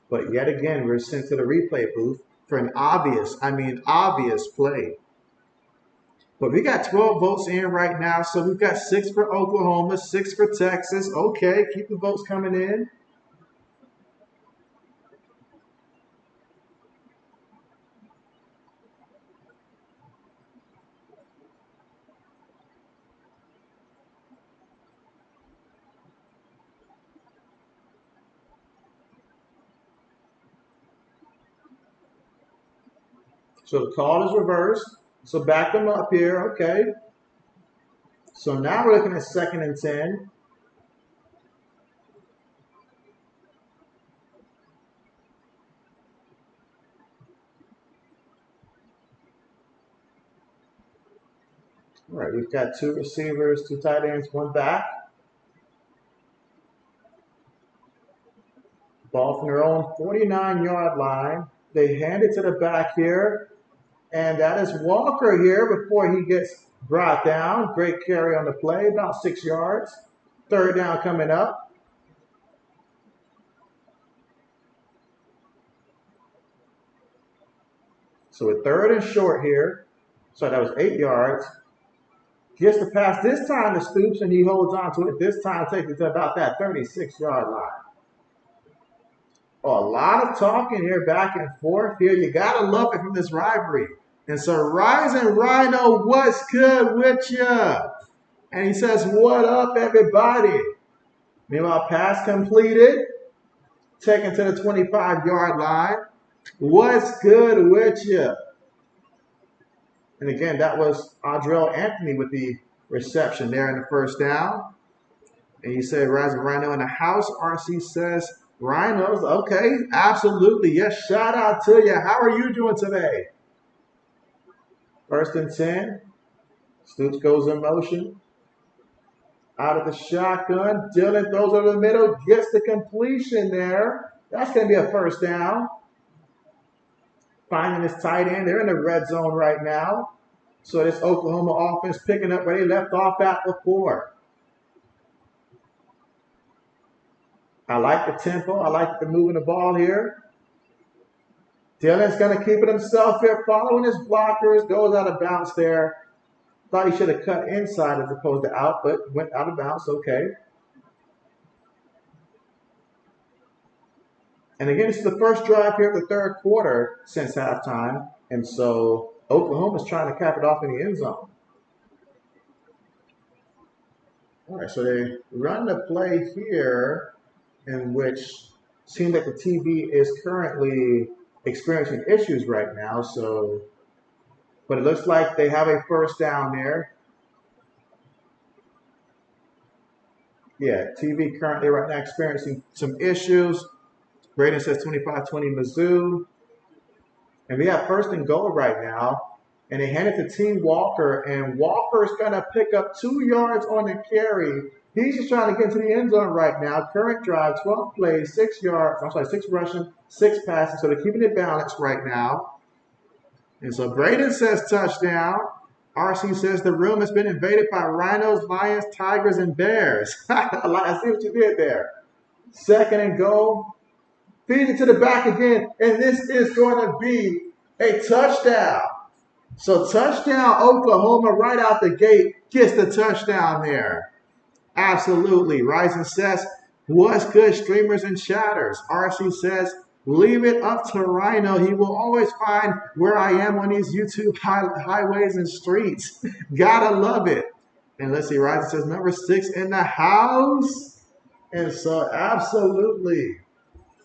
But yet again, we're sent to the replay booth for an obvious play. But we got 12 votes in right now, so we've got 6 for Oklahoma, 6 for Texas. Okay, keep the votes coming in. So the call is reversed. So back them up here, okay. So now we're looking at 2nd and 10. All right, we've got 2 receivers, 2 tight ends, 1 back. Ball from their own 49-yard line. They hand it to the back here. And that is Walker here before he gets brought down. Great carry on the play, about 6 yards. 3rd down coming up. So a 3rd and short here. So that was 8 yards. Gets the pass this time to Stoops, and he holds on to it. This time takes it to about that 36-yard line. Oh, a lot of talking here back and forth here. You got to love it from this rivalry. And so Rising Rhino, what's good with you? And he says, what up, everybody? Meanwhile, pass completed. Taken to the 25-yard line. What's good with you? And again, that was Audrell Anthony with the reception there in the 1st down. And you say Rising Rhino in the house. RC says Rhinos. Okay, absolutely. Yes, shout out to you. How are you doing today? 1st and 10. Stoops goes in motion. Out of the shotgun. Dylan throws over the middle. Gets the completion there. That's going to be a 1st down. Finding his tight end. They're in the red zone right now. So this Oklahoma offense picking up where they left off at before. I like the tempo. I like the moving the ball here. Dylan's going to keep it himself here, following his blockers. Goes out of bounds there. Thought he should have cut inside as opposed to out, but went out of bounds. Okay. And again, this is the first drive here of the 3rd quarter since halftime. And so Oklahoma's trying to cap it off in the end zone. All right, so they run the play here in which seems like the TV is currently experiencing issues right now. So, but it looks like they have a 1st down there. Yeah, TV currently right now experiencing some issues. Braden says 25-20 Mizzou. And we have 1st and goal right now. And they hand it to Team Walker. And Walker's going to pick up 2 yards on the carry. He's just trying to get into the end zone right now. Current drive, 12 plays, 6 yards. I'm sorry, 6 rushing, 6 passing. So they're keeping it balanced right now. And so Braden says touchdown. RC says the room has been invaded by rhinos, lions, tigers, and bears. I see what you did there. 2nd and goal. Feed it to the back again. And this is going to be a touchdown. So touchdown Oklahoma right out the gate gets the touchdown there. Absolutely. Rising says, what's good, streamers and chatters? RC says, leave it up to Rhino. He will always find where I am on these YouTube highways and streets. Gotta love it. And let's see, Rising says, number 6 in the house. And so absolutely.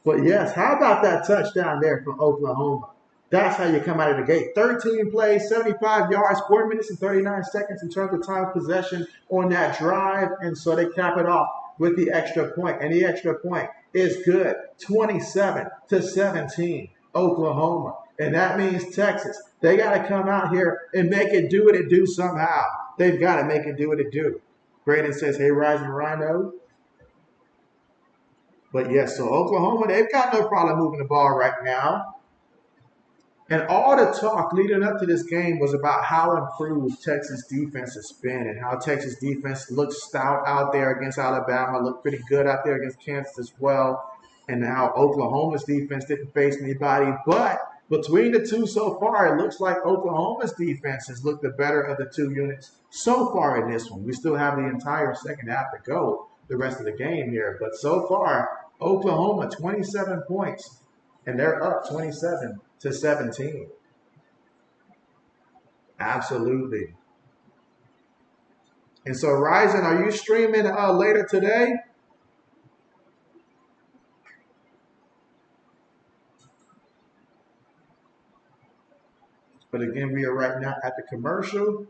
But yes, how about that touchdown there from Oklahoma? That's how you come out of the gate. 13 plays, 75 yards, 4 minutes and 39 seconds in terms of time of possession on that drive. And so they cap it off with the extra point. And the extra point is good. 27-17, Oklahoma. And that means Texas. They got to come out here and make it do what it do somehow. They've got to make it do what it do. Braden says, hey, Rising Rhino. But yes, so Oklahoma, they've got no problem moving the ball right now. And all the talk leading up to this game was about how improved Texas defense has been and how Texas defense looked stout out there against Alabama, looked pretty good out there against Kansas as well, and how Oklahoma's defense didn't face anybody. But between the two so far, it looks like Oklahoma's defense has looked the better of the 2 units so far in this one. We still have the entire second half to go, the rest of the game here. But so far, Oklahoma, 27 points, and they're up 27-17. Absolutely. And so, Ryzen, are you streaming later today? But again, we are right now at the commercial.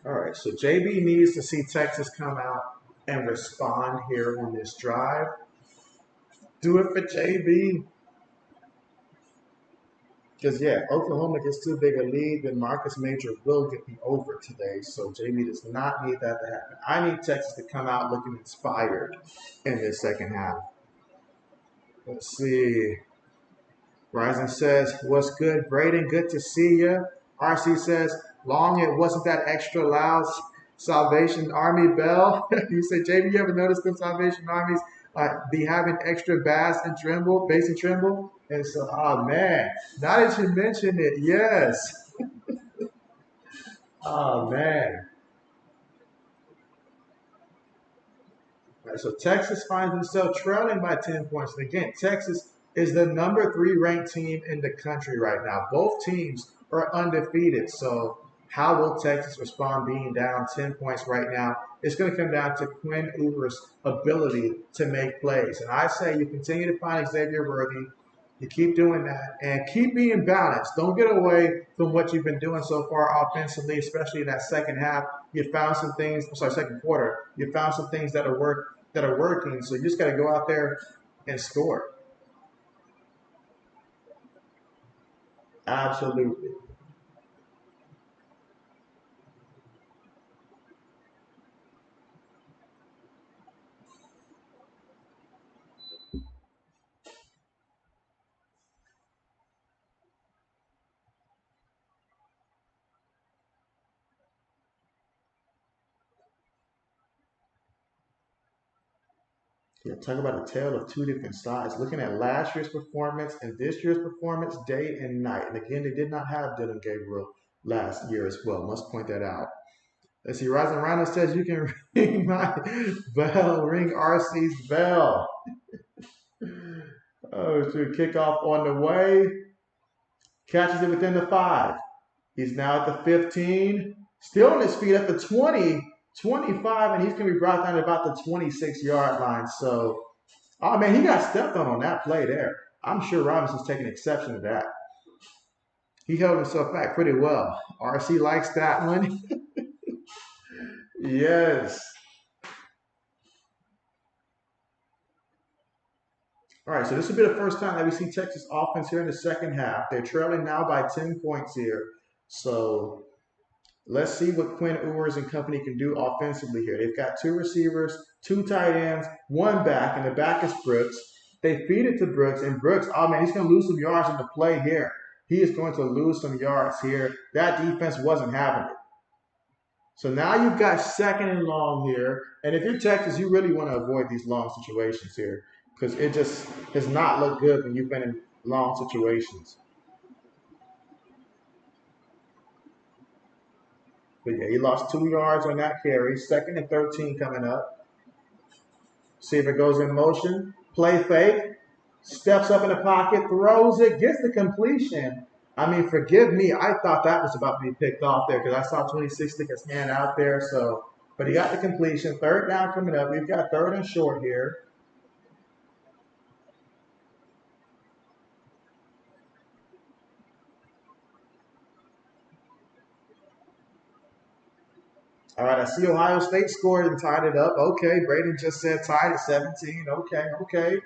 All right, so JB needs to see Texas come out and respond here on this drive. Do it for JB. Because, yeah, Oklahoma gets too big a lead, then Marcus Major will get the over today. So JB does not need that to happen. I need Texas to come out looking inspired in this second half. Let's see. Rising says, what's good, Braden? Good to see you. RC says, long it wasn't that extra loud. Salvation Army bell. You say, JB, you ever noticed them Salvation Armies be having extra bass and tremble? And so, oh man, now that you mention it, yes. Oh man. All right, so Texas finds themselves trailing by 10 points. And again, Texas is the #3 ranked team in the country right now. Both teams are undefeated. So how will Texas respond being down 10 points right now? It's going to come down to Quinn Ewers' ability to make plays. And I say you continue to find Xavier Worthy. You keep doing that and keep being balanced. Don't get away from what you've been doing so far offensively, especially in that second half. You found some things, second quarter. You found some things that are working. So you just got to go out there and score. Absolutely. Yeah, talk about a tale of two different sides. Looking at last year's performance and this year's performance, day and night. And again, they did not have Dylan Gabriel last year as well. Must point that out. Let's see. Rising Rhino says you can ring my bell, ring RC's bell. Oh, shoot. Kickoff on the way. Catches it within the 5. He's now at the 15. Still on his feet at the 20, 25, and he's going to be brought down to about the 26-yard line. So, oh, man, he got stepped on that play there. I'm sure Robinson's taking exception to that. He held himself back pretty well. RC likes that one. Yes. All right, so this will be the first time that we see Texas offense here in the second half. They're trailing now by 10 points here. So let's see what Quinn Ewers and company can do offensively here. They've got 2 receivers, 2 tight ends, 1 back, and the back is Brooks. They feed it to Brooks, and Brooks, oh man, he's going to lose some yards in the play here. He is going to lose some yards here. That defense wasn't having it. So now you've got second and long here. And if you're Texas, you really want to avoid these long situations here because it just has not looked good when you've been in long situations. But yeah, he lost 2 yards on that carry. Second and 13 coming up. See if it goes in motion. Play fake. Steps up in the pocket, throws it, gets the completion. I mean, forgive me. I thought that was about to be picked off there because I saw 26 stick his hand out there. So, but he got the completion. Third down coming up. We've got third and short here. All right, I see Ohio State scored and tied it up. Okay, Braden just said tied at 17. Okay, okay.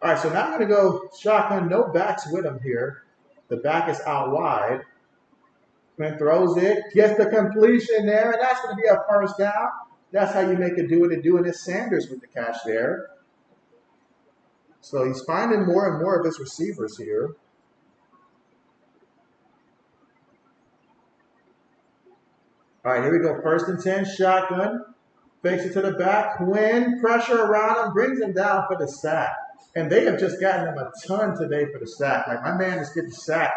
All right, so now I'm going to go shotgun. No backs with him here. The back is out wide. Quinn throws it, gets the completion there, and that's going to be a first down. That's how you make it do what it do, and it's Sanders with the catch there. So he's finding more and more of his receivers here. All right, here we go. First and 10, shotgun. Fakes it to the back. Quinn, pressure around him, brings him down for the sack. And they have just gotten him a ton today for the sack. Like, my man is getting sacked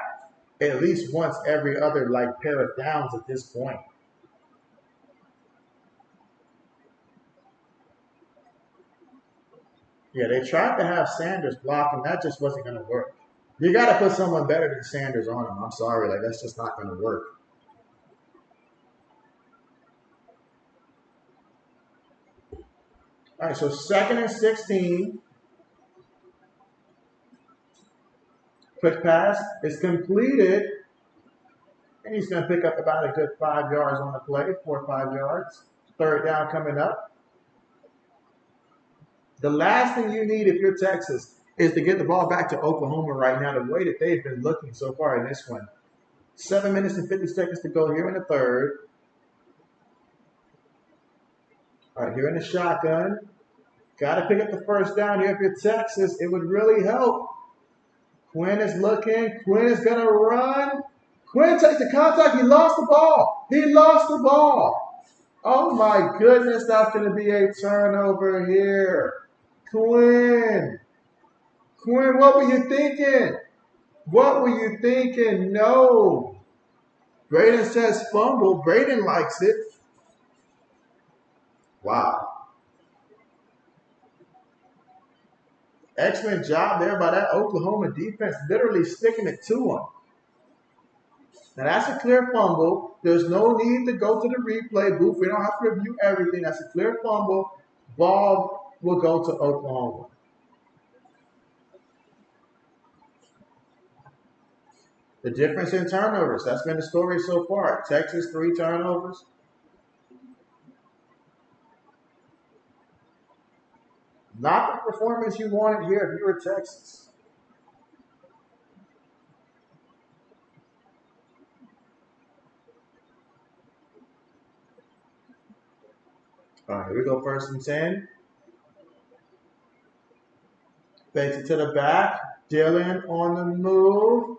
at least once every other, pair of downs at this point. Yeah, they tried to have Sanders block, and that just wasn't going to work. You got to put someone better than Sanders on him. I'm sorry, like that's just not going to work. All right, so 2nd and 16. Quick pass is completed, and he's going to pick up about a good 5 yards on the play, 4 or 5 yards. 3rd down coming up. The last thing you need if you're Texas is to get the ball back to Oklahoma right now, the way that they've been looking so far in this one. 7 minutes and 50 seconds to go here in the 3rd. All right, here in the shotgun. Got to pick up the 1st down here if you're Texas. It would really help. Quinn is looking. Quinn is going to run. Quinn takes the contact. He lost the ball. He lost the ball. Oh, my goodness. That's going to be a turnover here. Quinn. Quinn, what were you thinking? What were you thinking? No. Braden says fumble. Braden likes it. Wow. Excellent job there by that Oklahoma defense, literally sticking it to him. Now that's a clear fumble. There's no need to go to the replay booth. We don't have to review everything. That's a clear fumble. Ball will go to Oklahoma. The difference in turnovers. That's been the story so far. Texas, 3 turnovers. Not the performance you wanted here if you were Texas. All right, here we go, 1st and 10. Fakes it to the back. Dylan on the move.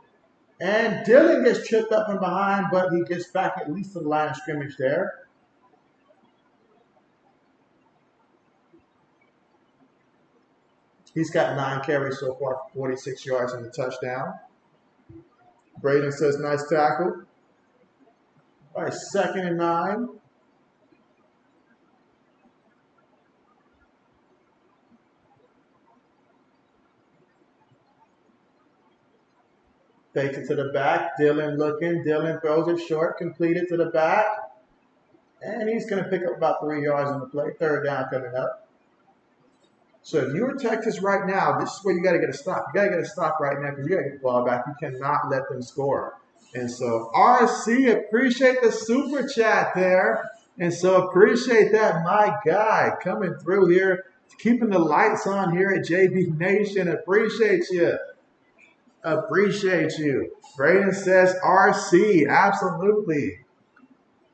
And Dylan gets tripped up from behind, but he gets back at least to the line of scrimmage there. He's got 9 carries so far, 46 yards and a touchdown. Braden says, nice tackle. All right, 2nd and 9. Takes it to the back. Dylan looking. Dylan throws it short, completed to the back. And he's going to pick up about 3 yards on the play. 3rd down coming up. So if you're Texas right now, this is where you got to get a stop. You got to get a stop right now because you got to get the ball back. You cannot let them score. And so RC, appreciate the super chat there. And so appreciate that, my guy, coming through here, keeping the lights on here at JB Nation. Appreciate you. Appreciate you. Braden says RC, absolutely.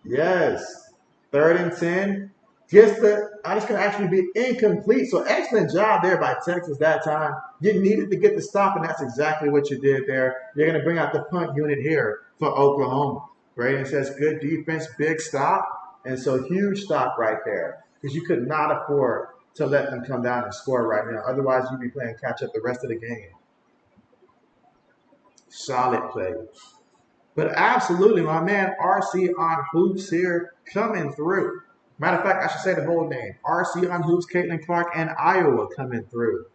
Yes. 3rd and 10. It's going to actually be incomplete. So excellent job there by Texas that time. You needed to get the stop, and that's exactly what you did there. You're going to bring out the punt unit here for Oklahoma. Braden says good defense, big stop. And so huge stop right there because you could not afford to let them come down and score right now. Otherwise, you'd be playing catch up the rest of the game. Solid play. But absolutely, my man RC on hoops here coming through. Matter of fact, I should say the whole name. RC on hoops, Caitlin Clark, and Iowa coming through.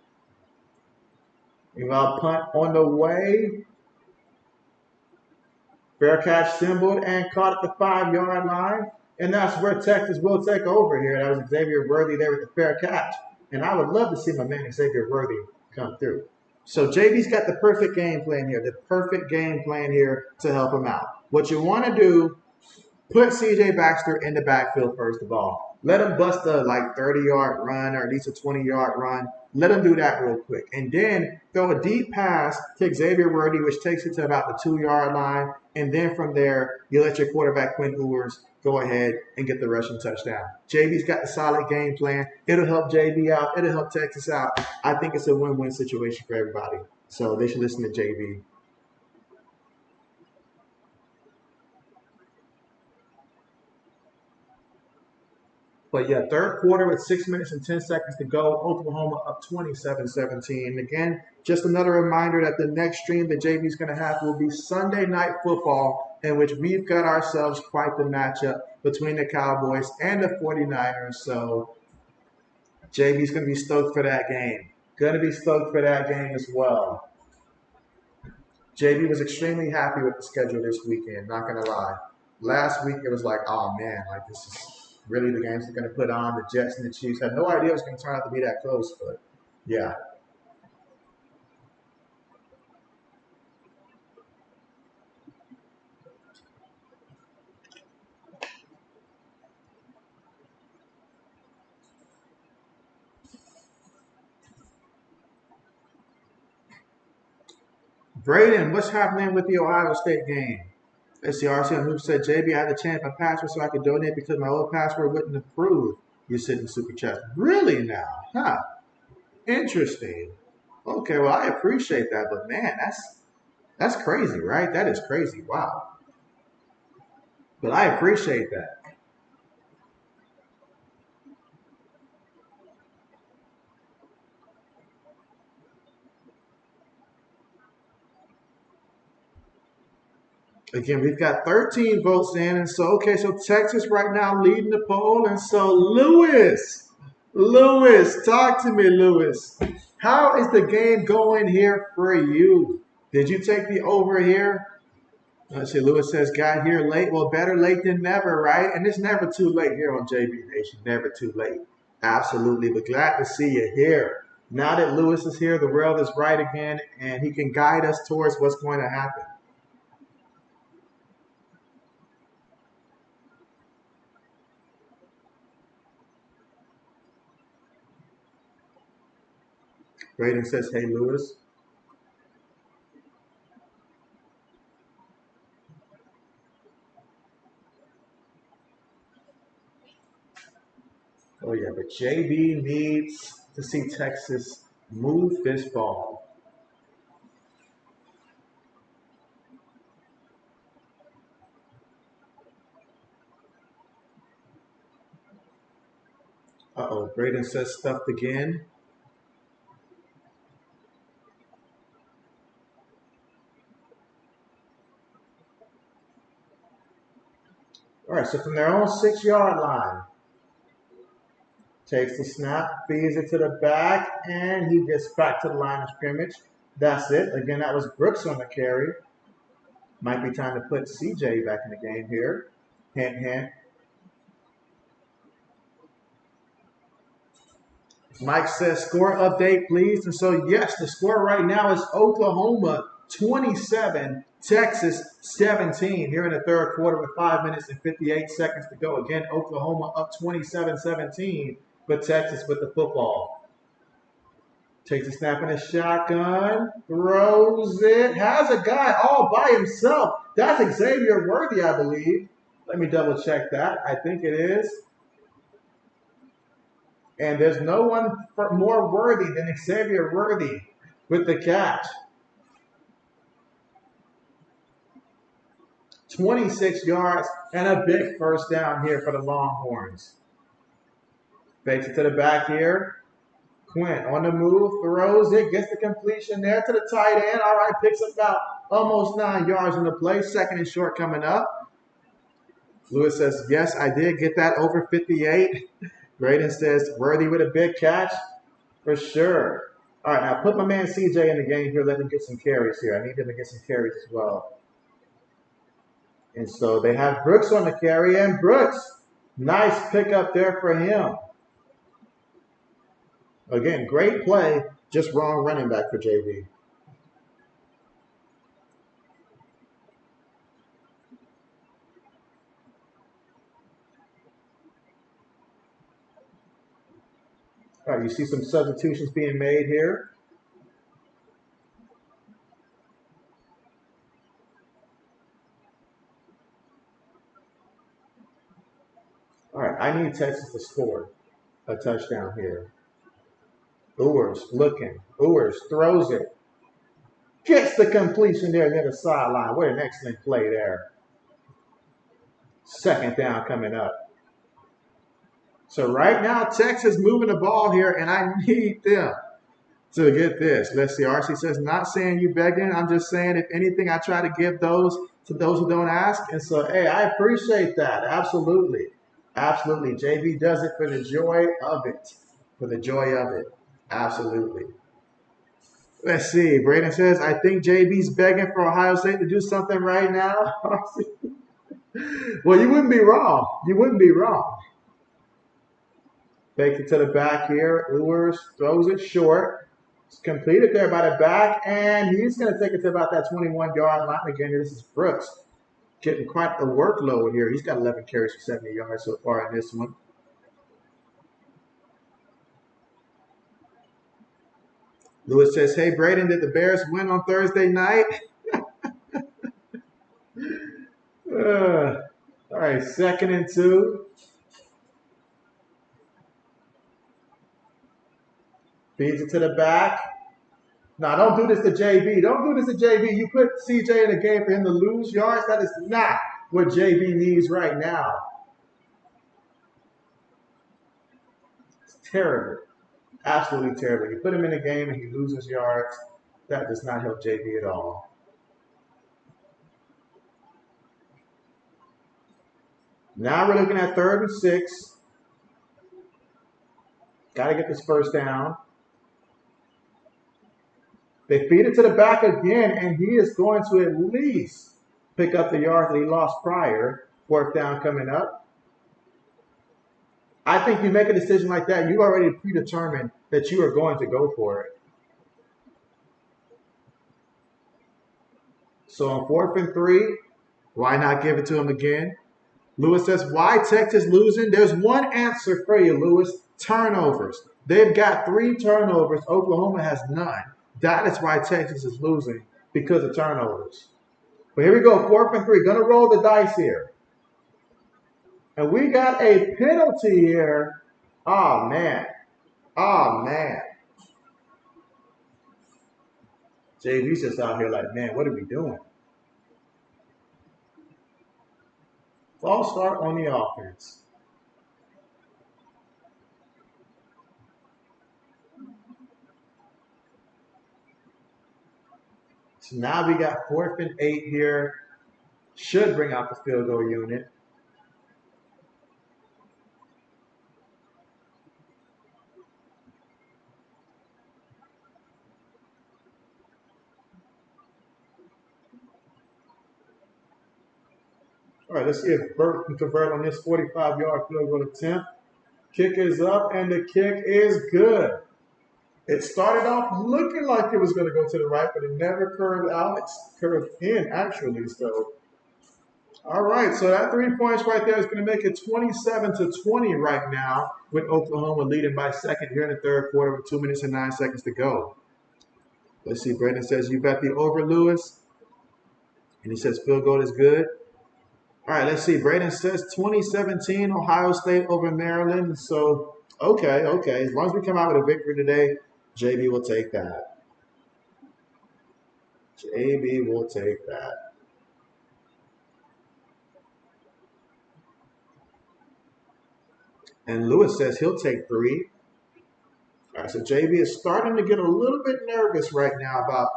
You got punt on the way. Fair catch symboled and caught at the 5-yard line. And that's where Texas will take over here. That was Xavier Worthy there with the fair catch. And I would love to see my man Xavier Worthy come through. So JB's got the perfect game plan here. The perfect game plan here to help him out. What you want to do, put CJ Baxter in the backfield first of all. Let him bust a 30-yard run or at least a 20-yard run. Let him do that real quick. And then throw a deep pass to Xavier Worthy, which takes it to about the 2-yard line. And then from there, you let your quarterback, Quinn Ewers, go ahead and get the rushing touchdown. JB's got the solid game plan. It'll help JB out. It'll help Texas out. I think it's a win-win situation for everybody. So they should listen to JB. But yeah, 3rd quarter with 6 minutes and 10 seconds to go. Oklahoma up 27-17. And again, just another reminder that the next stream that JB's going to have will be Sunday Night Football, in which we've got ourselves quite the matchup between the Cowboys and the 49ers. So JB's going to be stoked for that game. Gonna be stoked for that game as well. JB was extremely happy with the schedule this weekend, not gonna lie. Last week it was like, oh man, like this is really the games they're gonna put on. The Jets and the Chiefs. Had no idea it was gonna turn out to be that close, but yeah. Braden, what's happening with the Ohio State game? Let's see, RC on who said JB, I had to change my password so I could donate because my old password wouldn't approve. You said in super chat. Really now? Huh. Interesting. Okay, well I appreciate that, but man, that's crazy, right? That is crazy. Wow. But I appreciate that. Again, we've got 13 votes in, and so okay, so Texas right now leading the poll, and so Lewis, talk to me, Lewis. How is the game going here for you? Did you take the over here? Let's see, Lewis says, got here late. Well, better late than never, right? And it's never too late here on JB Nation. Never too late. Absolutely. But glad to see you here. Now that Lewis is here, the world is right again, and he can guide us towards what's going to happen. Braden says, hey, Lewis. Oh, yeah, but JB needs to see Texas move this ball. Uh-oh, Braden says stuffed again. All right, so from their own 6-yard line, takes the snap, feeds it to the back, and he gets back to the line of scrimmage. That's it. Again, that was Brooks on the carry. Might be time to put CJ back in the game here. Hint, hint. Mike says, score update, please. And so, yes, the score right now is Oklahoma 27, Texas 17. Here in the third quarter with 5 minutes and 58 seconds to go. Again, Oklahoma up 27-17, but Texas with the football. Takes a snap in a shotgun, throws it, has a guy all by himself. That's Xavier Worthy, I believe. Let me double check that. I think it is. And there's no one more worthy than Xavier Worthy with the catch. 26 yards and a big first down here for the Longhorns. Fakes it to the back here. Quinn on the move, throws it, gets the completion there to the tight end. All right, picks up about almost 9 yards in the play. Second and short coming up. Lewis says, yes, I did get that over 58. Braden says, Worthy with a big catch. For sure. All right, now put my man CJ in the game here. Let him get some carries here. I need him to get some carries as well. And so they have Brooks on the carry, and Brooks, nice pickup there for him. Again, great play, just wrong running back for JB. All right, you see some substitutions being made here. All right, I need Texas to score a touchdown here. Ewers looking. Ewers throws it. Gets the completion there near the sideline. What an excellent play there. Second down coming up. So right now, Texas moving the ball here, and I need them to get this. Let's see. RC says, not saying you begging. I'm just saying, if anything, I try to give those to those who don't ask. And so, hey, I appreciate that. Absolutely. Absolutely. JB does it for the joy of it. For the joy of it. Absolutely. Let's see. Braden says, I think JB's begging for Ohio State to do something right now. Well, you wouldn't be wrong. You wouldn't be wrong. Fake it to the back here. Ewers throws it short. It's completed there by the back, and he's going to take it to about that 21-yard line. Again, this is Brooks getting quite a workload here. He's got 11 carries for 70 yards so far in this one. Lewis says, hey, Braden, did the Bears win on Thursday night? All right, 2nd and 2. Feeds it to the back. Now, don't do this to JB. Don't do this to JB. You put CJ in a game for him to lose yards. That is not what JB needs right now. It's terrible. Absolutely terrible. You put him in a game and he loses yards. That does not help JB at all. Now we're looking at 3rd and 6. Got to get this first down. They feed it to the back again, and he is going to at least pick up the yards that he lost prior. 4th down coming up. I think you make a decision like that, you already predetermined that you are going to go for it. So on 4th and 3, why not give it to him again? Lewis says, why Texas losing? There's one answer for you, Lewis. Turnovers. They've got 3 turnovers. Oklahoma has none. That is why Texas is losing, because of turnovers. But here we go, 4th and 3. Going to roll the dice here. And we got a penalty here. Oh, man. Oh, man. JV's just out here like, man, what are we doing? False start on the offense. So now we got 4th and 8 here. Should bring out the field goal unit. All right, let's see if Burt can convert on this 45-yard field goal attempt. Kick is up, and the kick is good. It started off looking like it was going to go to the right, but it never curved out. It's curved in, actually. So, all right. So that 3 points right there is going to make it 27-20 right now, with Oklahoma leading by 2nd here in the 3rd quarter with 2 minutes and 9 seconds to go. Let's see. Brandon says, you bet the over, Lewis. And he says field goal is good. All right, let's see. Braden says 2017 Ohio State over Maryland. So, okay. As long as we come out with a victory today, JB will take that. JB will take that. And Lewis says he'll take 3. All right, so JB is starting to get a little bit nervous right now about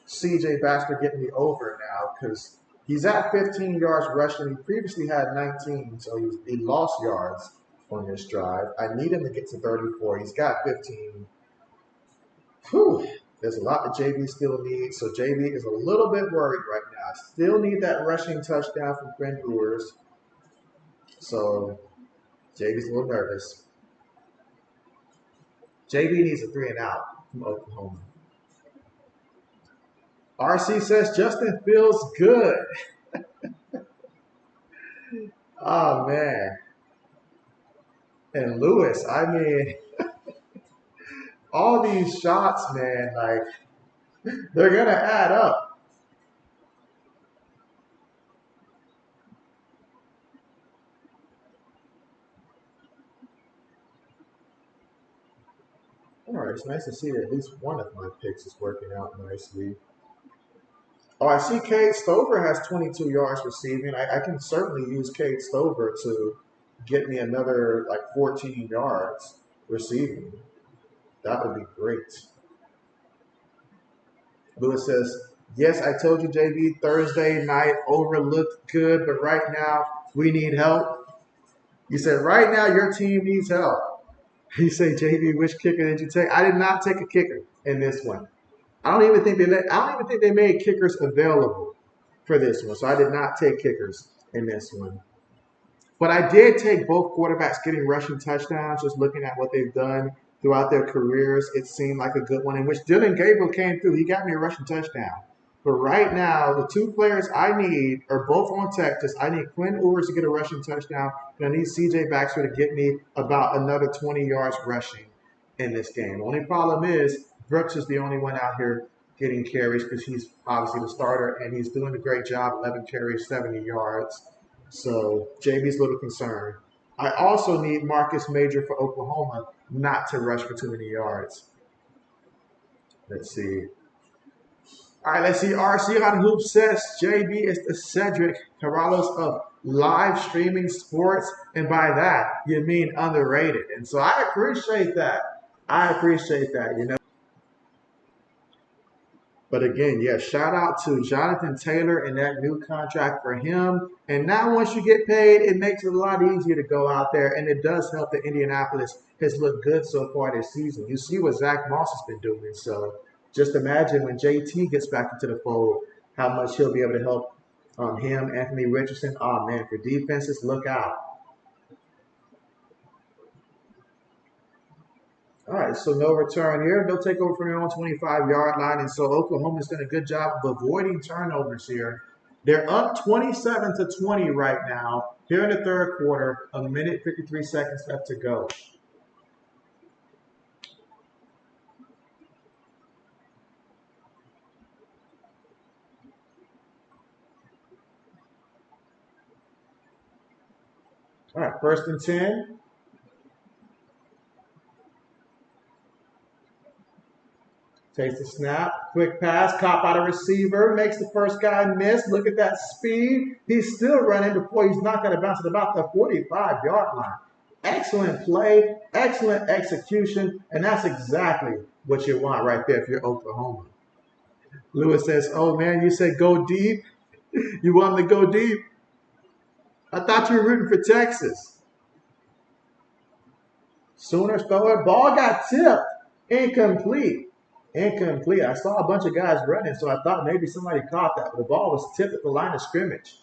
CJ Baxter getting the over now, because he's at 15 yards rushing. He previously had 19, so he lost yards on this drive. I need him to get to 34. He's got 15. Whew. There's a lot that JB still needs, so JB is a little bit worried right now. Still need that rushing touchdown from Quinn Ewers. So JB's a little nervous. JB needs a 3 and out from Oklahoma. RC says Justin feels good. Oh, man. And Lewis, I mean, all these shots, man, like, they're going to add up. All right, it's nice to see that at least one of my picks is working out nicely. Oh, I see Cade Stover has 22 yards receiving. I can certainly use Cade Stover to get me another, 14 yards receiving. That would be great. Lewis says, yes, I told you, JB, Thursday night over looked good, but right now we need help. You said, right now your team needs help. You say, JB, which kicker did you take? I did not take a kicker in this one. I don't even think they made kickers available for this one. So I did not take kickers in this one. But I did take both quarterbacks getting rushing touchdowns, just looking at what they've done throughout their careers. It seemed like a good one, in which Dylan Gabriel came through. He got me a rushing touchdown. But right now, the two players I need are both on Texas. I need Quinn Ewers to get a rushing touchdown, and I need CJ Baxter to get me about another 20 yards rushing in this game. The only problem is Brooks is the only one out here getting carries because he's obviously the starter, and he's doing a great job, 11 carries, 70 yards. So JB's a little concerned. I also need Marcus Major for Oklahoma not to rush for too many yards. Let's see. All right, let's see. RC on Hoop says JB is the Cedric Carrallos of live streaming sports. And by that, you mean underrated. And so I appreciate that. I appreciate that, you know. But again, yeah, shout out to Jonathan Taylor and that new contract for him. And now once you get paid, it makes it a lot easier to go out there. And it does help that Indianapolis has looked good so far this season. You see what Zach Moss has been doing. So just imagine when JT gets back into the fold, how much he'll be able to help him, Anthony Richardson. Oh, man, for defenses, look out. All right, so no return here. No takeover from your own 25-yard line. And so Oklahoma's done a good job of avoiding turnovers here. They're up 27-20 right now. Here in the third quarter, a minute, 53 seconds left to go. All right, 1st and 10. Takes the snap, quick pass, caught by the receiver, makes the first guy miss. Look at that speed. He's still running before he's not going to bounce at about the 45-yard line. Excellent play, excellent execution, and that's exactly what you want right there if you're Oklahoma. Lewis says, oh man, you said go deep. You want him to go deep? I thought you were rooting for Texas. Sooners forward, ball got tipped, incomplete. Incomplete. I saw a bunch of guys running, so I thought maybe somebody caught that. But the ball was tipped at the line of scrimmage.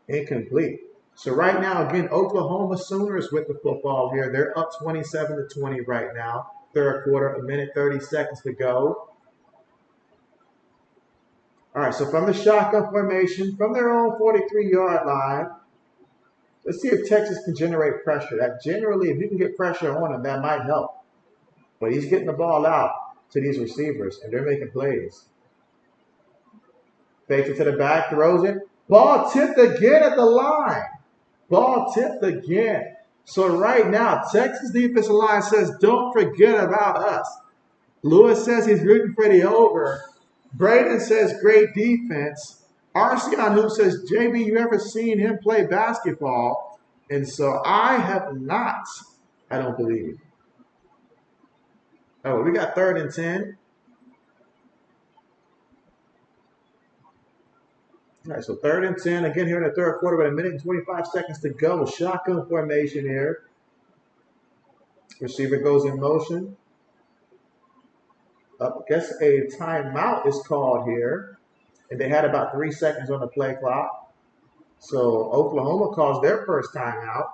Incomplete. So right now, again, Oklahoma Sooners with the football here. They're up 27-20 right now. Third quarter, a minute, 30 seconds to go. All right, so from the shotgun formation, from their own 43-yard line, let's see if Texas can generate pressure. That generally, if you can get pressure on them, that might help. But he's getting the ball out to these receivers, and they're making plays. Fakes it to the back, throws it. Ball tipped again at the line. Ball tipped again. So right now, Texas defensive line says, don't forget about us. Lewis says he's rooting for the over. Braden says, great defense. RC on Hoop says, JB, you ever seen him play basketball? And so I have not, I don't believe. Oh, we got 3rd and 10. All right, so 3rd and 10. Again, here in the third quarter with a minute and 25 seconds to go. Shotgun formation here. Receiver goes in motion. I guess a timeout is called here. And they had about 3 seconds on the play clock. So Oklahoma calls their first timeout.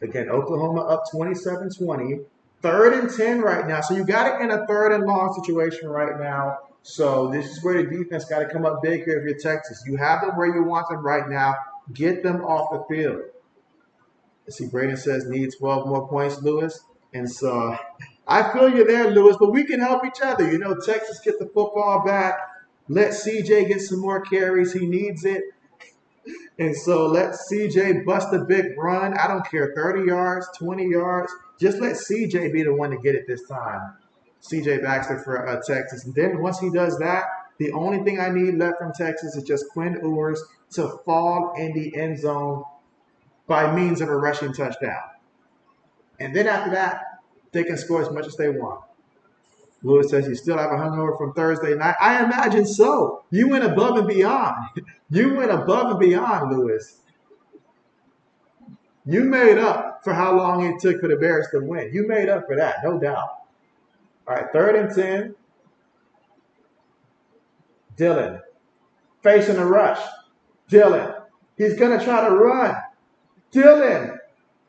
Again, Oklahoma up 27-20. 3rd and 10 right now. So you got it in a 3rd and long situation right now. So this is where the defense got to come up big here if you're Texas. You have them where you want them right now. Get them off the field. Let's see, Braden says need 12 more points, Lewis. And so I feel you there, Lewis, but we can help each other. You know, Texas get the football back. Let CJ get some more carries. He needs it. And so let CJ bust a big run. I don't care, 30 yards, 20 yards. Just let CJ be the one to get it this time. CJ Baxter for Texas. And then once he does that, the only thing I need left from Texas is just Quinn Ewers to fall in the end zone by means of a rushing touchdown. And then after that, they can score as much as they want. Lewis says you still have a hangover from Thursday night. I imagine so. You went above and beyond. You went above and beyond, Lewis. You made up for how long it took for the Bears to win. You made up for that, no doubt. All right, 3rd and 10. Dylan facing a rush. Dylan, he's going to try to run. Dylan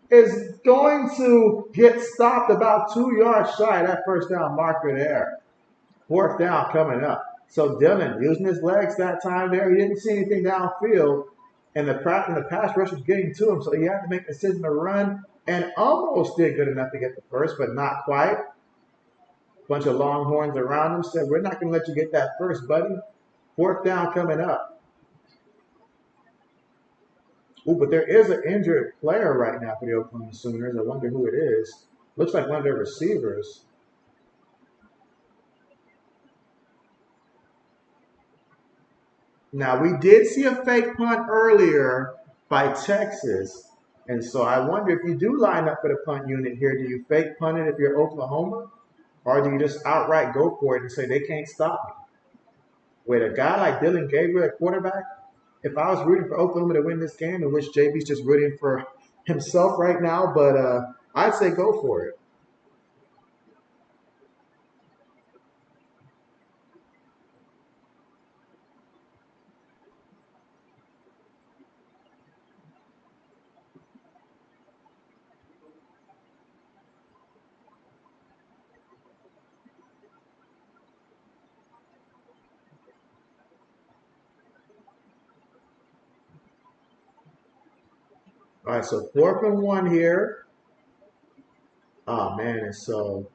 is going to get stopped about 2 yards shy of that first down marker there. 4th down coming up. So Dylan using his legs that time there. He didn't see anything downfield, and the pass rush was getting to him, so he had to make a decision to run, and almost did good enough to get the first, but not quite. Bunch of Longhorns around him said, "We're not going to let you get that first, buddy." 4th down coming up. Ooh, but there is an injured player right now for the Oklahoma Sooners. I wonder who it is. Looks like one of their receivers. Now, we did see a fake punt earlier by Texas. And so I wonder if you do line up for the punt unit here, do you fake punt it if you're Oklahoma? Or do you just outright go for it and say they can't stop me? With a guy like Dylan Gabriel at quarterback, if I was rooting for Oklahoma to win this game, in which JB's just rooting for himself right now, but I'd say go for it. All right, so 4th and 1 here. Oh man, and so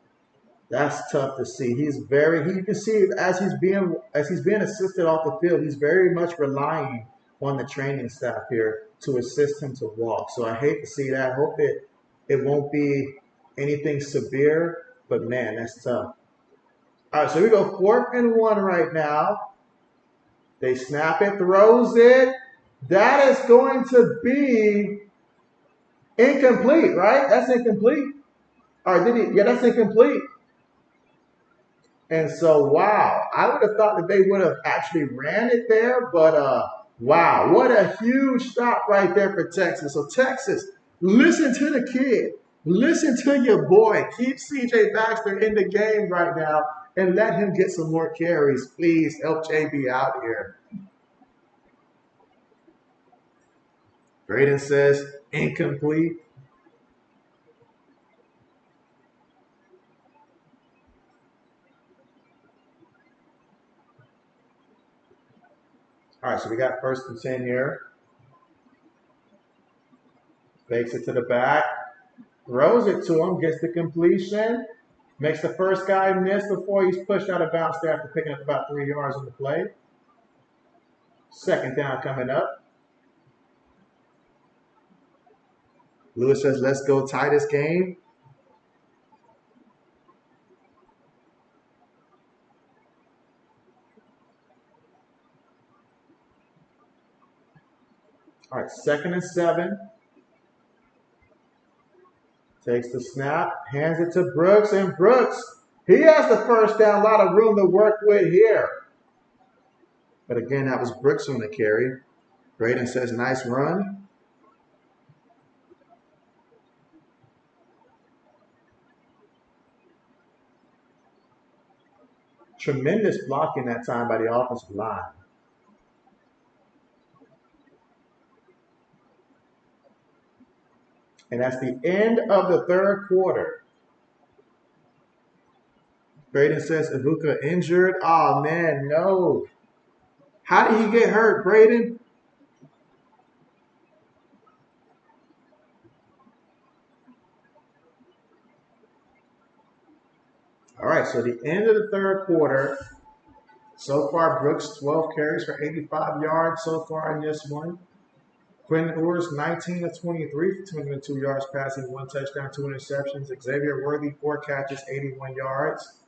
that's tough to see. You can see as he's being assisted off the field, he's very much relying on the training staff here to assist him to walk. So I hate to see that. Hope it won't be anything severe, but man, that's tough. All right, so we go 4th and 1 right now. They snap it, throws it. That is going to be incomplete, right? That's incomplete. All right, did he? Yeah, that's incomplete. And so, wow, I would have thought that they would have actually ran it there, but wow, what a huge stop right there for Texas. So Texas, listen to the kid. Listen to your boy. Keep CJ Baxter in the game right now and let him get some more carries. Please help JB out here. Braden says incomplete. All right, so we got 1st and 10 here. Fakes it to the back. Throws it to him. Gets the completion. Makes the first guy miss before he's pushed out of bounds there after picking up about 3 yards on the play. 2nd down coming up. Lewis says, let's go tie this game. All right, 2nd and 7. Takes the snap, hands it to Brooks, and Brooks, he has the first down. A lot of room to work with here. But again, that was Brooks on the carry. Braden says, nice run. Tremendous blocking that time by the offensive line. And that's the end of the 3rd quarter. Braden says, Ibuka injured. Oh, man, no. How did he get hurt, Braden? All right, so the end of the 3rd quarter. So far, Brooks, 12 carries for 85 yards so far in this one. Quinn Ewers, 19 of 23 for 202 yards passing, 1 touchdown, 2 interceptions. Xavier Worthy, 4 catches, 81 yards.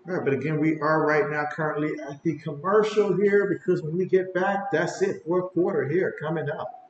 All right, but again, we are right now currently at the commercial here because when we get back, that's it. Fourth quarter here coming up.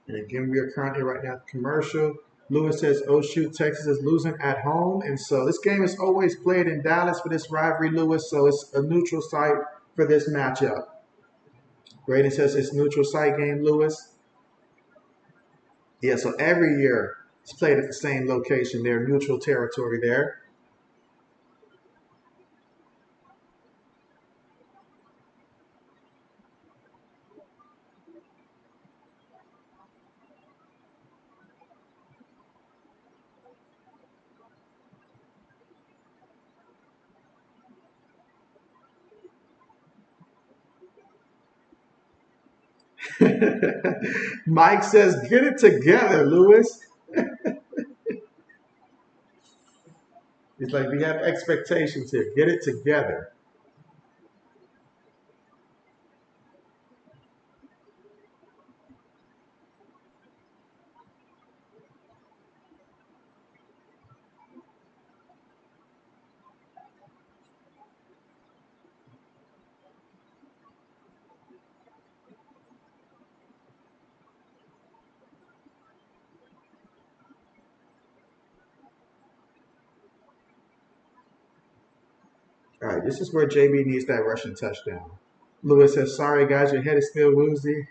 And again, we are currently right now at the commercial. Lewis says, oh shoot, Texas is losing at home. And so this game is always played in Dallas for this rivalry, Lewis. So it's a neutral site for this matchup. Braden says it's neutral site game, Lewis. Yeah, so every year it's played at the same location there, neutral territory there. Mike says, get it together, Lewis. He's like, we have expectations here. Get it together. All right, this is where JB needs that rushing touchdown. Lewis says, sorry, guys, your head is still woozy.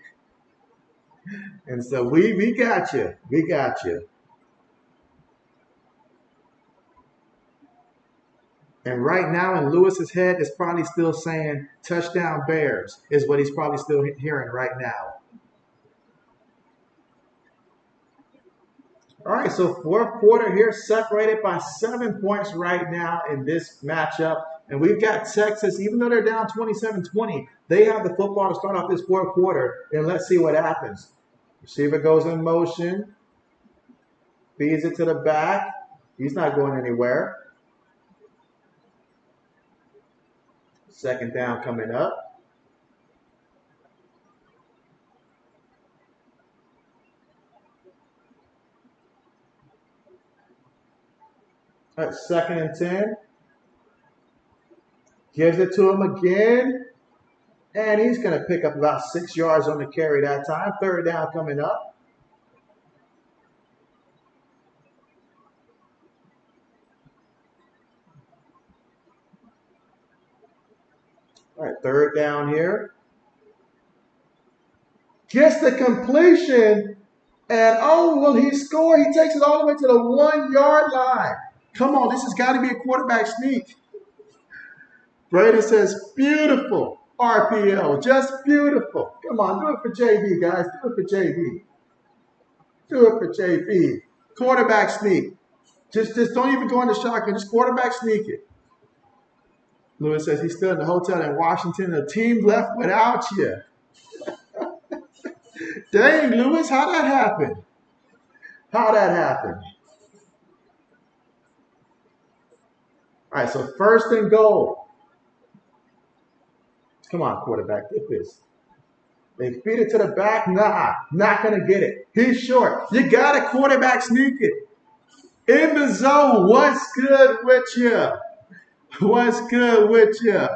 And so we got you. We got you. And right now in Lewis's head, it's probably still saying touchdown Bears is what he's probably still hearing right now. All right, so fourth quarter here, separated by 7 points right now in this matchup. And we've got Texas, even though they're down 27-20, they have the football to start off this fourth quarter. And let's see what happens. Receiver goes in motion, feeds it to the back. He's not going anywhere. Second down coming up. All right, second and 10. Gives it to him again. And he's going to pick up about 6 yards on the carry that time. Third down coming up. All right, third down here. Gets the completion. And oh, will he score? He takes it all the way to the 1 yard line. Come on, this has got to be a quarterback sneak. Braden says, beautiful RPO, just beautiful. Come on, do it for JB, guys. Do it for JB. Do it for JB. Quarterback sneak. Just don't even go in the shotgun. Just quarterback sneak it. Lewis says he's still in the hotel in Washington. The team left without you. Dang, Lewis, how'd that happen? How'd that happen? All right, so first and goal. Come on, quarterback, get this. They feed it to the back. Nah, not going to get it. He's short. You got to quarterback sneak it. In the zone. What's good with you? What's good with you?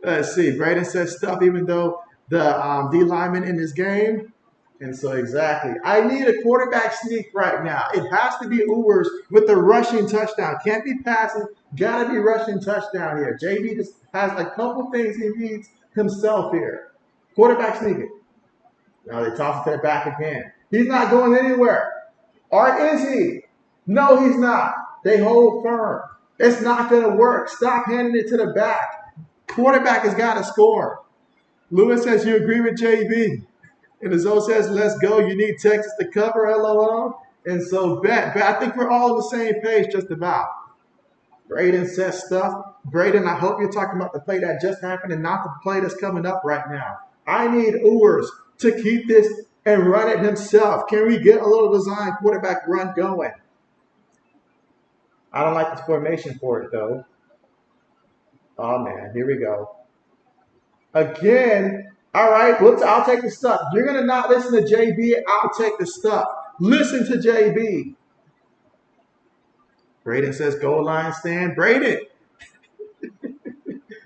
Let's see. Braden says stuff even though the D lineman in this game. And so exactly. I need a quarterback sneak right now. It has to be Ewers with the rushing touchdown. Can't be passing. Got to be rushing touchdown here. JB just has a couple things he needs himself here. Quarterback sneak it. Now they toss it to the back again. He's not going anywhere. Or is he? No, he's not. They hold firm. It's not going to work. Stop handing it to the back. Quarterback has got to score. Lewis says you agree with JB. And the Zoe says, let's go. You need Texas to cover, LOL. And so, I think we're all on the same page just about. Braden says stuff. Braden, I hope you're talking about the play that just happened and not the play that's coming up right now. I need Ewers to keep this and run it himself. Can we get a little design quarterback run going? I don't like the formation for it, though. Oh, man. Here we go. Again. All right. I'll take the stuff. You're going to not listen to JB. I'll take the stuff. Listen to JB. Braden says goal line stand. Braden.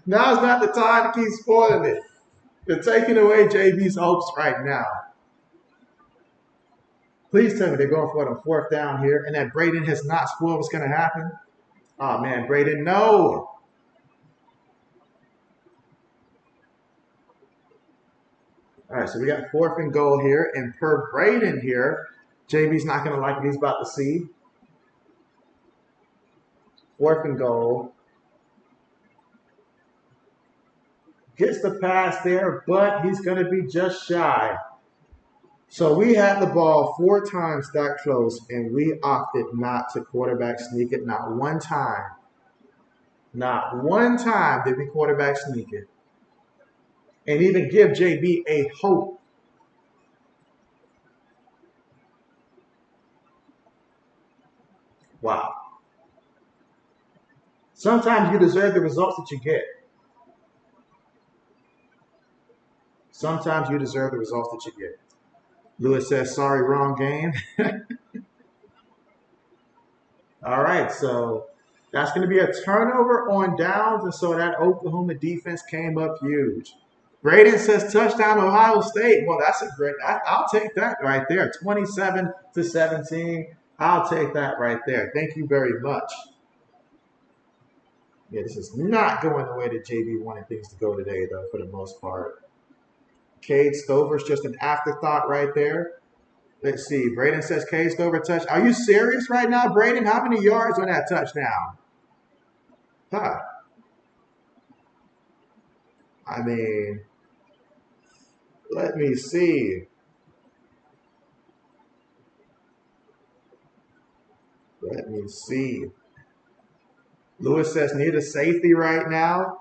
Now's not the time to keep spoiling it. You're taking away JB's hopes right now. Please tell me they're going for it on fourth down here and that Braden has not spoiled what's going to happen. Oh, man, Braden, no. All right, so we got fourth and goal here. And per Braden here, JB's not going to like what he's about to see. Fourth and goal. Gets the pass there, but he's going to be just shy. So we had the ball 4 times that close, and we opted not to quarterback sneak it. Not one time. Not one time did we quarterback sneak it. And even give JB a hope. Wow. Sometimes you deserve the results that you get. Sometimes you deserve the results that you get. Lewis says, sorry, wrong game. All right, so that's going to be a turnover on downs, and so that Oklahoma defense came up huge. Braden says touchdown Ohio State. Well, that's a great. I'll take that right there. 27-17. I'll take that right there. Thank you very much. Yeah, this is not going the way that JB wanted things to go today, though, for the most part. Cade Stover's just an afterthought right there. Let's see. Braden says Cade Stover touch. Are you serious right now, Braden? How many yards on that touchdown? Huh. I mean, let me see. Let me see. Lewis says need a safety right now.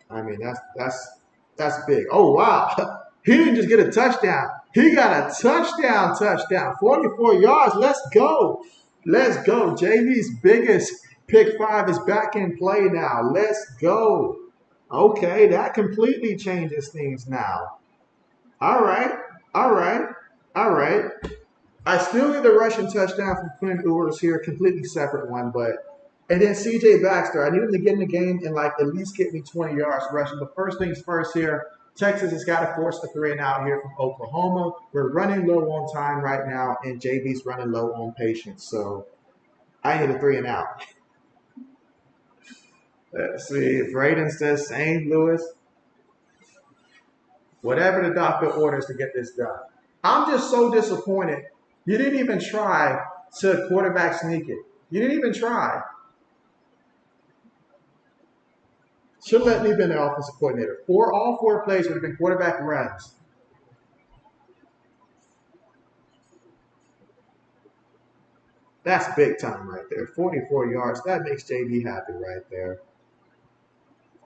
I mean, that's big. Oh, wow. He didn't just get a touchdown. He got a touchdown. 44 yards. Let's go. Let's go. JB's biggest pick 5 is back in play now. Let's go. Okay, that completely changes things now. All right. I still need the rushing touchdown from Quinn Ewers here, completely separate one, and then CJ Baxter, I need him to get in the game and like at least get me 20 yards rushing. But first things first here, Texas has got to force a 3 and out here from Oklahoma. We're running low on time right now, and JB's running low on patience. So I need a 3 and out. Let's see. Braden says St. Louis. Whatever the doctor orders to get this done. I'm just so disappointed. You didn't even try to quarterback sneak it. You didn't even try. Should let me have been the offensive coordinator. All four plays would have been quarterback runs. That's big time right there. 44 yards. That makes JB happy right there.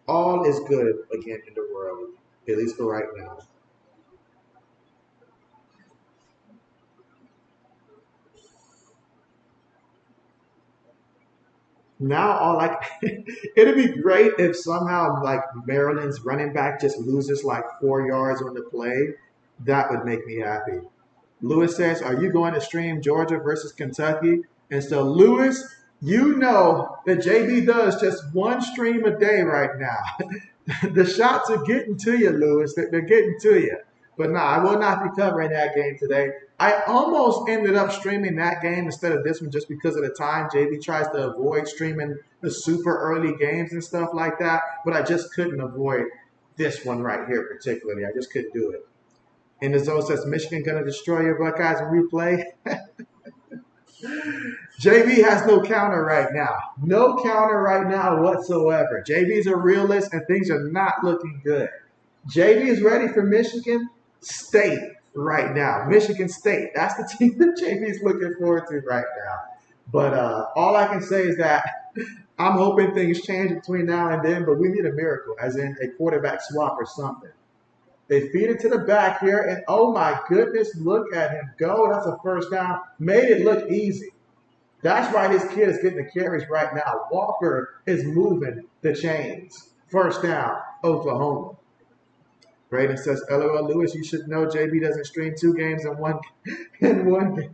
All is good again in the world, at least for right now. Now, it'd be great if somehow like Maryland's running back just loses like 4 yards on the play. That would make me happy. Lewis says, "Are you going to stream Georgia versus Kentucky?" And so, Lewis, you know that JB does just one stream a day right now. The shots are getting to you, Lewis. They're getting to you. But no, I will not be covering that game today. I almost ended up streaming that game instead of this one just because of the time. JB tries to avoid streaming the super early games and stuff like that, but I just couldn't avoid this one right here particularly. I just couldn't do it. And the zone says Michigan gonna destroy your Buckeyes in replay. JB has no counter right now. No counter right now whatsoever. JB's a realist and things are not looking good. JB is ready for Michigan State right now. Michigan State. That's the team that JB's looking forward to right now. But all I can say is that I'm hoping things change between now and then, but we need a miracle, as in a quarterback swap or something. They feed it to the back here, and oh my goodness, look at him go. That's a first down. Made it look easy. That's why this kid is getting the carries right now. Walker is moving the chains. First down, Oklahoma. Braden says, LOL Lewis, you should know JB doesn't stream 2 games in one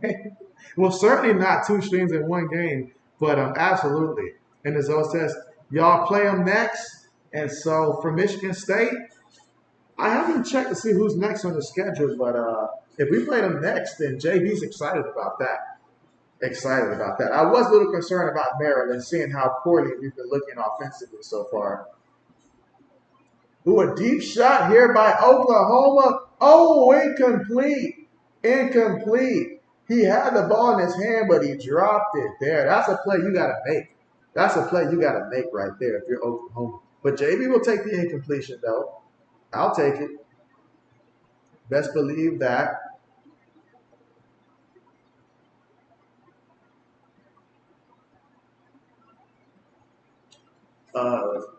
game. Well, certainly not 2 streams in one game, but absolutely. And as Zoe says, y'all play them next. And so for Michigan State, I haven't checked to see who's next on the schedule, but if we play them next, then JB's excited about that. Excited about that. I was a little concerned about Maryland, seeing how poorly we've been looking offensively so far. Ooh, a deep shot here by Oklahoma. Oh, incomplete. Incomplete. He had the ball in his hand, but he dropped it there. That's a play you got to make. That's a play you got to make right there if you're Oklahoma. But JB will take the incompletion, though. I'll take it. Best believe that.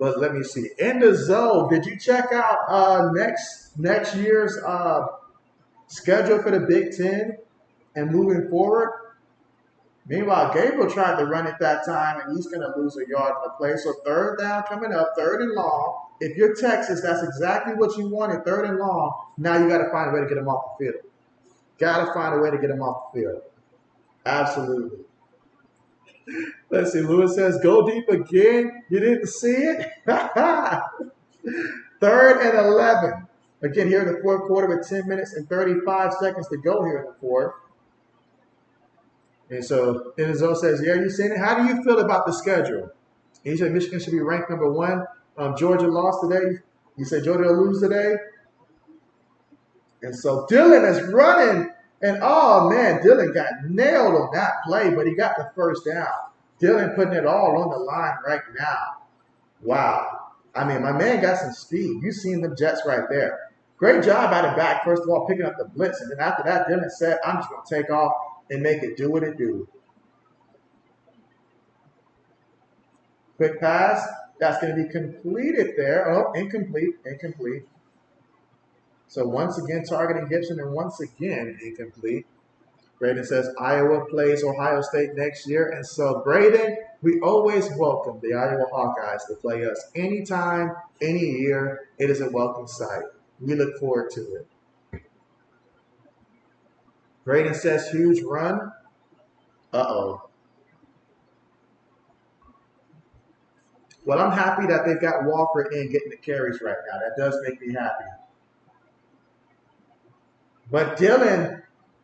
But let me see. In the zone, did you check out next year's schedule for the Big Ten and moving forward? Meanwhile, Gabriel tried to run it that time, and he's going to lose a yard in the play. So third down coming up, 3rd and long. If you're Texas, that's exactly what you wanted, 3rd and long. Now you got to find a way to get them off the field. Got to find a way to get them off the field. Absolutely. Let's see. Lewis says, go deep again. You didn't see it? 3rd and 11. Again, here in the 4th quarter with 10 minutes and 35 seconds to go here in the 4th. And so Enzo says, yeah, you seen it? How do you feel about the schedule? He said Michigan should be ranked number 1. Georgia lost today. You said Georgia will lose today. And so Dylan is running. And, oh, man, Dylan got nailed on that play, but he got the first down. Dylan putting it all on the line right now. Wow. I mean, my man got some speed. You seen the Jets right there. Great job out of back, first of all, picking up the blitz. And then after that, Dylan said, I'm just going to take off and make it do what it do. Quick pass. That's going to be completed there. Oh, incomplete. So once again, targeting Gibson, and once again, incomplete. Braden says Iowa plays Ohio State next year. And so, Braden, we always welcome the Iowa Hawkeyes to play us anytime, any year. It is a welcome sight. We look forward to it. Braden says huge run. Uh-oh. Well, I'm happy that they've got Walker in getting the carries right now. That does make me happy. But Dylan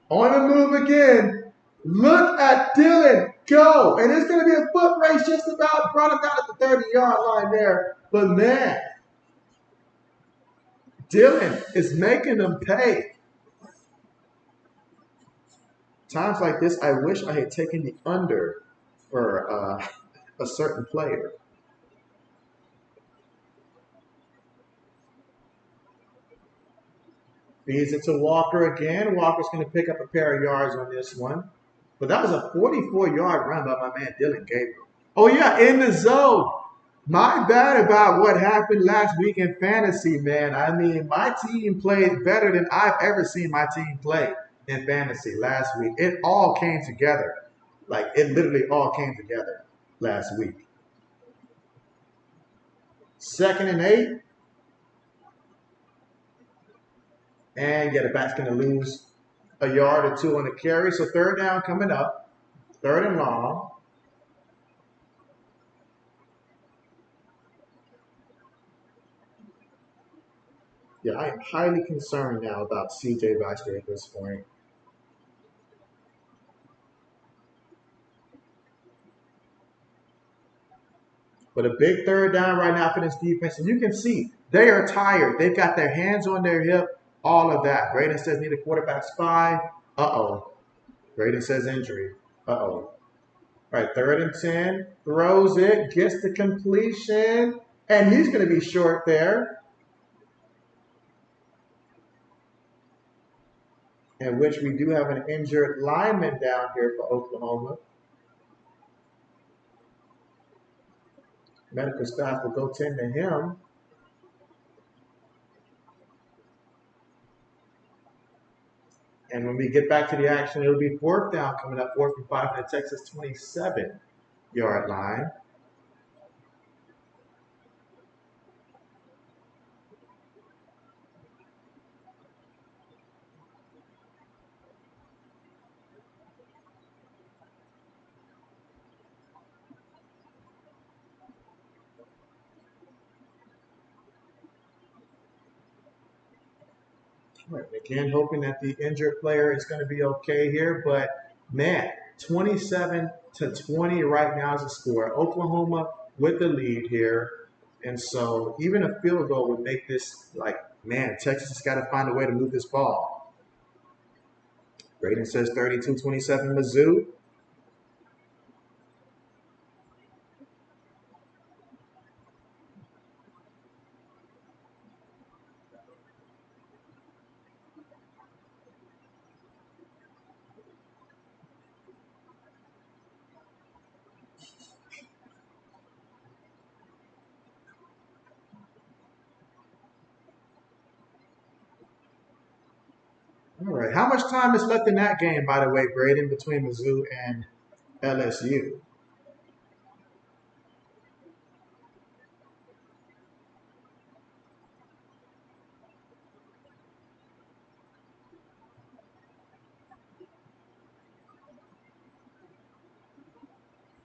on the move again. Look at Dylan go. And it's going to be a foot race just about. Brought him down at the 30-yard line there. But, man, Dylan is making them pay. Times like this, I wish I had taken the under for a certain player. Feeds it to Walker again. Walker's going to pick up a pair of yards on this one. But that was a 44-yard run by my man Dylan Gabriel. Oh, yeah, in the zone. My bad about what happened last week in fantasy, man. I mean, my team played better than I've ever seen my team play in fantasy last week. It all came together. Like, it literally all came together last week. 2nd and 8. And yeah, the back's going to lose a yard or 2 on the carry. So 3rd down coming up. 3rd and long. Yeah, I am highly concerned now about CJ Baxter at this point. But a big third down right now for this defense, and you can see they are tired. They've got their hands on their hip, all of that. Braden says need a quarterback spy. Uh-oh. Braden says injury. Uh-oh. All right, 3rd and 10. Throws it, gets the completion, and he's going to be short there, in which we do have an injured lineman down here for Oklahoma. Medical staff will go tend to him. And when we get back to the action, it'll be 4th down coming up, 4th and 5 from the Texas 27-yard line. Right, again, hoping that the injured player is going to be okay here, but man, 27-20 right now is the score. Oklahoma with the lead here, and so even a field goal would make this like, man, Texas has got to find a way to move this ball. Braden says 32-27 Mizzou. All right, how much time is left in that game, by the way, Braden, between Mizzou and LSU?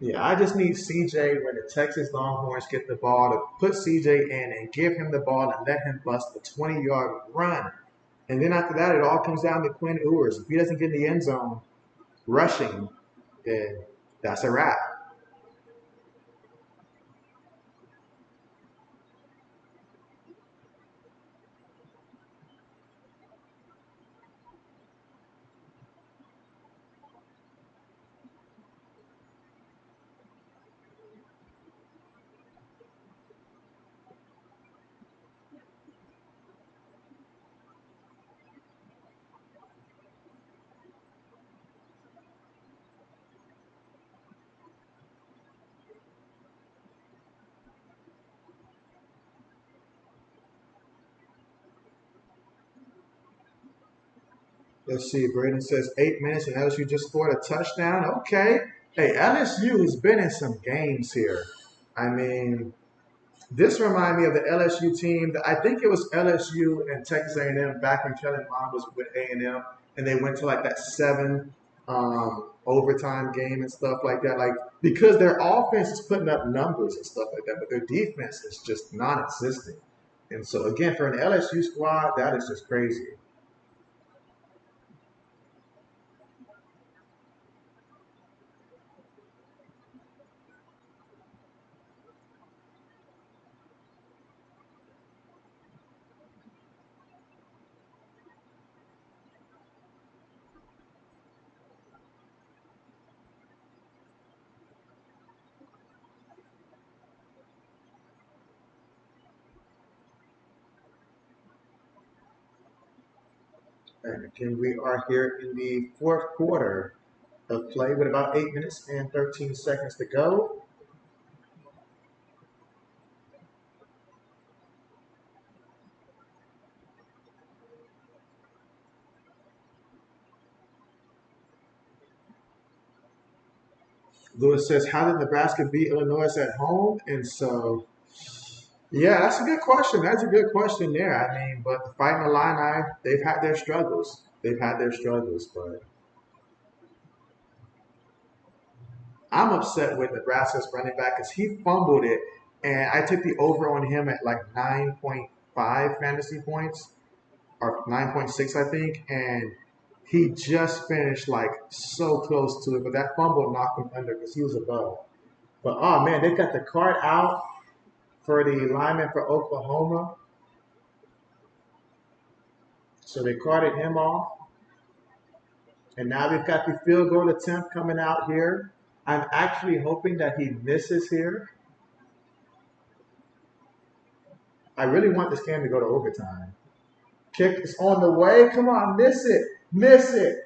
Yeah, I just need CJ when the Texas Longhorns get the ball to put CJ in and give him the ball and let him bust a 20-yard run. And then after that, it all comes down to Quinn Ewers. If he doesn't get in the end zone rushing, then that's a wrap. Let's see. Braden says 8 minutes and LSU just scored a touchdown. Okay. Hey, LSU has been in some games here. I mean, this reminds me of the LSU team. I think it was LSU and Texas A&M back when Kellen Mond was with A&M, and they went to like that 7 overtime game and stuff like that. Like because their offense is putting up numbers and stuff like that, but their defense is just non-existent. And so again, for an LSU squad, that is just crazy. And again, we are here in the 4th quarter of play with about 8 minutes and 13 seconds to go. Lewis says, how did Nebraska beat Illinois at home? And so, yeah, that's a good question. That's a good question there. I mean, but the Fighting Illini, they've had their struggles. They've had their struggles, but I'm upset with Nebraska's running back because he fumbled it, and I took the over on him at like 9.5 9.5 fantasy points, or 9.6, I think, and he just finished like so close to it, but that fumble knocked him under because he was above. But oh man, they got the card out for the lineman for Oklahoma, so they carted him off, and now they've got the field goal attempt coming out here. I'm actually hoping that he misses here. I really want this game to go to overtime. Kick is on the way. Come on, miss it. Miss it.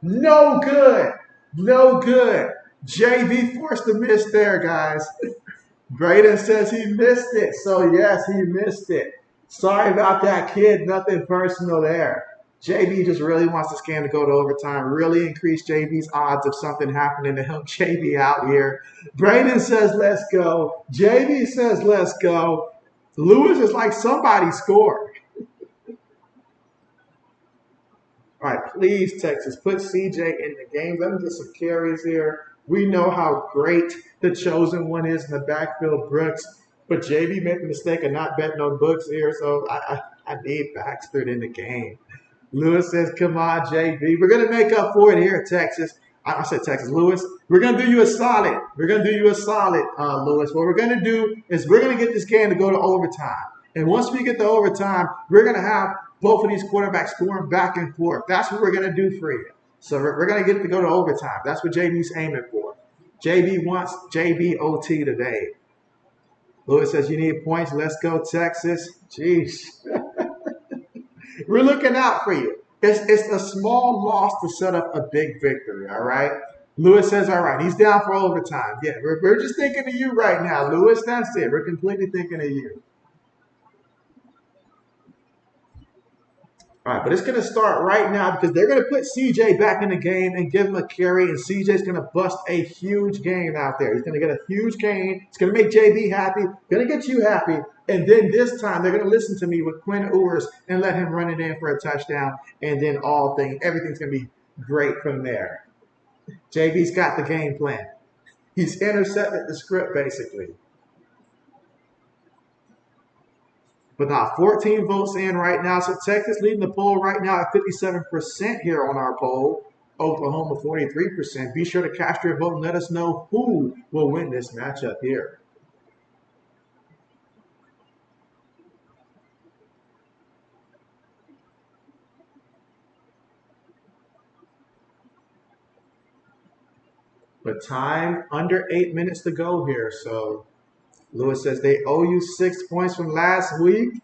No good. No good. JB forced to miss there, guys. Braden says he missed it. So, yes, he missed it. Sorry about that, kid. Nothing personal there. JB just really wants this game to go to overtime, really increase JB's odds of something happening to help JB out here. Braden says, let's go. JB says, let's go. Lewis is like, somebody scored. All right, please, Texas, put CJ in the game. Let him get some carries here. We know how great the chosen one is in the backfield, Brooks. But JB made the mistake of not betting on Brooks here, so I need Baxter in the game. Lewis says, come on, JB. We're going to make up for it here at Texas. I said Texas. Lewis, we're going to do you a solid. We're going to do you a solid, Lewis. What we're going to do is we're going to get this game to go to overtime. And once we get to overtime, we're going to have both of these quarterbacks scoring back and forth. That's what we're going to do for you. So we're going to get to go to overtime. That's what JB's aiming for. JB wants JBOT today. Lewis says, you need points. Let's go, Texas. Jeez. We're looking out for you. It's a small loss to set up a big victory, all right? Lewis says, all right, he's down for overtime. Yeah, we're just thinking of you right now, Lewis. That's it. We're completely thinking of you. All right, but it's going to start right now because they're going to put CJ back in the game and give him a carry, and CJ's going to bust a huge game out there. He's going to get a huge gain. It's going to make JB happy, going to get you happy, and then this time they're going to listen to me with Quinn Ewers and let him run it in for a touchdown, and then everything's going to be great from there. JB's got the game plan. He's intercepted the script, basically. But now 14 votes in right now. So Texas leading the poll right now at 57% here on our poll. Oklahoma 43%. Be sure to cast your vote and let us know who will win this matchup here. But time under 8 minutes to go here. So Lewis says they owe you 6 points from last week.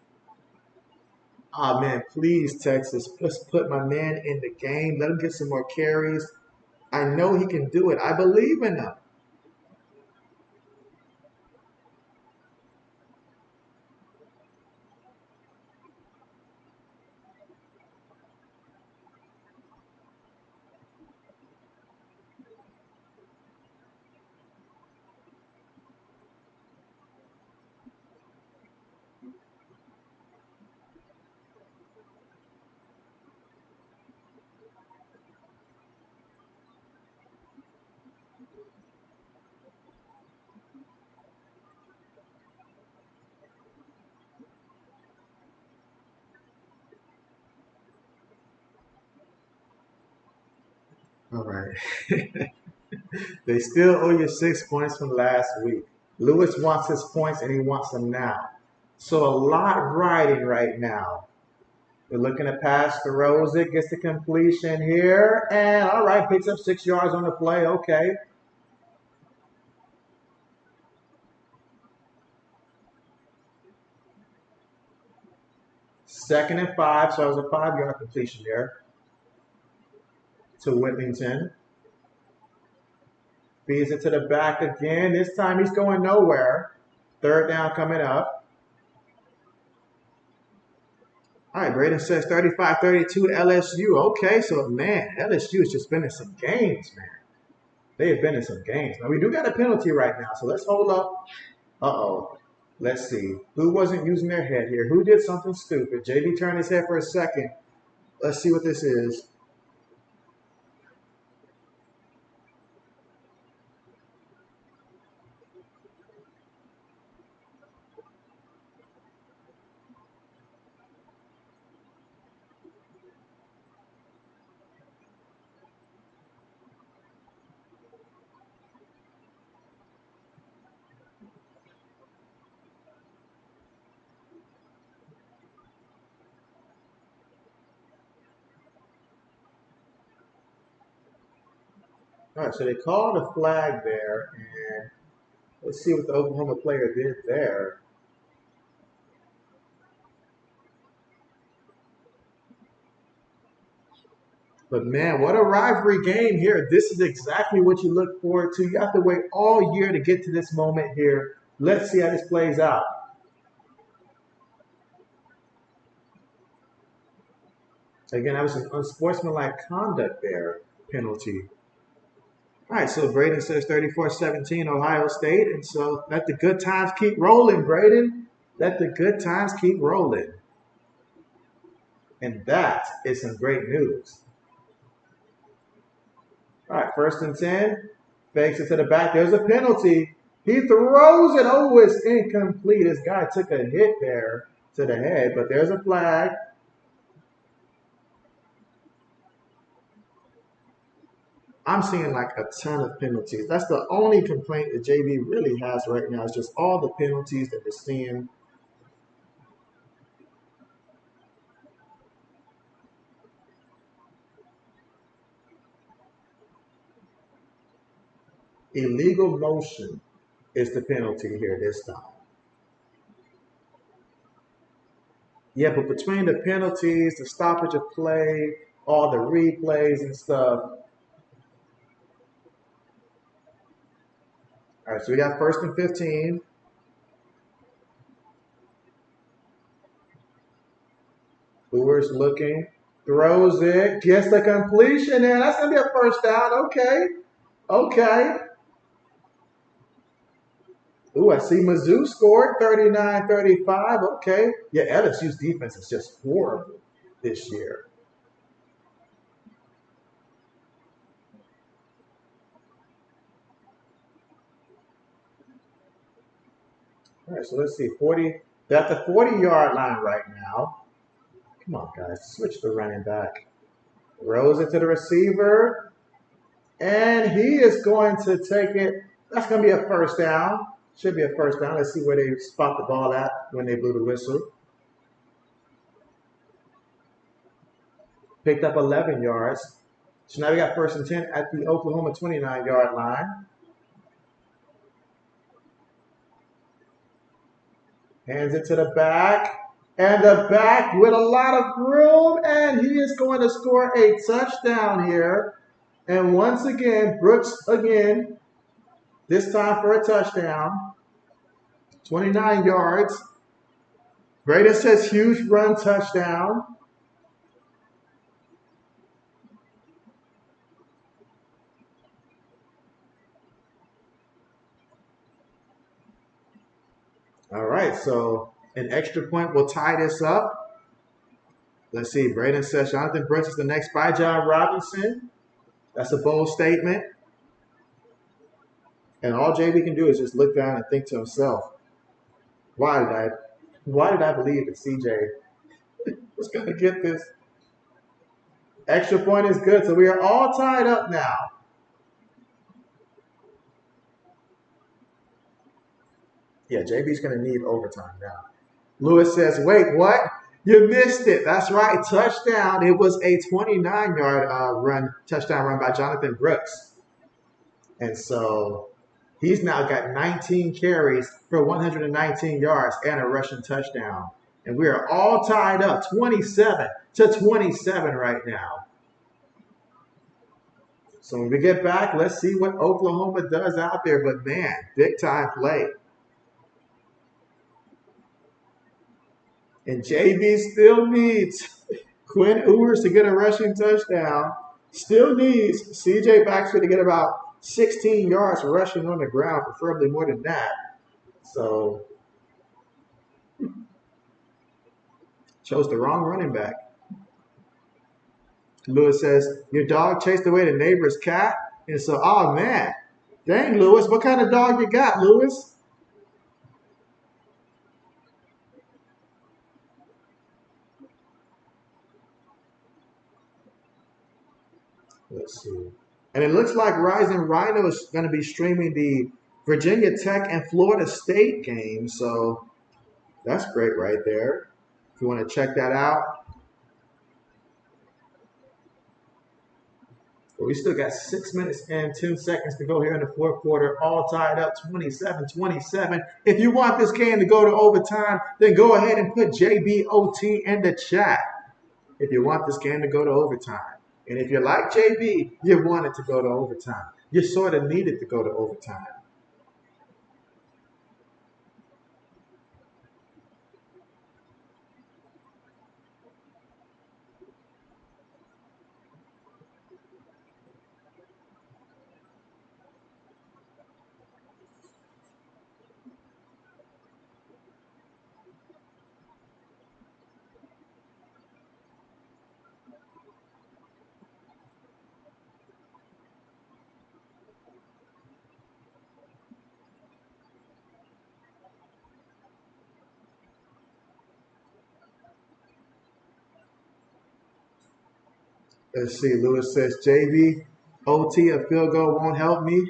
Oh, man, please, Texas, just put my man in the game. Let him get some more carries. I know he can do it. I believe in him. All right. They still owe you 6 points from last week. Lewis wants his points and he wants them now. So a lot riding right now. We're looking to pass to Rose. It gets the completion here. And all right, picks up 6 yards on the play. Okay. Second and 5. So it was a 5-yard completion there to Whittington. Feeds it to the back again. This time he's going nowhere. Third down coming up. All right, Braden says 35-32 LSU. Okay, so man, LSU has just been in some games, man. They have been in some games. Now, we do got a penalty right now, so let's hold up. Uh-oh. Let's see. Who wasn't using their head here? Who did something stupid? JB turned his head for a second. Let's see what this is. All right, so they called a flag there, and let's see what the Oklahoma player did there. But man, what a rivalry game here. This is exactly what you look forward to. You have to wait all year to get to this moment here. Let's see how this plays out. Again, that was an unsportsmanlike conduct there, penalty. All right, so Braden says 34-17 Ohio State. And so let the good times keep rolling, Braden. Let the good times keep rolling. And that is some great news. All right, 1st and 10. Fakes it to the back. There's a penalty. He throws it. Oh, it's incomplete. This guy took a hit there to the head, but there's a flag. I'm seeing like a ton of penalties. That's the only complaint that JB really has right now is just all the penalties that we're seeing. Illegal motion is the penalty here this time. Yeah, but between the penalties, the stoppage of play, all the replays and stuff. All right, so we got 1st and 15. Brewer's looking, throws it, gets the completion, and that's going to be a 1st down. Okay. Okay. Ooh, I see Mizzou scored 39-35. Okay. Yeah, LSU's defense is just horrible this year. All right, so let's see. 40. They're at the 40-yard line right now. Come on, guys. Switch the running back. Throws it to the receiver. And he is going to take it. That's going to be a 1st down. Should be a 1st down. Let's see where they spot the ball at when they blew the whistle. Picked up 11 yards. So now we got 1st and 10 at the Oklahoma 29-yard line. Hands it to the back. And the back with a lot of room. And he is going to score a touchdown here. And once again, Brooks again. This time for a touchdown. 29 yards. Braden says huge run touchdown. All right, so an extra point will tie this up. Let's see. Braden says Jonathan Brooks is the next by John Robinson. That's a bold statement. And all JB can do is just look down and think to himself, why did I believe that CJ was going to get this? Extra point is good. So we are all tied up now. Yeah, JB's going to need overtime now. Lewis says, wait, what? You missed it. That's right. Touchdown. It was a 29-yard touchdown run by Jonathan Brooks. And so he's now got 19 carries for 119 yards and a rushing touchdown. And we are all tied up 27-27 right now. So when we get back, let's see what Oklahoma does out there. But man, big time play. And JB still needs Quinn Ewers to get a rushing touchdown. Still needs CJ Baxter to get about 16 yards rushing on the ground, preferably more than that. So, chose the wrong running back. Lewis says, your dog chased away the neighbor's cat? And so, oh man, dang, Lewis, what kind of dog you got, Lewis? Let's see. And it looks like Rising Rhino is going to be streaming the Virginia Tech and Florida State game. So that's great right there. If you want to check that out. But we still got 6 minutes and 10 seconds to go here in the fourth quarter, all tied up 27-27. If you want this game to go to overtime, then go ahead and put JBOT in the chat. If you want this game to go to overtime. And if you're like JB, you want it to go to overtime. You sort of need it to go to overtime. Let's see. Lewis says, JB, OT, a field goal won't help me.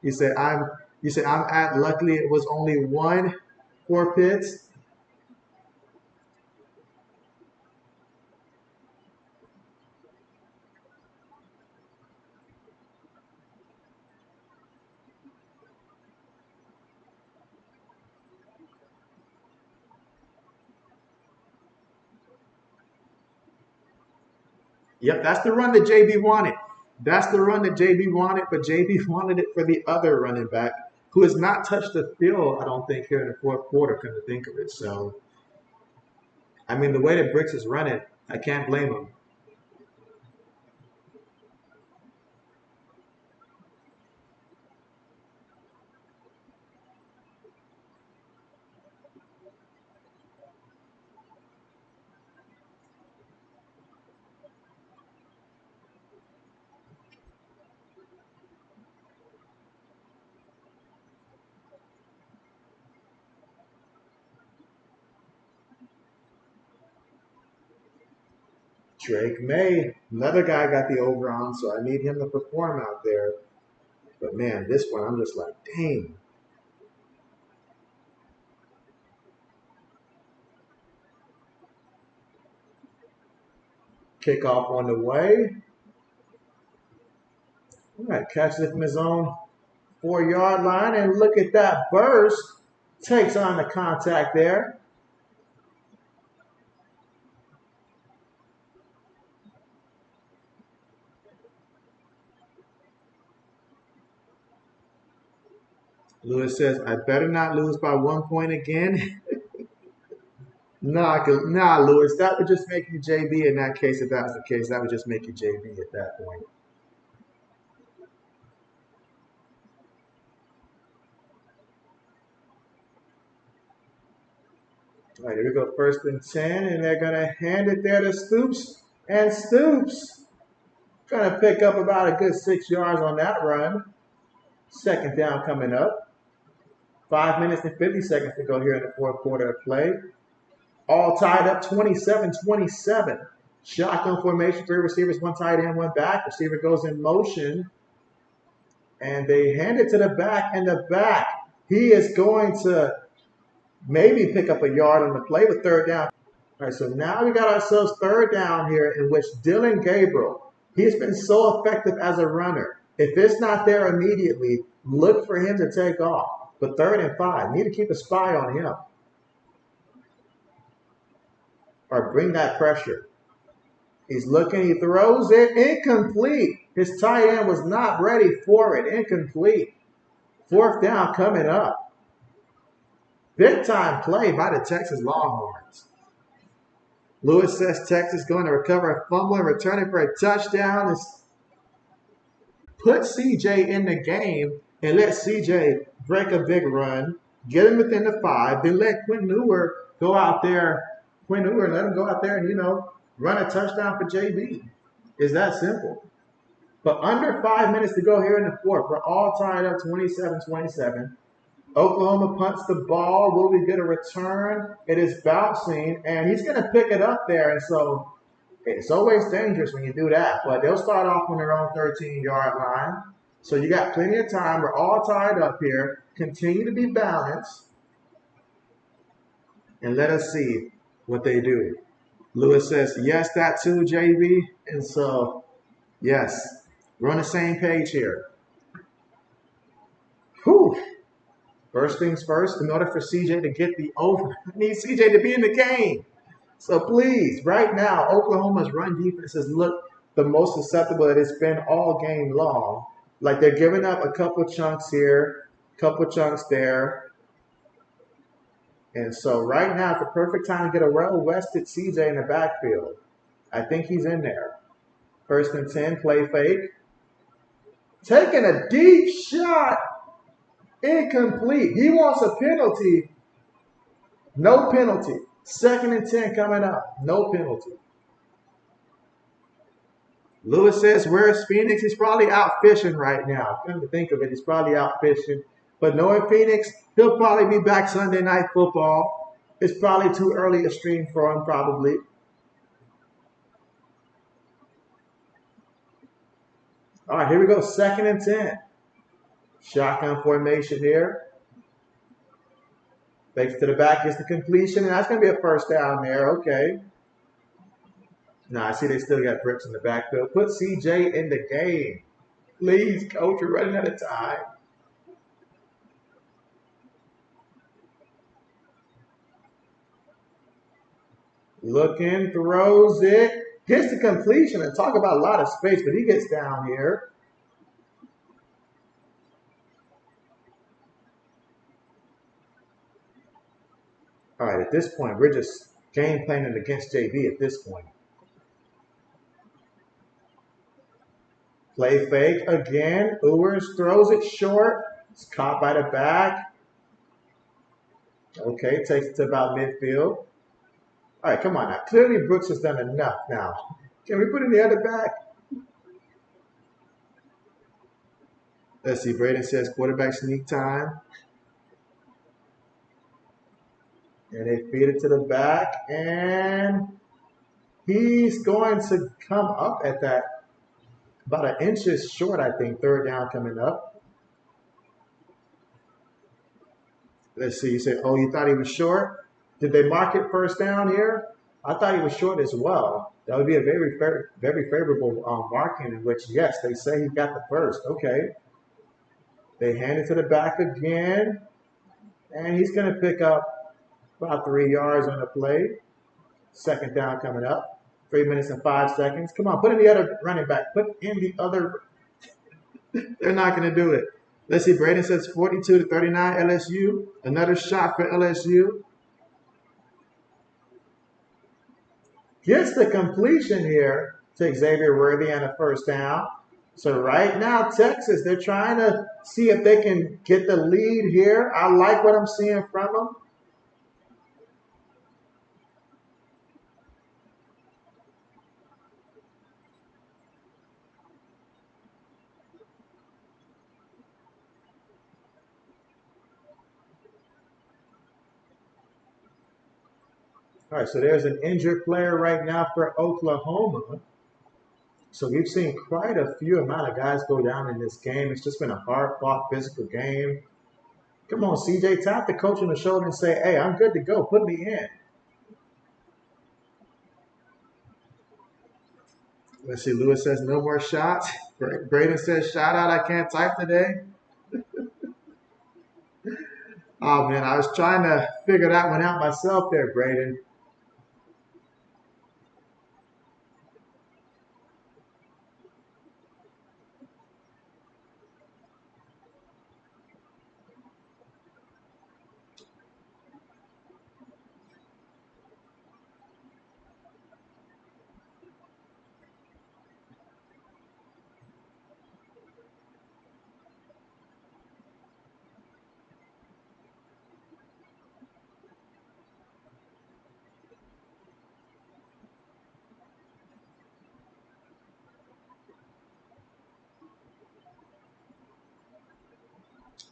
You said I'm at, luckily it was only one forfeit. Yep, that's the run that JB wanted. That's the run that JB wanted, but JB wanted it for the other running back who has not touched the field, I don't think, here in the fourth quarter, come to think of it. So, I mean, the way that Bricks is running, I can't blame him. Drake May, another guy got the over on, so I need him to perform out there. But man, this one, I'm just like, dang. Kickoff on the way. All right, catches it from his own 4-yard line, and look at that burst. Takes on the contact there. Lewis says, I better not lose by 1 point again. Nah, Lewis, that would just make you JB in that case. If that was the case, that would just make you JB at that point. All right, here we go. 1st and 10, and they're going to hand it there to Stoops. And Stoops going to pick up about a good 6 yards on that run. 2nd down coming up. 5 minutes and 50 seconds to go here in the fourth quarter of play. All tied up 27-27. Shotgun formation, 3 receivers, 1 tight end, 1 back. Receiver goes in motion. And they hand it to the back, and the back, he is going to maybe pick up a yard on the play with 3rd down. All right, so now we got ourselves 3rd down here in which Dylan Gabriel, he's been so effective as a runner. If it's not there immediately, look for him to take off. But 3rd and 5, need to keep a spy on him. Or bring that pressure. He's looking, he throws it, incomplete. His tight end was not ready for it, incomplete. 4th down coming up. Big time play by the Texas Longhorns. Lewis says Texas going to recover a fumble and return it for a touchdown. Put CJ in the game and let CJ break a big run, get him within the 5, then let Quinn Newer go out there. Quinn Newer, let him go out there and, run a touchdown for JB. It's that simple. But under 5 minutes to go here in the fourth. We're all tied up 27-27. Oklahoma punts the ball. Will we get a return? It is bouncing, and he's going to pick it up there. And so it's always dangerous when you do that. But they'll start off on their own 13-yard line. So you got plenty of time. We're all tied up here. Continue to be balanced. And let us see what they do. Lewis says, yes, that too, JB. And so, yes, We're on the same page here. Whew. First things first, in order for CJ to get the over, I need CJ to be in the game. So please, right now, Oklahoma's run defense has looked the most susceptible that it's been all game long. Like they're giving up a couple chunks here, couple chunks there. And so right now, it's the perfect time to get a well-rested CJ in the backfield. I think he's in there. First and 10, play fake. Taking a deep shot. Incomplete. He wants a penalty. No penalty. Second and 10 coming up. No penalty. Lewis says, where's Phoenix? He's probably out fishing right now. Come to think of it, he's probably out fishing. But knowing Phoenix, he'll probably be back Sunday Night Football. It's probably too early to stream for him, probably. All right, here we go. Second and 10. Shotgun formation here. Fakes to the back, gets the completion, and that's going to be a first down there. Okay. Now, I see they still got bricks in the backfield. Put CJ in the game. Please, coach, we're running out of time. Looking, throws it, gets the completion, and talk about a lot of space, but he gets down here. All right, at this point, we're just game planning against JB at this point. Play fake again. Ewers throws it short. It's caught by the back. Okay, takes it to about midfield. All right, come on now. Clearly, Brooks has done enough now. Can we put in the other back? Let's see. Braden says quarterback sneak time. And they feed it to the back. And he's going to come up at that. About an inches short, I think. Third down coming up. Let's see. You say, oh, you thought he was short? Did they mark it first down here? I thought he was short as well. That would be a very favorable marking in which, yes, they say he got the first. Okay. They hand it to the back again. And he's going to pick up about 3 yards on the play. Second down coming up. 3 minutes and 5 seconds. Come on, put in the other running back. Put in the other. They're not going to do it. Let's see. Braden says 42-39 LSU. Another shot for LSU. Gets the completion here to Xavier Worthy and a first down. So right now, Texas, they're trying to see if they can get the lead here. I like what I'm seeing from them. All right, so there's an injured player right now for Oklahoma. So we've seen quite a few amount of guys go down in this game. It's just been a hard-fought physical game. Come on, CJ, tap the coach on the shoulder and say, hey, I'm good to go. Put me in. Let's see. Lewis says no more shots. Braden says shout out. I can't type today. Oh, man, I was trying to figure that one out myself there, Braden.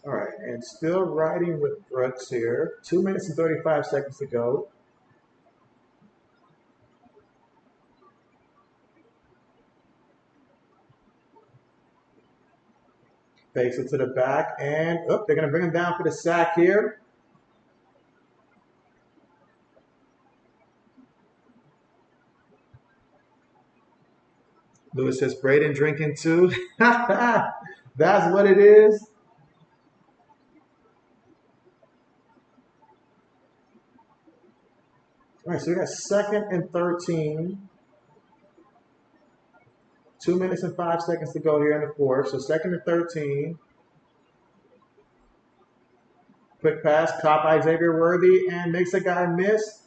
All right, and still riding with Brooks here. 2 minutes and 35 seconds to go. Fakes it to the back, and they're going to bring him down for the sack here. Lewis says, Braden drinking too. That's what it is. All right, so we got second and 13. 2 minutes and 5 seconds to go here in the fourth. So second and 13. Quick pass, caught by Xavier Worthy and makes a guy miss.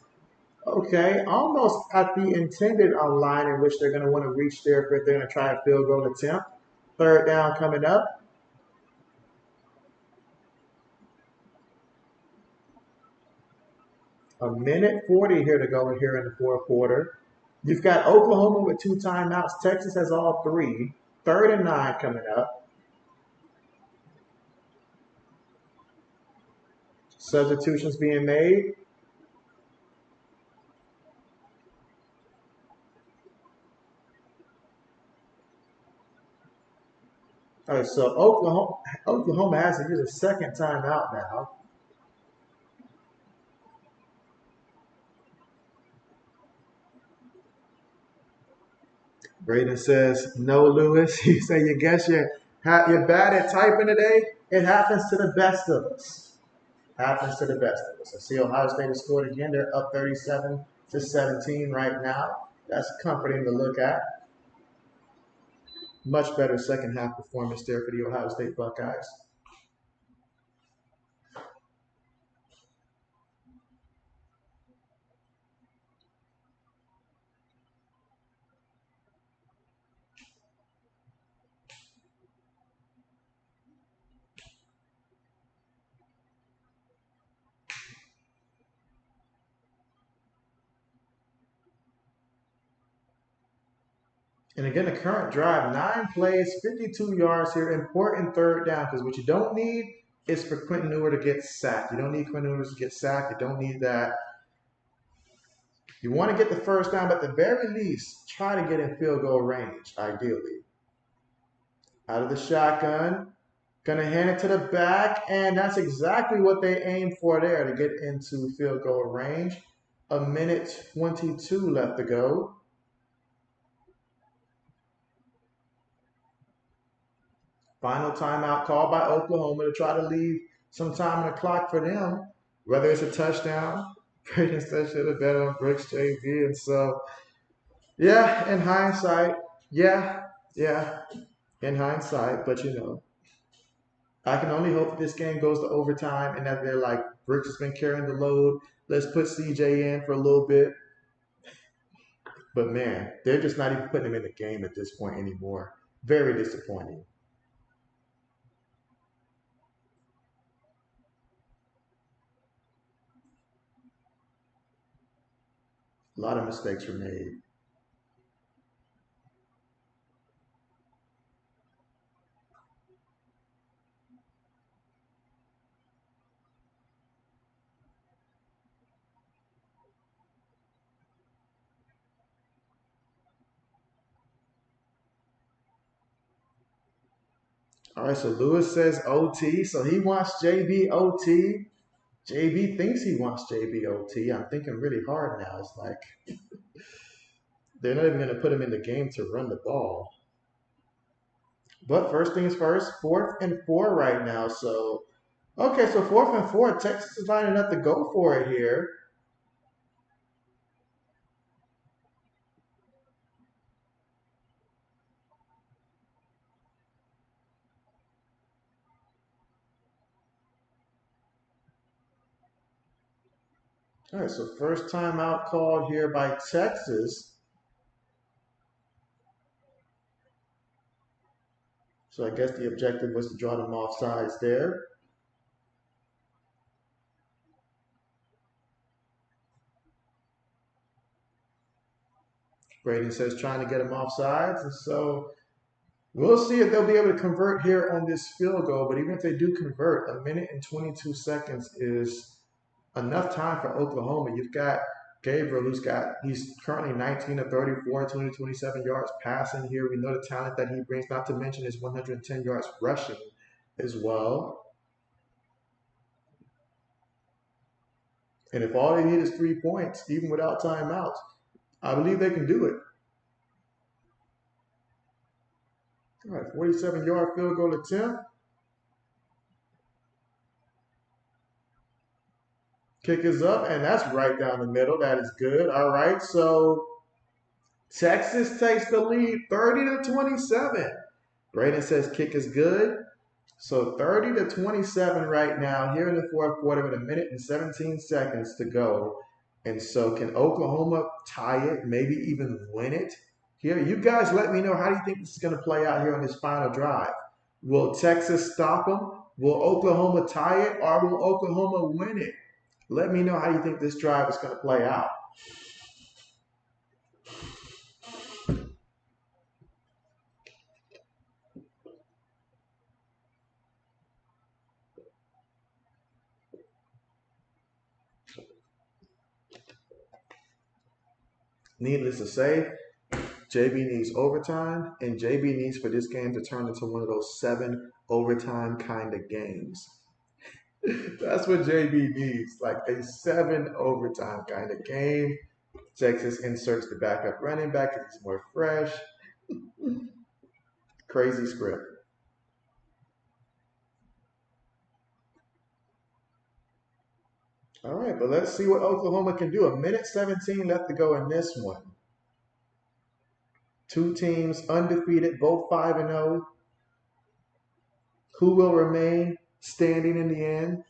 Okay, almost at the intended line in which they're going to want to reach there if they're going to try a field goal attempt. Third down coming up. A minute 40 here to go here in the fourth quarter. You've got Oklahoma with 2 timeouts. Texas has all 3. Third and 9 coming up. Substitutions being made. All right, so Oklahoma has to use a second timeout now. Braden says, no, Lewis. He said, you guess you're bad at typing today? It happens to the best of us. Happens to the best of us. I see Ohio State has scored again. They're up 37-17 right now. That's comforting to look at. Much better second half performance there for the Ohio State Buckeyes. And again, the current drive, 9 plays, 52 yards here. Important third down because what you don't need is for Quentin Newer to get sacked. You don't need Quentin Newer to get sacked. You don't need that. You want to get the first down, but at the very least, try to get in field goal range, ideally. Out of the shotgun, going to hand it to the back, and that's exactly what they aimed for there to get into field goal range. A minute 22 left to go. Final timeout called by Oklahoma to try to leave some time on the clock for them, whether it's a touchdown. Braden said should have bet on Brooks JB. And so, yeah, in hindsight, yeah, in hindsight, but you know, I can only hope that this game goes to overtime and that they're like, Brooks has been carrying the load. Let's put CJ in for a little bit. But man, they're just not even putting him in the game at this point anymore. Very disappointing. A lot of mistakes were made. All right, so Lewis says OT, so he wants JB OT. JB thinks he wants JB OT. I'm thinking really hard now. It's like they're not even going to put him in the game to run the ball. But first things first, 4th and 4 right now. So, okay, so 4th and 4, Texas is lining up to go for it here. All right, so first time out called here by Texas. So I guess the objective was to draw them off sides there. Braden says trying to get them off sides. And so we'll see if they'll be able to convert here on this field goal. But even if they do convert, a minute and 22 seconds is enough time for Oklahoma. You've got Gabriel, he's currently 19 of 34, 227 yards passing here. We know the talent that he brings, not to mention his 110 yards rushing as well. And if all they need is 3 points, even without timeouts, I believe they can do it. All right, 47-yard field goal attempt. Kick is up, and that's right down the middle. That is good. All right, so Texas takes the lead 30-27. Braden says kick is good. So 30-27 right now here in the fourth quarter with 1:17 to go. And so can Oklahoma tie it, maybe even win it? Here, you guys let me know, how do you think this is going to play out here on this final drive? Will Texas stop them? Will Oklahoma tie it, or will Oklahoma win it? Let me know how you think this drive is going to play out. Needless to say, JB needs overtime, and JB needs for this game to turn into one of those 7 overtime kind of games. That's what JB needs, like a 7 overtime kind of game. Texas inserts the backup running back because he's more fresh. Crazy script. All right, but let's see what Oklahoma can do. 1:17 left to go in this one. Two teams undefeated, both 5-0. Who will remain standing in the end?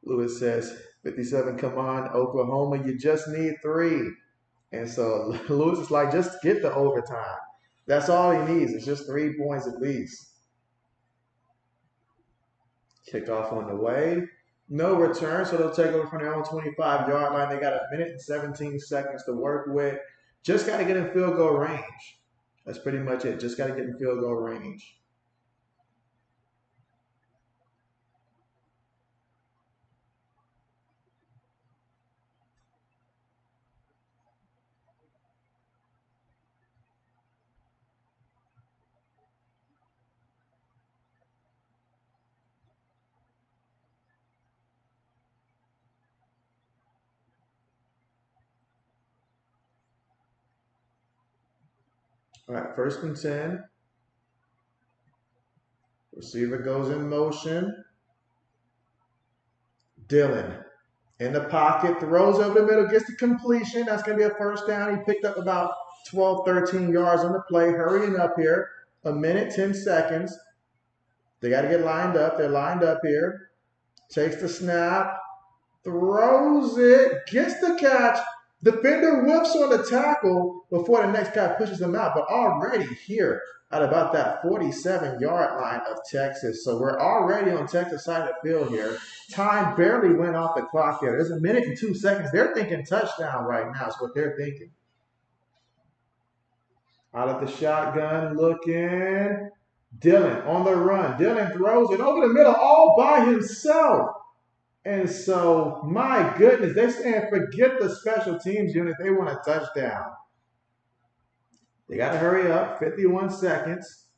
Lewis says, 57, come on, Oklahoma, you just need 3. And so Lewis is like, just get the overtime. That's all he needs. It's just 3 points at least. Kickoff on the way. No return, so they'll take over from their own 25-yard line. They got 1:17 to work with. Just got to get in field goal range. That's pretty much it. Just got to get in field goal range. All right, 1st and 10. Receiver goes in motion. Dillon in the pocket, throws over the middle, gets the completion. That's going to be a first down. He picked up about 12, 13 yards on the play. Hurrying up here. 1:10. They got to get lined up. They're lined up here. Takes the snap. Throws it. Gets the catch. Defender whiffs on the tackle before the next guy pushes him out. But already here at about that 47-yard line of Texas. So we're already on Texas side of the field here. Time barely went off the clock here. There's 1:02. They're thinking touchdown right now is what they're thinking. Out of the shotgun, looking. Dillon on the run. Dillon throws it over the middle all by himself. And so, my goodness, they're saying forget the special teams unit. They want a touchdown. They got to hurry up. 51 seconds.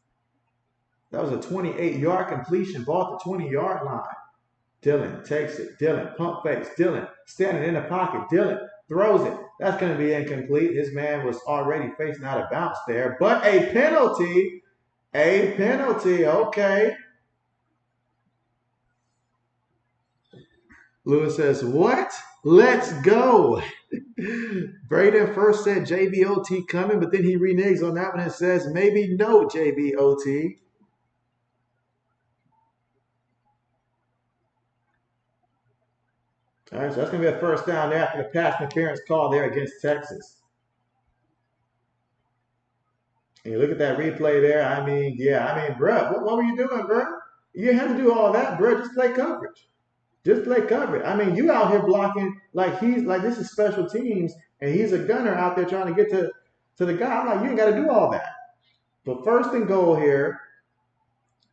That was a 28-yard completion. Ball at the 20-yard line. Dillon takes it. Dillon, pump fakes. Dillon standing in the pocket. Dillon throws it. That's going to be incomplete. His man was already facing out of bounds there. But a penalty. A penalty. Okay. Lewis says, what? Let's go. Braden first said JBOT coming, but then he reneges on that one and says, maybe no JBOT. All right, so that's going to be a first down there after the pass interference call there against Texas. And you look at that replay there. Bro, what were you doing, bro? You didn't have to do all that, bro. Just play coverage. Just play coverage. You out here blocking like this is special teams, and he's a gunner out there trying to get to the guy. I'm like, you ain't got to do all that. But 1st and goal here.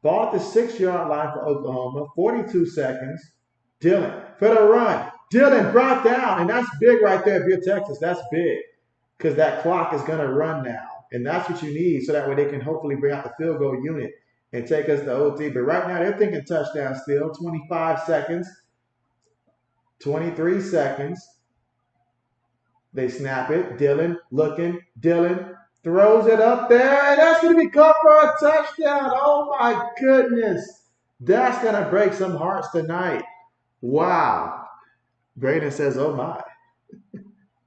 Ball at the 6-yard line for Oklahoma. 42 seconds. Dillon for the run. Dillon brought down, and that's big right there if you're Texas. That's big because that clock is going to run now, and that's what you need so that way they can hopefully bring out the field goal unit and take us to OT. But right now they're thinking touchdown still. 25 seconds. 23 seconds. They snap it. Dillon looking. Dillon Throws it up there, and that's going to be caught for a touchdown. Oh my goodness. That's going to break some hearts tonight. Wow. Braden says, oh my.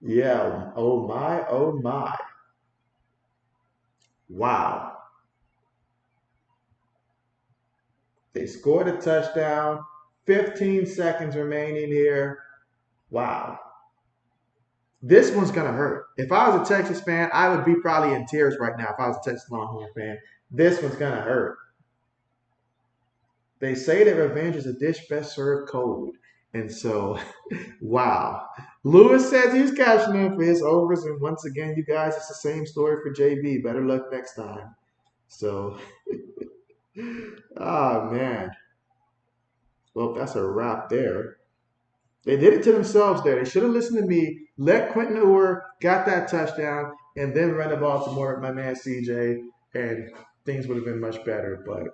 Yeah, oh my, oh my. Wow. They scored a touchdown. 15 seconds remaining here. Wow. This one's going to hurt. If I was a Texas fan, I would be probably in tears right now if I was a Texas Longhorn fan. This one's going to hurt. They say that revenge is a dish best served cold. And so, wow. Lewis says he's cashing in for his overs. And once again, you guys, it's the same story for JB. Better luck next time. So, oh, man. Well, that's a wrap there. They did it to themselves there. They should have listened to me, let Quentin Ewers got that touchdown, and then run the ball to more my man CJ, and things would have been much better. But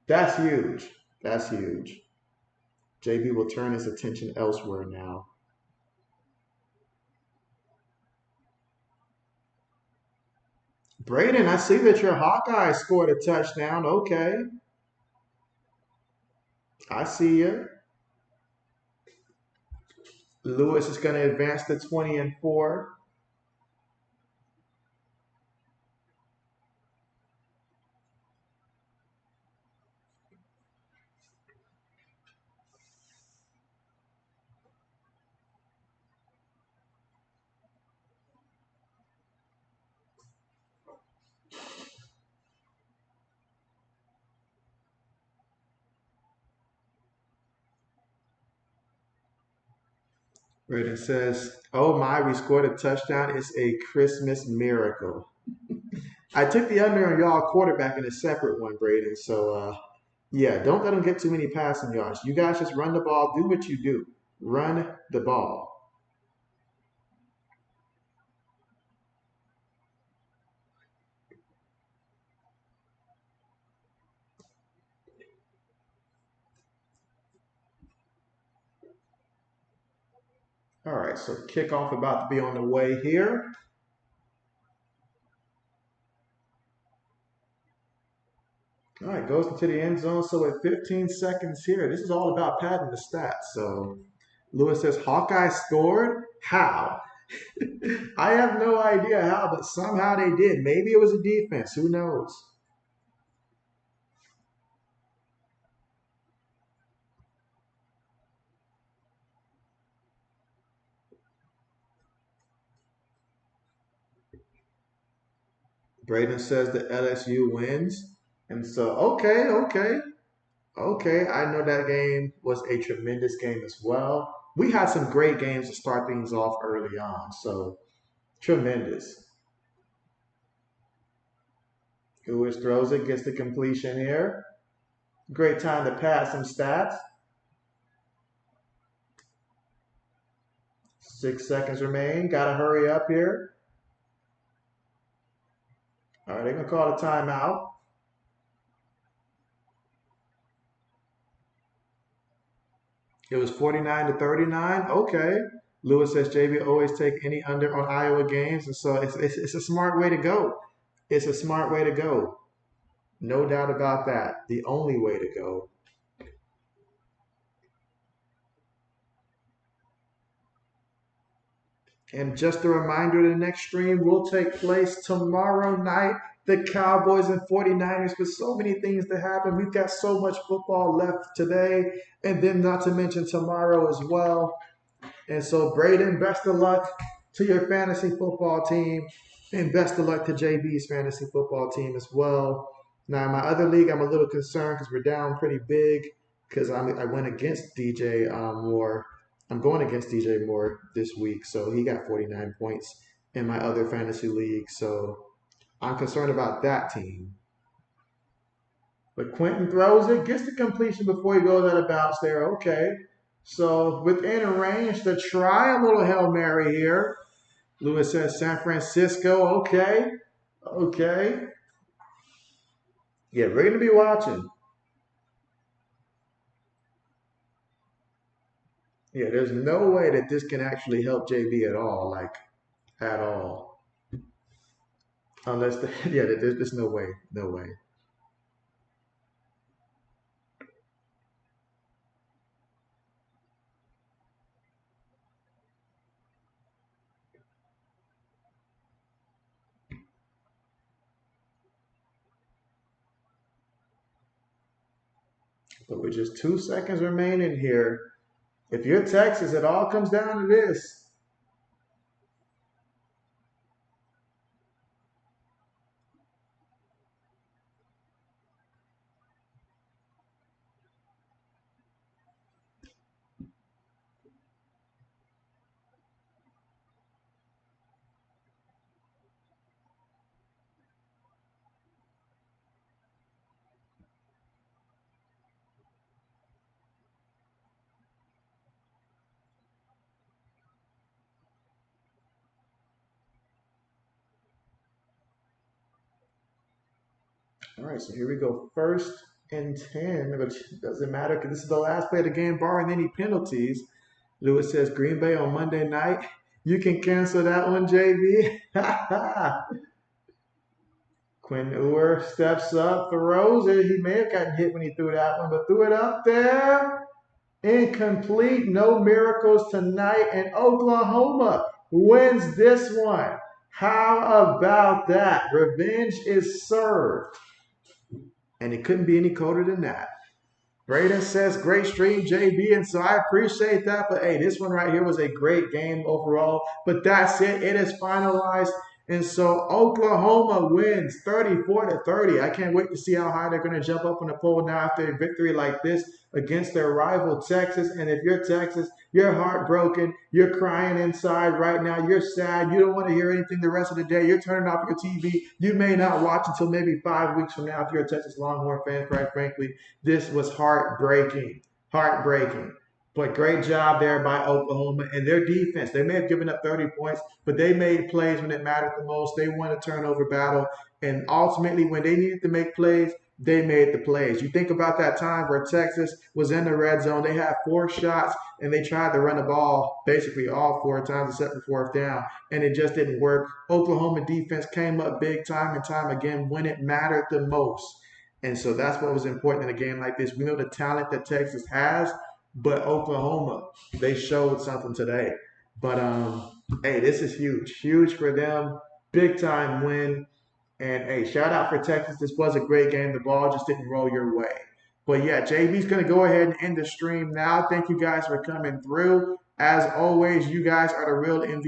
that's huge. That's huge. JB will turn his attention elsewhere now. Braden, I see that your Hawkeye scored a touchdown. Okay. I see you. Lewis is going to advance to 20-4. Braden says, oh my, we scored a touchdown. It's a Christmas miracle. I took the under on y'all quarterback in a separate one, Braden. So, yeah, don't let them get too many passing yards. You guys just run the ball. Do what you do. Run the ball. All right, so kickoff about to be on the way here. All right, goes into the end zone. So at 15 seconds here, this is all about padding the stats. So Lewis says Hawkeye scored. How? I have no idea how, but somehow they did. Maybe it was a defense. Who knows? Braden says that LSU wins. And so, okay. I know that game was a tremendous game as well. We had some great games to start things off early on. So, tremendous. Lewis throws it, gets the completion here. Great time to pass some stats. 6 seconds remain. Got to hurry up here. All right, they're going to call a timeout. It was 49-39. Okay. Lewis says JB always take any under on Iowa games. And so it's a smart way to go. It's a smart way to go. No doubt about that. The only way to go. And just a reminder, the next stream will take place tomorrow night. The Cowboys and 49ers with so many things to happen. We've got so much football left today, and then not to mention tomorrow as well. And so, Braden, best of luck to your fantasy football team, and best of luck to JB's fantasy football team as well. Now, in my other league, I'm a little concerned because we're down pretty big because I went against DJ Moore. I'm going against DJ Moore this week, so he got 49 points in my other fantasy league. So I'm concerned about that team. But Quentin throws it, gets the completion before he goes out of bounds there. Okay. So within range to try a little Hail Mary here. Lewis says San Francisco. Okay. Okay. Yeah, we're going to be watching. Yeah, there's no way that this can actually help JB at all. Like, at all. Unless, yeah, there's no way. No way. But with just 2 seconds remaining here, if you're Texas, it all comes down to this. All right, so here we go. First and 10, but it doesn't matter because this is the last play of the game, barring any penalties. Lewis says Green Bay on Monday night. You can cancel that one, JB. Quinn Ewers steps up, throws it. He may have gotten hit when he threw that one, but threw it up there. Incomplete. No miracles tonight. And Oklahoma wins this one. How about that? Revenge is served. And it couldn't be any colder than that. Braden says, great stream, JB. And so I appreciate that. But hey, this one right here was a great game overall. But that's it. It is finalized. And so Oklahoma wins 34-30. I can't wait to see how high they're going to jump up in the poll now after a victory like this against their rival Texas. And if you're Texas, you're heartbroken. You're crying inside right now. You're sad. You don't want to hear anything the rest of the day. You're turning off your TV. You may not watch until maybe 5 weeks from now if you're a Texas Longhorn fan, quite frankly. This was heartbreaking. Heartbreaking. But great job there by Oklahoma and their defense. They may have given up 30 points, but they made plays when it mattered the most. They won a turnover battle. And ultimately, when they needed to make plays, they made the plays. You think about that time where Texas was in the red zone. They had 4 shots, and they tried to run the ball basically all 4 times except for fourth down, and it just didn't work. Oklahoma defense came up big time and time again when it mattered the most. And so that's what was important in a game like this. We know the talent that Texas has, but Oklahoma, they showed something today. But hey, this is huge. Huge for them. Big time win. And hey, shout out for Texas. This was a great game. The ball just didn't roll your way. But yeah, JB's going to go ahead and end the stream now. Thank you guys for coming through. As always, you guys are the real MVP.